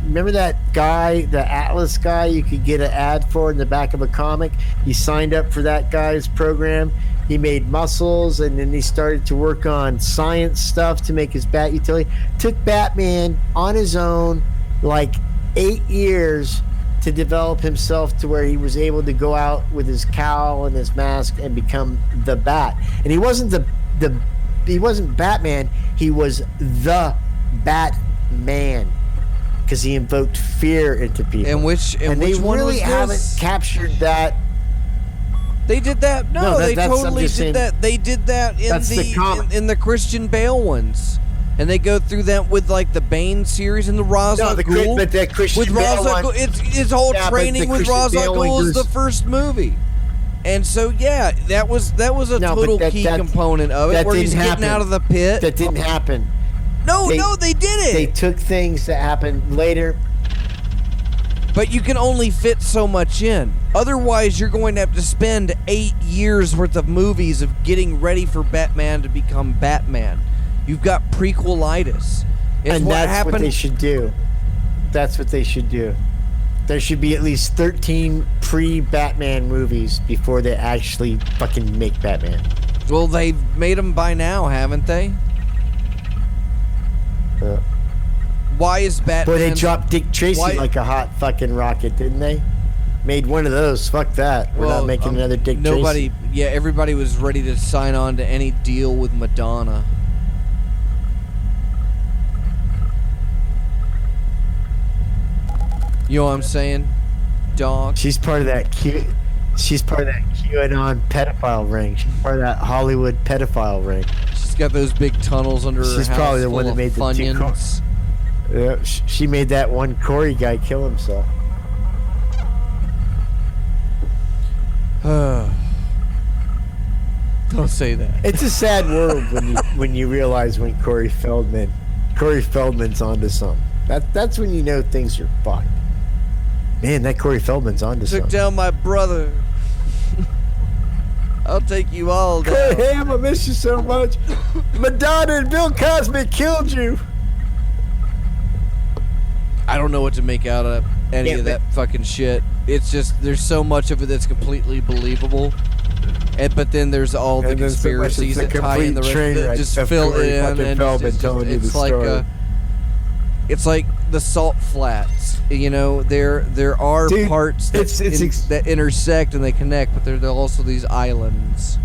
remember that guy, the Atlas guy you could get an ad for in the back of a comic? He signed up for that guy's program. He made muscles, and then he started to work on science stuff to make his bat utility. Took Batman on his own like 8 years to develop himself to where he was able to go out with his cowl and his mask and become the Bat. And he wasn't he wasn't Batman. He was the Batman, because he invoked fear into people. And which they one really was haven't this? captured that. They did that. No, No, they that's- I'm totally just did saying, that. They did that in that's the comic. in the Christian Bale ones, and they go through that with like the Bane series and the Ra's al Ghul. But that Christian With Bale Ra's al one, Ghul, it's whole Yeah, but training the with Christian Ra's al Bale one Ghul is goes- the first movie, and so yeah, that was a No, but total key that- component of it, that where he's didn't getting happen. out of the pit. that didn't happen. No, they- they did it. They took things that happened later. But you can only fit so much in. Otherwise, you're going to have to spend 8 years worth of movies of getting ready for Batman to become Batman. You've got prequelitis. It's And what that's happened. what they should do. That's what they should do. There should be at least 13 pre-Batman movies before they actually fucking make Batman. Well, they've made them by now, haven't they? Uh, Why is Batman? Boy, they dropped Dick Tracy Why- like a hot fucking rocket, didn't they? Made one of those. Fuck that. We're not making another Dick nobody, Tracy. Yeah, everybody was ready to sign on to any deal with Madonna. You know what I'm saying, dog? She's part of that She's part of that QAnon pedophile ring. She's part of that Hollywood pedophile ring. She's got those big tunnels under her She's house probably the full one that of made the two Funyuns. Yeah, she made that one Corey guy kill himself. Don't say that. It's a sad world when you realize when Corey Feldman's onto something. That's when you know things are fucked. Man, that Corey Feldman's onto Took something. down my brother. I'll take you all Corey down. Haim, I miss you so much. Madonna and Bill Cosby killed you. I don't know what to make out of any Yeah, of that fucking shit. It's just there's so much of it that's completely believable, but then there's all the And then so much conspiracies it's a that tie in the complete rest train that wreck just of fill Corey it in, fucking and Feldman it's telling you the like story. it's like the salt flats. You know, there are Dude, parts that that intersect and they connect, but there are also these islands.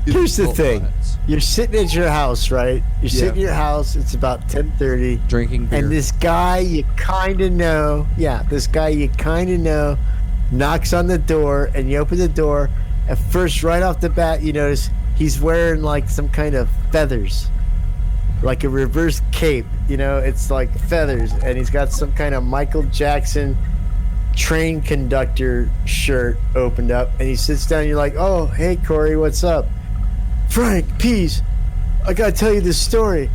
Here's the Salt thing. flats. You're sitting at your house, right? You're sitting in your house. It's about 10:30. Drinking beer. And this guy you kind of know, knocks on the door, and you open the door. At first, right off the bat, you notice he's wearing like some kind of feathers, like a reverse cape. You know, it's like feathers, and he's got some kind of Michael Jackson train conductor shirt opened up, and he sits down. You're like, "Oh, hey, Corey, what's up?" Frank, peace. I gotta tell you this story.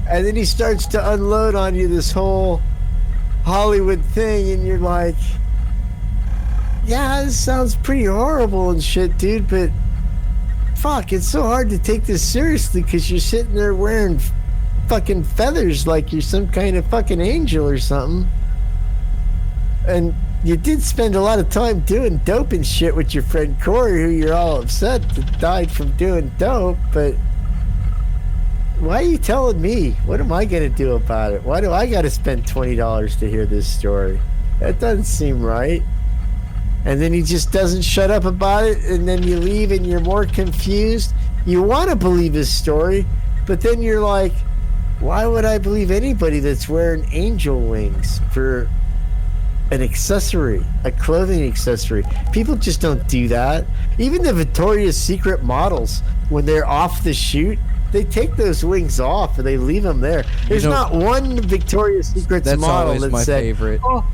And then he starts to unload on you this whole Hollywood thing, and you're like, yeah, this sounds pretty horrible and shit, dude, but fuck, it's so hard to take this seriously because you're sitting there wearing fucking feathers like you're some kind of fucking angel or something. And you did spend a lot of time doing dope and shit with your friend Corey, who you're all upset that died from doing dope, but why are you telling me? What am I going to do about it? Why do I got to spend $20 to hear this story? That doesn't seem right. And then he just doesn't shut up about it, and then you leave and you're more confused. You want to believe his story, but then you're like, why would I believe anybody that's wearing angel wings for an accessory, a clothing accessory? People just don't do that. Even the Victoria's Secret models, when they're off the shoot, they take those wings off and they leave them there. There's not one Victoria's Secret model that my said, favorite. "Oh,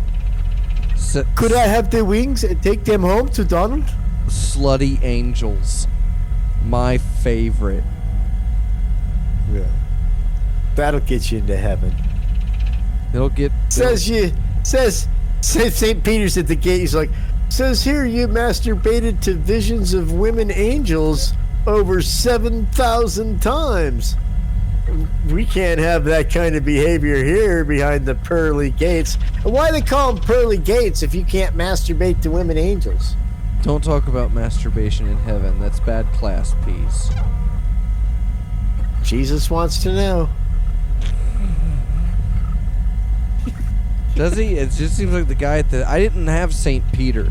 could I have the wings and take them home to Donald?" Slutty angels. My favorite. Yeah. That'll get you into heaven. It'll get... Says St. Peter's at the gate. He's like, says here you masturbated to visions of women angels over 7,000 times. We can't have that kind of behavior here behind the pearly gates. Why they call them pearly gates if you can't masturbate to women angels? Don't talk about masturbation in heaven. That's bad class piece. Jesus wants to know. Does he? It just seems like the guy at the... I didn't have St. Peter.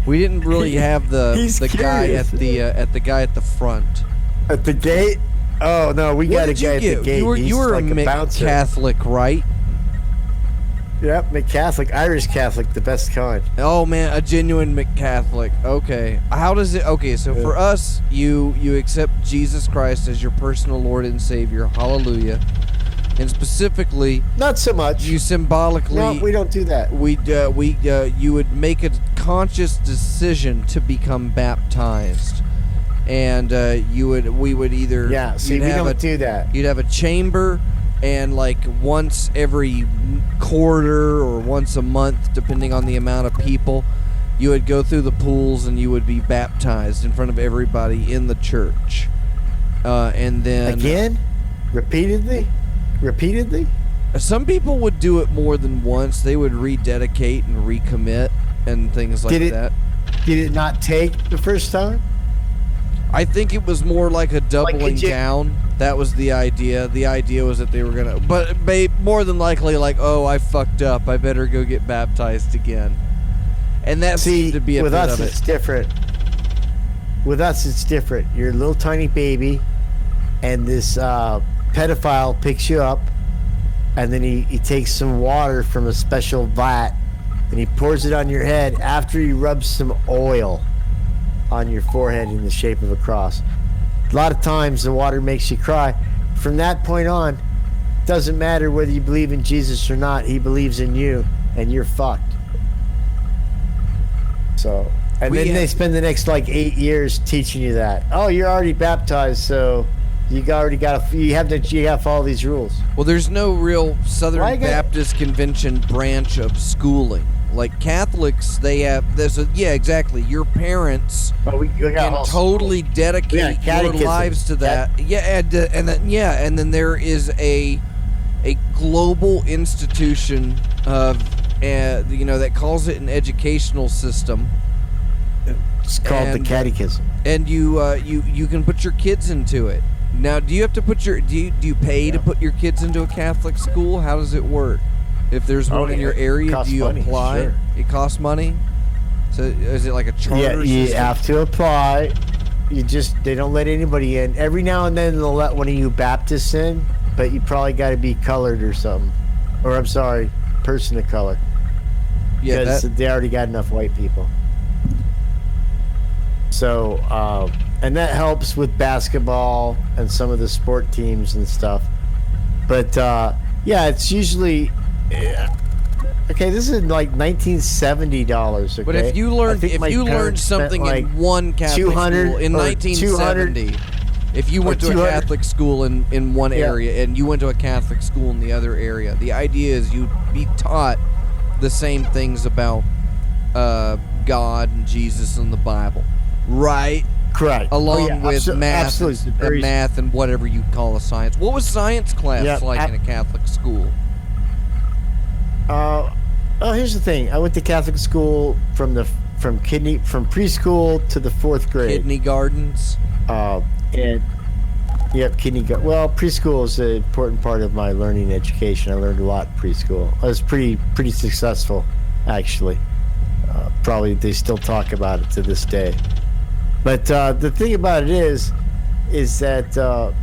We didn't really have the guy at the guy at the front. At the gate? Oh no, we got a guy at the gate. You were like a Catholic, right? Yep, McCatholic, Irish Catholic, the best kind. Oh man, a genuine McCatholic. Okay, how does it? Okay, so for us, you accept Jesus Christ as your personal Lord and Savior. Hallelujah. And specifically, not so much. You symbolically. No, we don't do that. You would make a conscious decision to become baptized, and we would either. Yeah. See, we don't do that. You'd have a chamber, and like once every quarter or once a month, depending on the amount of people, you would go through the pools and you would be baptized in front of everybody in the church, and then again, repeatedly. Some people would do it more than once. They would rededicate and recommit and things like that. Did it not take the first time? I think it was more like a doubling down. That was the idea. The idea was that they were gonna, but more than likely, like, oh, I fucked up. I better go get baptized again. And that seemed to be a bit of it. With us, it's different. With us, it's different. You're a little tiny baby, and this pedophile picks you up, and then he takes some water from a special vat, and he pours it on your head after he rubs some oil on your forehead in the shape of a cross. A lot of times the water makes you cry. From that point on, it doesn't matter whether you believe in Jesus or not, he believes in you, and you're fucked. So, and then they spend the next like 8 years teaching you that. Oh, you're already baptized, so you have to follow these rules. Well, there's no real Southern Baptist Convention branch of schooling. Like Catholics, they have. Exactly. Your parents can totally dedicate your lives to that. And then there is a global institution of that calls it an educational system. It's called the Catechism. And you can put your kids into it. Now, do you have to put do you pay to put your kids into a Catholic school? How does it work? If there's one in your area, do you apply? Sure. It costs money? So is it like a charter system? You have to apply. They don't let anybody in. Every now and then they'll let one of you Baptists in, but you probably got to be colored or something. Or I'm sorry, person of color. Yeah, because they already got enough white people. So, and that helps with basketball and some of the sport teams and stuff. But it's usually okay. This is like $1970. Okay? But if you learned something in one Catholic school in 1970, If you went to a 200. Catholic school in one Yeah. area and you went to a Catholic school in the other area, the idea is you'd be taught the same things about God and Jesus and the Bible, right? Correct. Along with math, absolutely. math and whatever you call a science. What was science class Yeah, like in a Catholic school? Here's the thing. I went to Catholic school from preschool to the 4th grade. Kidney gardens. And kindergarten. Well, preschool is an important part of my learning education. I learned a lot in preschool. I was pretty successful, actually. Probably they still talk about it to this day. But the thing about it is that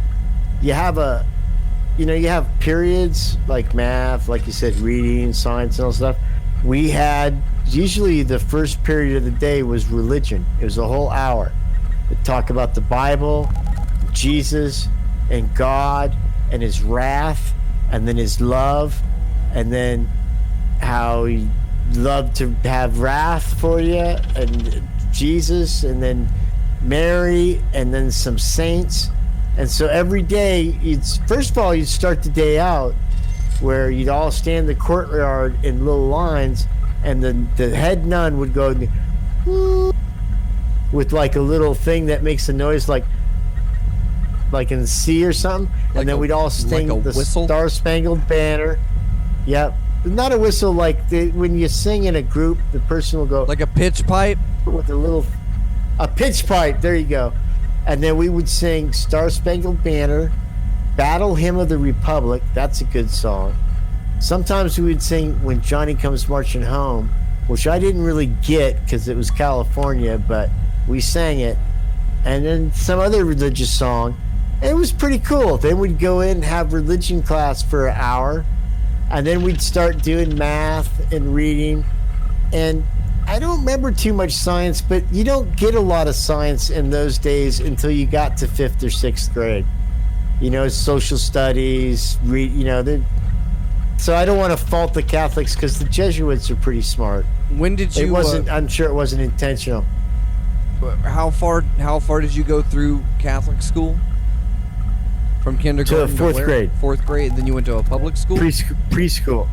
you have periods like math, like you said, reading, science, and all stuff. We had usually the first period of the day was religion. It was a whole hour. We'd talk about the Bible, Jesus, and God, and His wrath, and then His love, and then how He loved to have wrath for you, and Jesus, and then Mary, and then some saints. And so every day, first of all, you'd start the day out where you'd all stand in the courtyard in little lines, and the head nun would go with like a little thing that makes a noise like in the sea or something. Like and then we'd all sing like a the whistle? Star-Spangled Banner. Yep. Not a whistle like when you sing in a group, the person will go Like a pitch pipe? with a pitch pipe. There you go. And then we would sing Star-Spangled Banner, Battle Hymn of the Republic. That's a good song. Sometimes we would sing When Johnny Comes Marching Home, which I didn't really get because it was California, but we sang it. And then some other religious song. And it was pretty cool. Then we'd go in and have religion class for an hour. And then we'd start doing math and reading. And I don't remember too much science, but you don't get a lot of science in those days until you got to 5th or 6th grade. Social studies, so I don't want to fault the Catholics because the Jesuits are pretty smart. When did you? I'm sure it wasn't intentional. How far did you go through Catholic school? From kindergarten to 4th where? grade. 4th grade, and then you went to a public school? Preschool.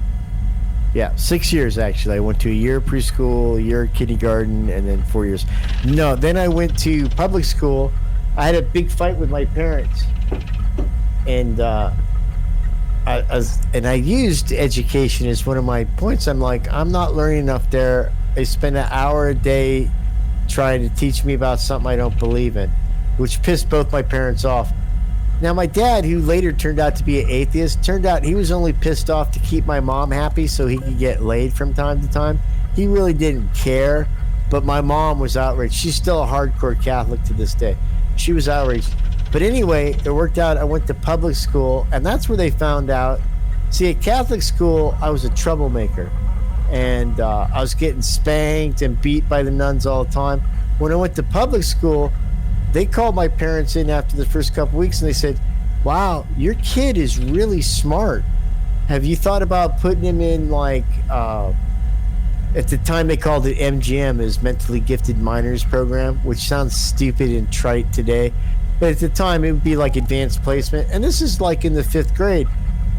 Yeah, 6 years actually. I went to a year preschool, a year kindergarten, and then 4 years. No, then I went to public school. I had a big fight with my parents, and I used education as one of my points. I'm like, I'm not learning enough there. They spend an hour a day trying to teach me about something I don't believe in, which pissed both my parents off. Now, my dad, who later turned out to be an atheist, turned out he was only pissed off to keep my mom happy so he could get laid from time to time. He really didn't care, but my mom was outraged. She's still a hardcore Catholic to this day. She was outraged. But anyway, it worked out. I went to public school, and that's where they found out. See, at Catholic school, I was a troublemaker, and I was getting spanked and beat by the nuns all the time. When I went to public school, they called my parents in after the first couple weeks, and they said, wow, your kid is really smart. Have you thought about putting him in, at the time they called it MGM, is Mentally Gifted Minors Program, which sounds stupid and trite today. But at the time, it would be like advanced placement. And this is like in the 5th grade.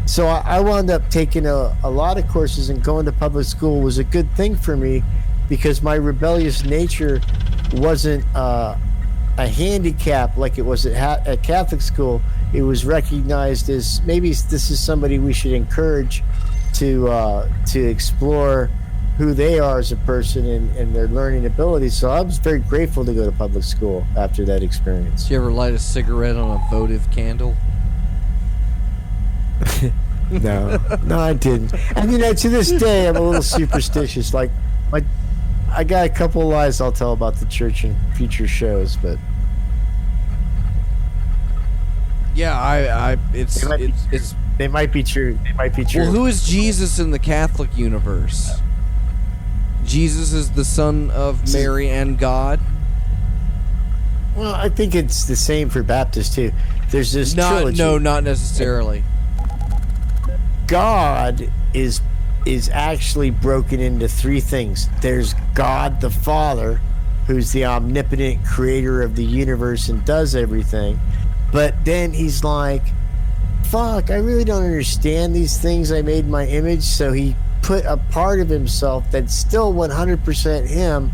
So I wound up taking a lot of courses, and going to public school was a good thing for me because my rebellious nature wasn't a handicap like it was at Catholic school. It was recognized as maybe this is somebody we should encourage to explore who they are as a person and their learning abilities. So I was very grateful to go to public school after that experience. Did you ever light a cigarette on a votive candle? No, I didn't. And to this day, I'm a little superstitious. Like, I got a couple of lies I'll tell about the church in future shows, but yeah, they might be true. They might be true. Well, who is Jesus in the Catholic universe? Jesus is the son of Mary and God. Well, I think it's the same for Baptists too. There's this trilogy. No, not necessarily. God is actually broken into three things. There's God the Father, who's the omnipotent creator of the universe and does everything. But then he's like, fuck, I really don't understand these things I made in my image. So he put a part of himself that's still 100% him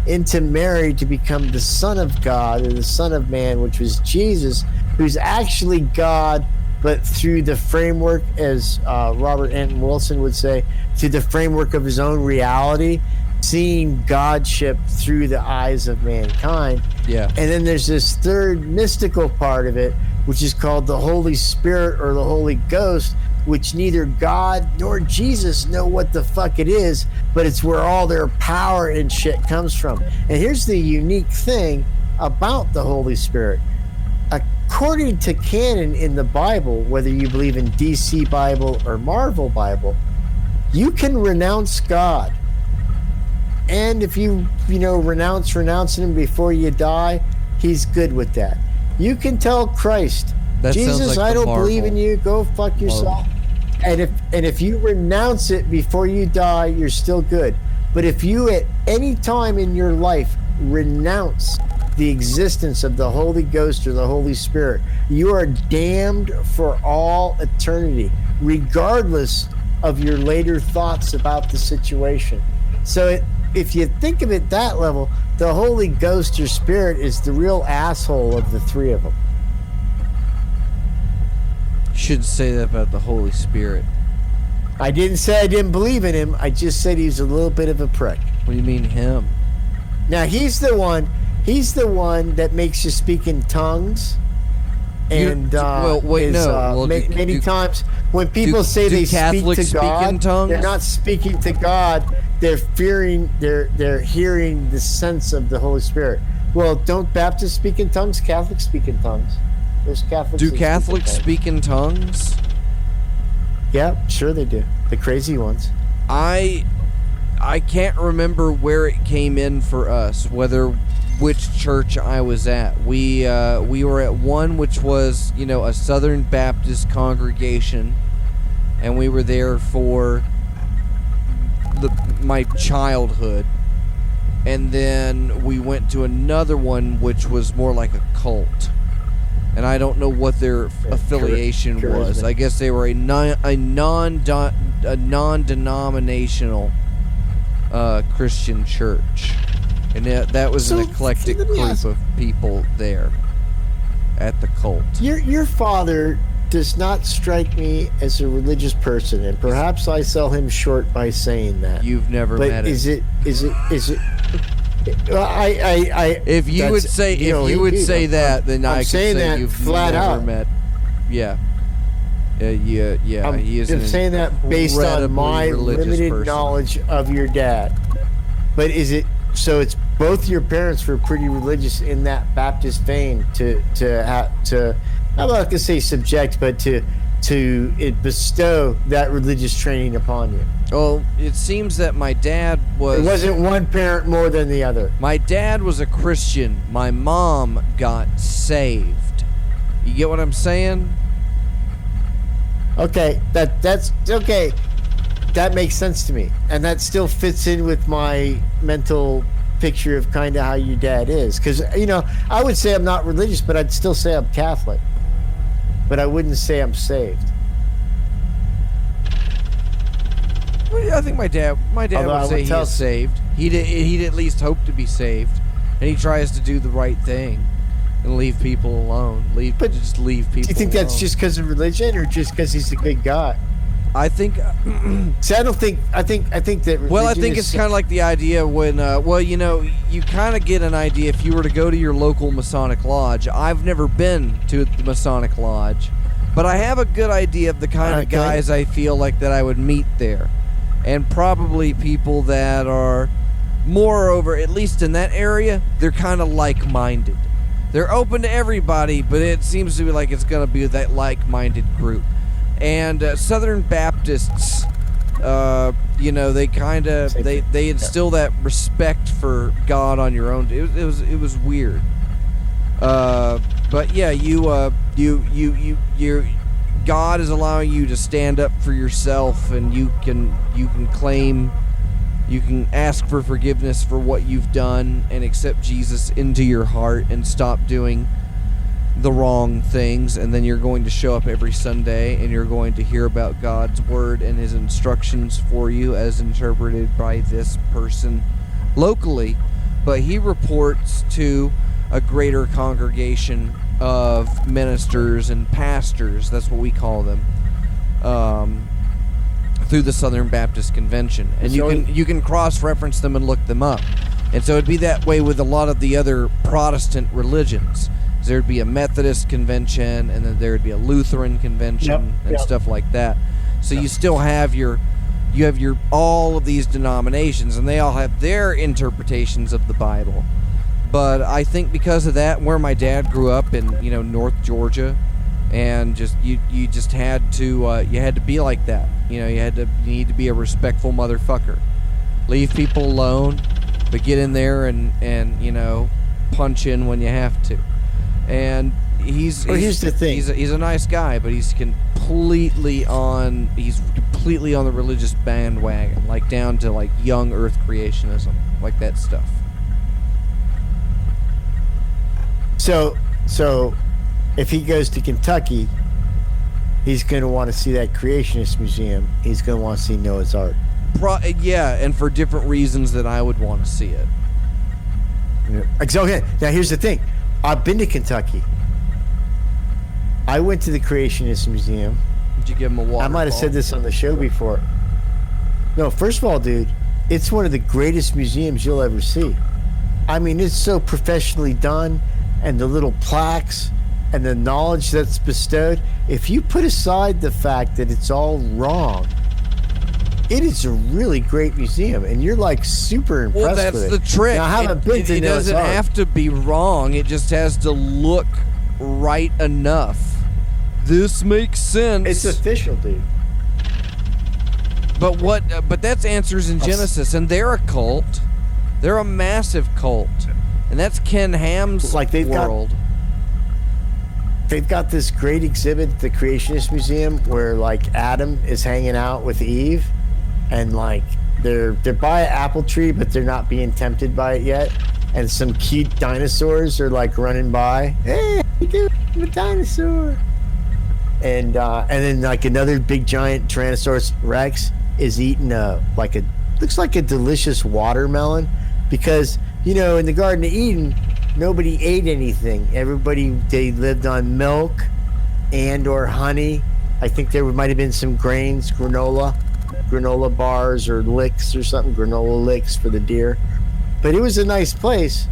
into Mary to become the Son of God, or the Son of Man, which was Jesus, who's actually God, but through the framework, as Robert Anton Wilson would say, through the framework of his own reality, seeing Godship through the eyes of mankind. Yeah. And then there's this third mystical part of it, which is called the Holy Spirit or the Holy Ghost, which neither God nor Jesus know what the fuck it is, but it's where all their power and shit comes from. And here's the unique thing about the Holy Spirit. According to canon in the Bible, whether you believe in DC Bible or Marvel Bible, you can renounce God. And if you renouncing him before you die, he's good with that. You can tell Christ, That sounds Jesus, like I the don't believe in Marvel. you. Go fuck yourself. And if you renounce it before you die, you're still good. But if you at any time in your life renounce the existence of the Holy Ghost or the Holy Spirit, you are damned for all eternity, regardless of your later thoughts about the situation. So if you think of it that level, the Holy Ghost or Spirit is the real asshole of the three of them. Shouldn't say that about the Holy Spirit. I didn't say I didn't believe in him. I just said he's a little bit of a prick. What do you mean him? Now he's the one that makes you speak in tongues. And many times when people say they speak Catholics to speak God, in tongues? they're not speaking to God. They're hearing the sense of the Holy Spirit. Well, don't Baptists speak in tongues? Catholics speak in tongues. There's Catholics. Do that Catholics speak in tongues. speak in tongues? Yeah, sure they do. The crazy ones. I can't remember where it came in for us, which church I was at. We were at one which was, a Southern Baptist congregation, and we were there for my childhood. And then we went to another one which was more like a cult. And I don't know what their affiliation was. I guess they were a non-denominational Christian church. And that was an eclectic group of people there at the cult. Your father does not strike me as a religious person, and perhaps I sell him short by saying that. You've never met him. Is it? If you would say that, then I could say you've flat never out. met. Yeah. Yeah. I'm He is just saying that based on incredibly my religious limited person. knowledge of your dad. But is it? So it's both your parents were pretty religious in that Baptist vein to I'm not gonna say subject, but to bestow that religious training upon you. Well, it seems that my dad was. It wasn't one parent more than the other. My dad was a Christian. My mom got saved. You get what I'm saying? Okay, that's okay. That makes sense to me, and that still fits in with my mental picture of kind of how your dad is. Because I would say I'm not religious, but I'd still say I'm Catholic. But I wouldn't say I'm saved. Well, yeah, I think my dad Although I would say would he tell- is saved. He'd at least hope to be saved, and he tries to do the right thing and leave people alone. Just leave people. Do you think that's alone. just because of religion, or just because he's a good guy? I think. See, I don't think. I think that. Well, I religion think is it's kind of like the idea when, you kind of get an idea if you were to go to your local Masonic Lodge. I've never been to the Masonic Lodge, but I have a good idea of the kind of Okay. guys I feel like that I would meet there. And probably people that are, moreover, at least in that area, they're kind of like-minded. They're open to everybody, but it seems to be like it's going to be that like-minded group. And Southern Baptists, they kind of they instill that respect for God on your own. It was weird. But yeah, God is allowing you to stand up for yourself, and you can ask for forgiveness for what you've done and accept Jesus into your heart and stop doing the wrong things, and then you're going to show up every Sunday and you're going to hear about God's word and his instructions for you as interpreted by this person locally, but he reports to a greater congregation of ministers and pastors, that's what we call them, through the Southern Baptist Convention, and you can cross-reference them and look them up. And so it'd be that way with a lot of the other Protestant religions. There'd be a Methodist convention, and then there'd be a Lutheran convention and stuff like that. So you still have your all of these denominations, and they all have their interpretations of the Bible. But I think because of that, where my dad grew up in, North Georgia, and just you just had to you had to be like that. You need to be a respectful motherfucker. Leave people alone, but get in there and punch in when you have to. And here's the thing. He's a nice guy, but he's completely on the religious bandwagon, like down to like young Earth creationism, like that stuff. So if he goes to Kentucky, he's going to want to see that creationist museum. He's going to want to see Noah's Ark. Yeah, and for different reasons that I would want to see it. Okay, now here's the thing. I've been to Kentucky. I went to the Creationist Museum. Did you give him a waterfall? I might have said this on the show before. No, first of all, dude, it's one of the greatest museums you'll ever see. I mean, it's so professionally done, and the little plaques and the knowledge that's bestowed. If you put aside the fact that it's all wrong, it is a really great museum, and you're like super impressed with it. Well, that's the trick. Now, I haven't been to it doesn't have to be wrong. It just has to look right enough. This makes sense. It's official, dude. But that's Answers in Genesis, and they're a cult. They're a massive cult, and that's Ken Ham's world. They've got this great exhibit at the Creationist Museum where like Adam is hanging out with Eve. And like they're by an apple tree, but they're not being tempted by it yet. And some cute dinosaurs are like running by. Hey, how you doing? I'm a dinosaur. And then like another big giant Tyrannosaurus Rex is eating looks like a delicious watermelon, because in the Garden of Eden nobody ate anything. They lived on milk and or honey. I think there might have been some grains, granola bars or licks or something, granola licks for the deer. But it was a nice place.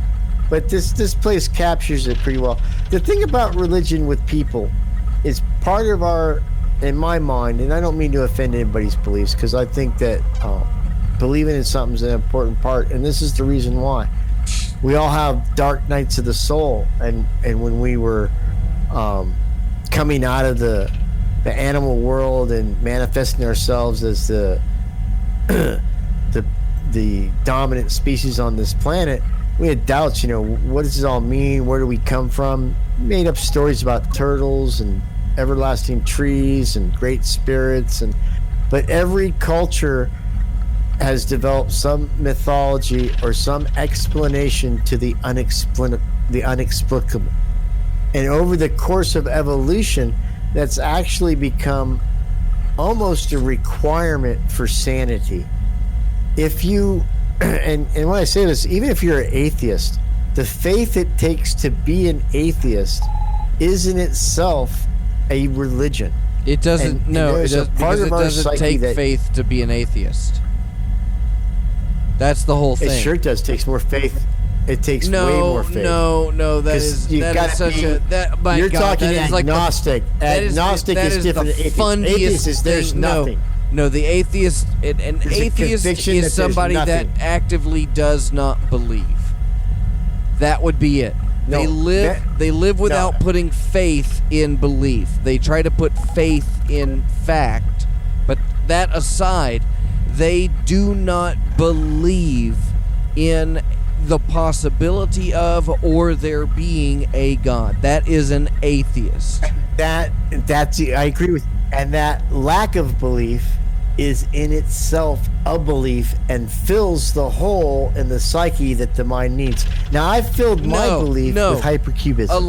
But this place captures it pretty well. The thing about religion with people is part of in my mind, and I don't mean to offend anybody's beliefs, because I think that believing in something is an important part, and this is the reason why. We all have dark nights of the soul, and when we were coming out of the animal world and manifesting ourselves as the dominant species on this planet, we had doubts. What does this all mean? Where do we come from? Made up stories about turtles and everlasting trees and great spirits, but every culture has developed some mythology or some explanation to the inexplicable. And over the course of evolution, that's actually become almost a requirement for sanity. If you, and when I say this, even if you're an atheist, the faith it takes to be an atheist is in itself a religion. It doesn't, because it doesn't take faith to be an atheist. That's the whole thing. It sure does. Takes more faith. It takes way more faith. No, that is such a that. My you're God, talking that agnostic. Agnostic is different. The funniest atheist is there's thing. nothing. No, the atheist. An atheist is somebody that actively does not believe. That would be it. No, they live without putting faith in belief. They try to put faith in fact, but that aside, they do not believe in the possibility of or there being a God. That is an atheist. I agree with you. And that lack of belief is in itself a belief and fills the hole in the psyche that the mind needs. Now, I've filled my belief with hypercubism. A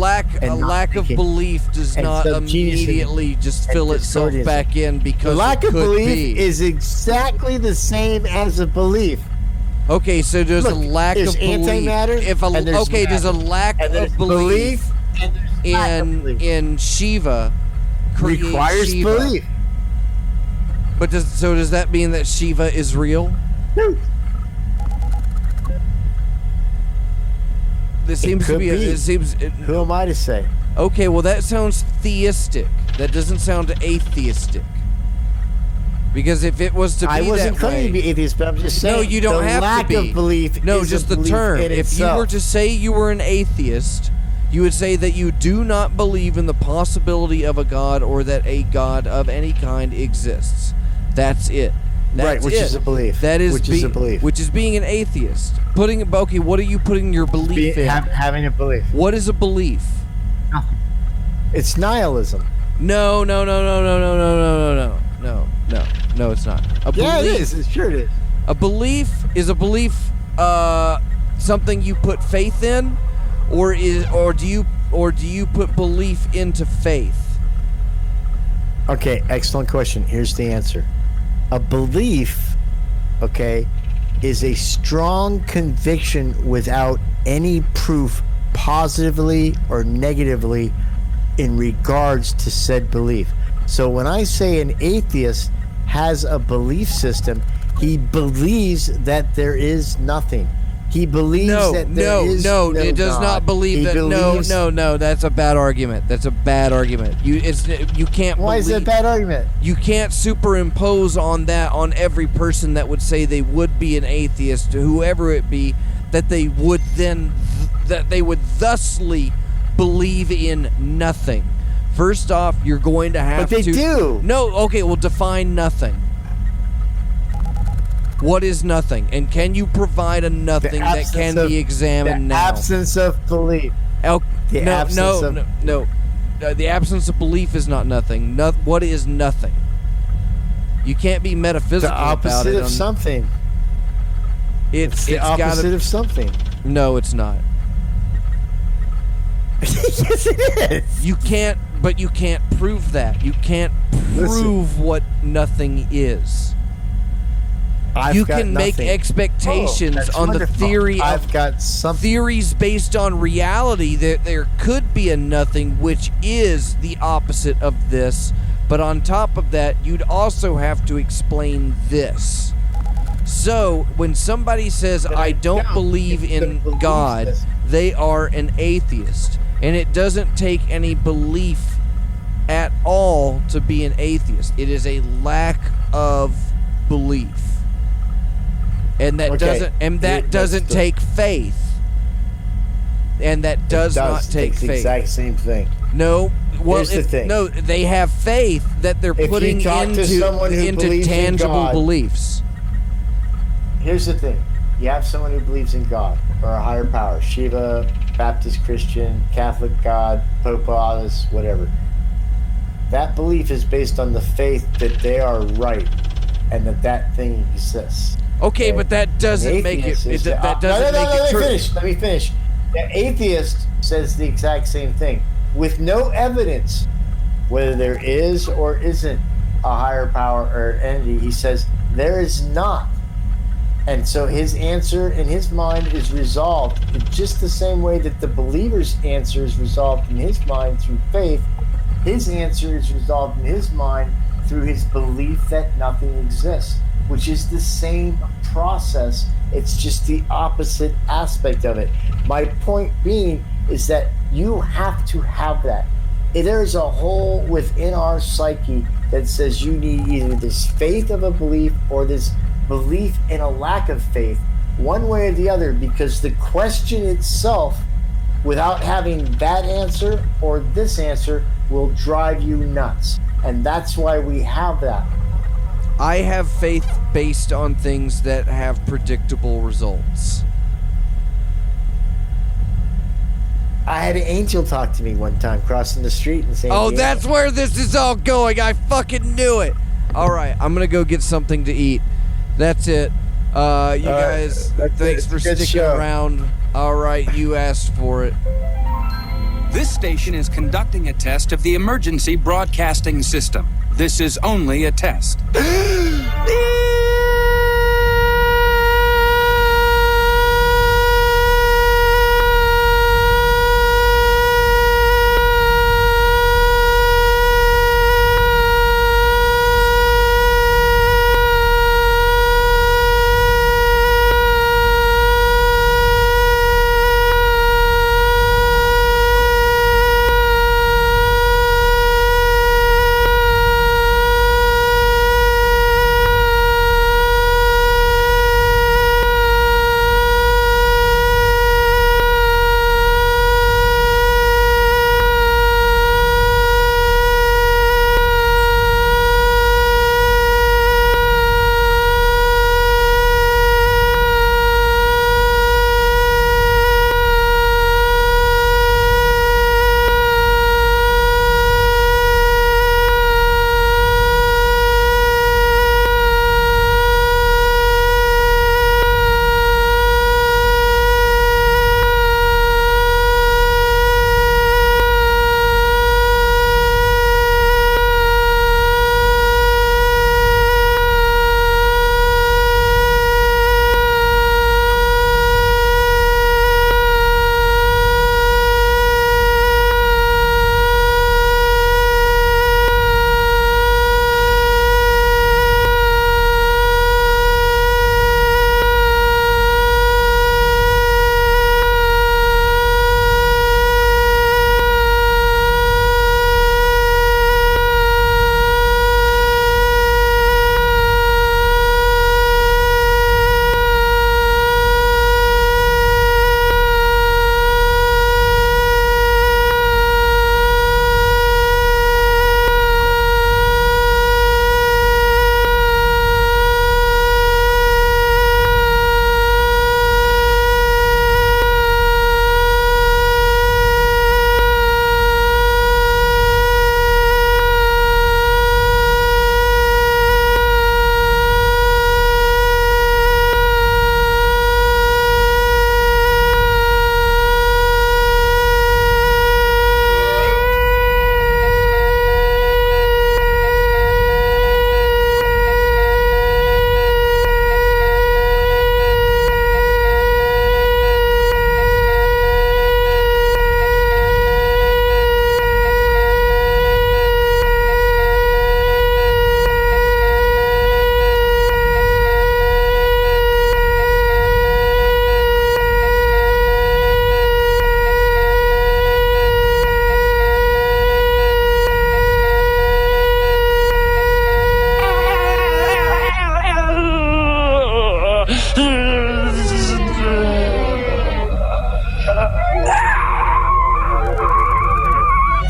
lack of belief does not immediately just fill itself back in because the lack it of could belief be. is exactly the same as a belief. Okay, so there's a lack of there's belief. antimatter, and there's There's a matter. lack And there's of belief and there's lack of belief. in Shiva. Creates Requires Shiva. belief. But does that mean that Shiva is real? No. This seems to be. Who am I to say? Okay, well that sounds theistic. That doesn't sound atheistic. Because if it was to be I wasn't that claiming to way, be atheist, but I'm just saying. no, you don't the have lack to be. of belief. No, is just a the belief term. in If itself. you were to say you were an atheist, you would say that you do not believe in the possibility of a god or that a god of any kind exists. That's it. That's which it. is a belief. That is which is a belief. Which is being an atheist. Okay, what are you putting your belief in? Having a belief. What is a belief? Nothing. It's nihilism. No, it's not. Yeah, it is. It sure it is. A belief is something you put faith in, or do you put belief into faith? Okay, excellent question. Here's the answer. A belief, okay, is a strong conviction without any proof positively or negatively in regards to said belief. So when I say an atheist has a belief system, he believes that there is nothing. He believes that there is no it does God. not believe He that. believes, No, that's a bad argument. That's a bad argument. You can't. Why is it a bad argument? You can't superimpose on that on every person that would say they would be an atheist, whoever it be, that they would thusly believe in nothing. First off, you're going to have to. But they do. No, okay, well, define nothing. What is nothing? And can you provide a nothing that can be examined now? The absence of belief. No. The absence of belief is not nothing. What is nothing? You can't be metaphysical about it. The opposite of something. It's the opposite of something. No, it's not. Yes, it is. You can't prove that. You can't prove what nothing is. You can make expectations on the theory of theories based on reality that there could be a nothing which is the opposite of this, but on top of that, you'd also have to explain this. So, when somebody says, I don't believe in God, they are an atheist. And it doesn't take any belief at all to be an atheist. It is a lack of belief. And that doesn't take faith. And that does not take faith. It's the exact same thing. No. Well, Here's the thing. No, they have faith that they're putting into tangible beliefs. Here's the thing. You have someone who believes in God or a higher power, Shiva, Baptist Christian, Catholic God, Pope Pilatus, whatever. That belief is based on the faith that they are right and that thing exists. Okay, but that doesn't make it. That doesn't make it true. Let me finish. The atheist says the exact same thing with no evidence, whether there is or isn't a higher power or entity. He says there is not, and so his answer in his mind is resolved in just the same way that the believer's answer is resolved in his mind through faith. His answer is resolved in his mind through his belief that nothing exists, which is the same process. It's just the opposite aspect of it. My point being is that you have to have that. There's a hole within our psyche that says you need either this faith of a belief or this belief in a lack of faith, one way or the other, because the question itself, without having that answer or this answer, will drive you nuts. And that's why we have that. I have faith based on things that have predictable results. I had an angel talk to me one time crossing the street in San Diego. Oh, that's where this is all going. I fucking knew it. All right, I'm gonna go get something to eat. That's it. You guys, thanks for sticking around. All right, you asked for it. This station is conducting a test of the emergency broadcasting system. This is only a test.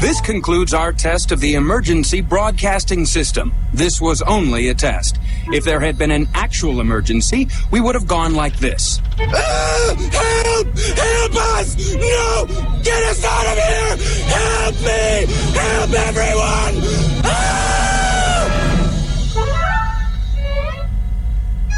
This concludes our test of the emergency broadcasting system. This was only a test. If there had been an actual emergency, we would have gone like this. Help! Help us! No! Get us out of here! Help me! Help everyone! Ah!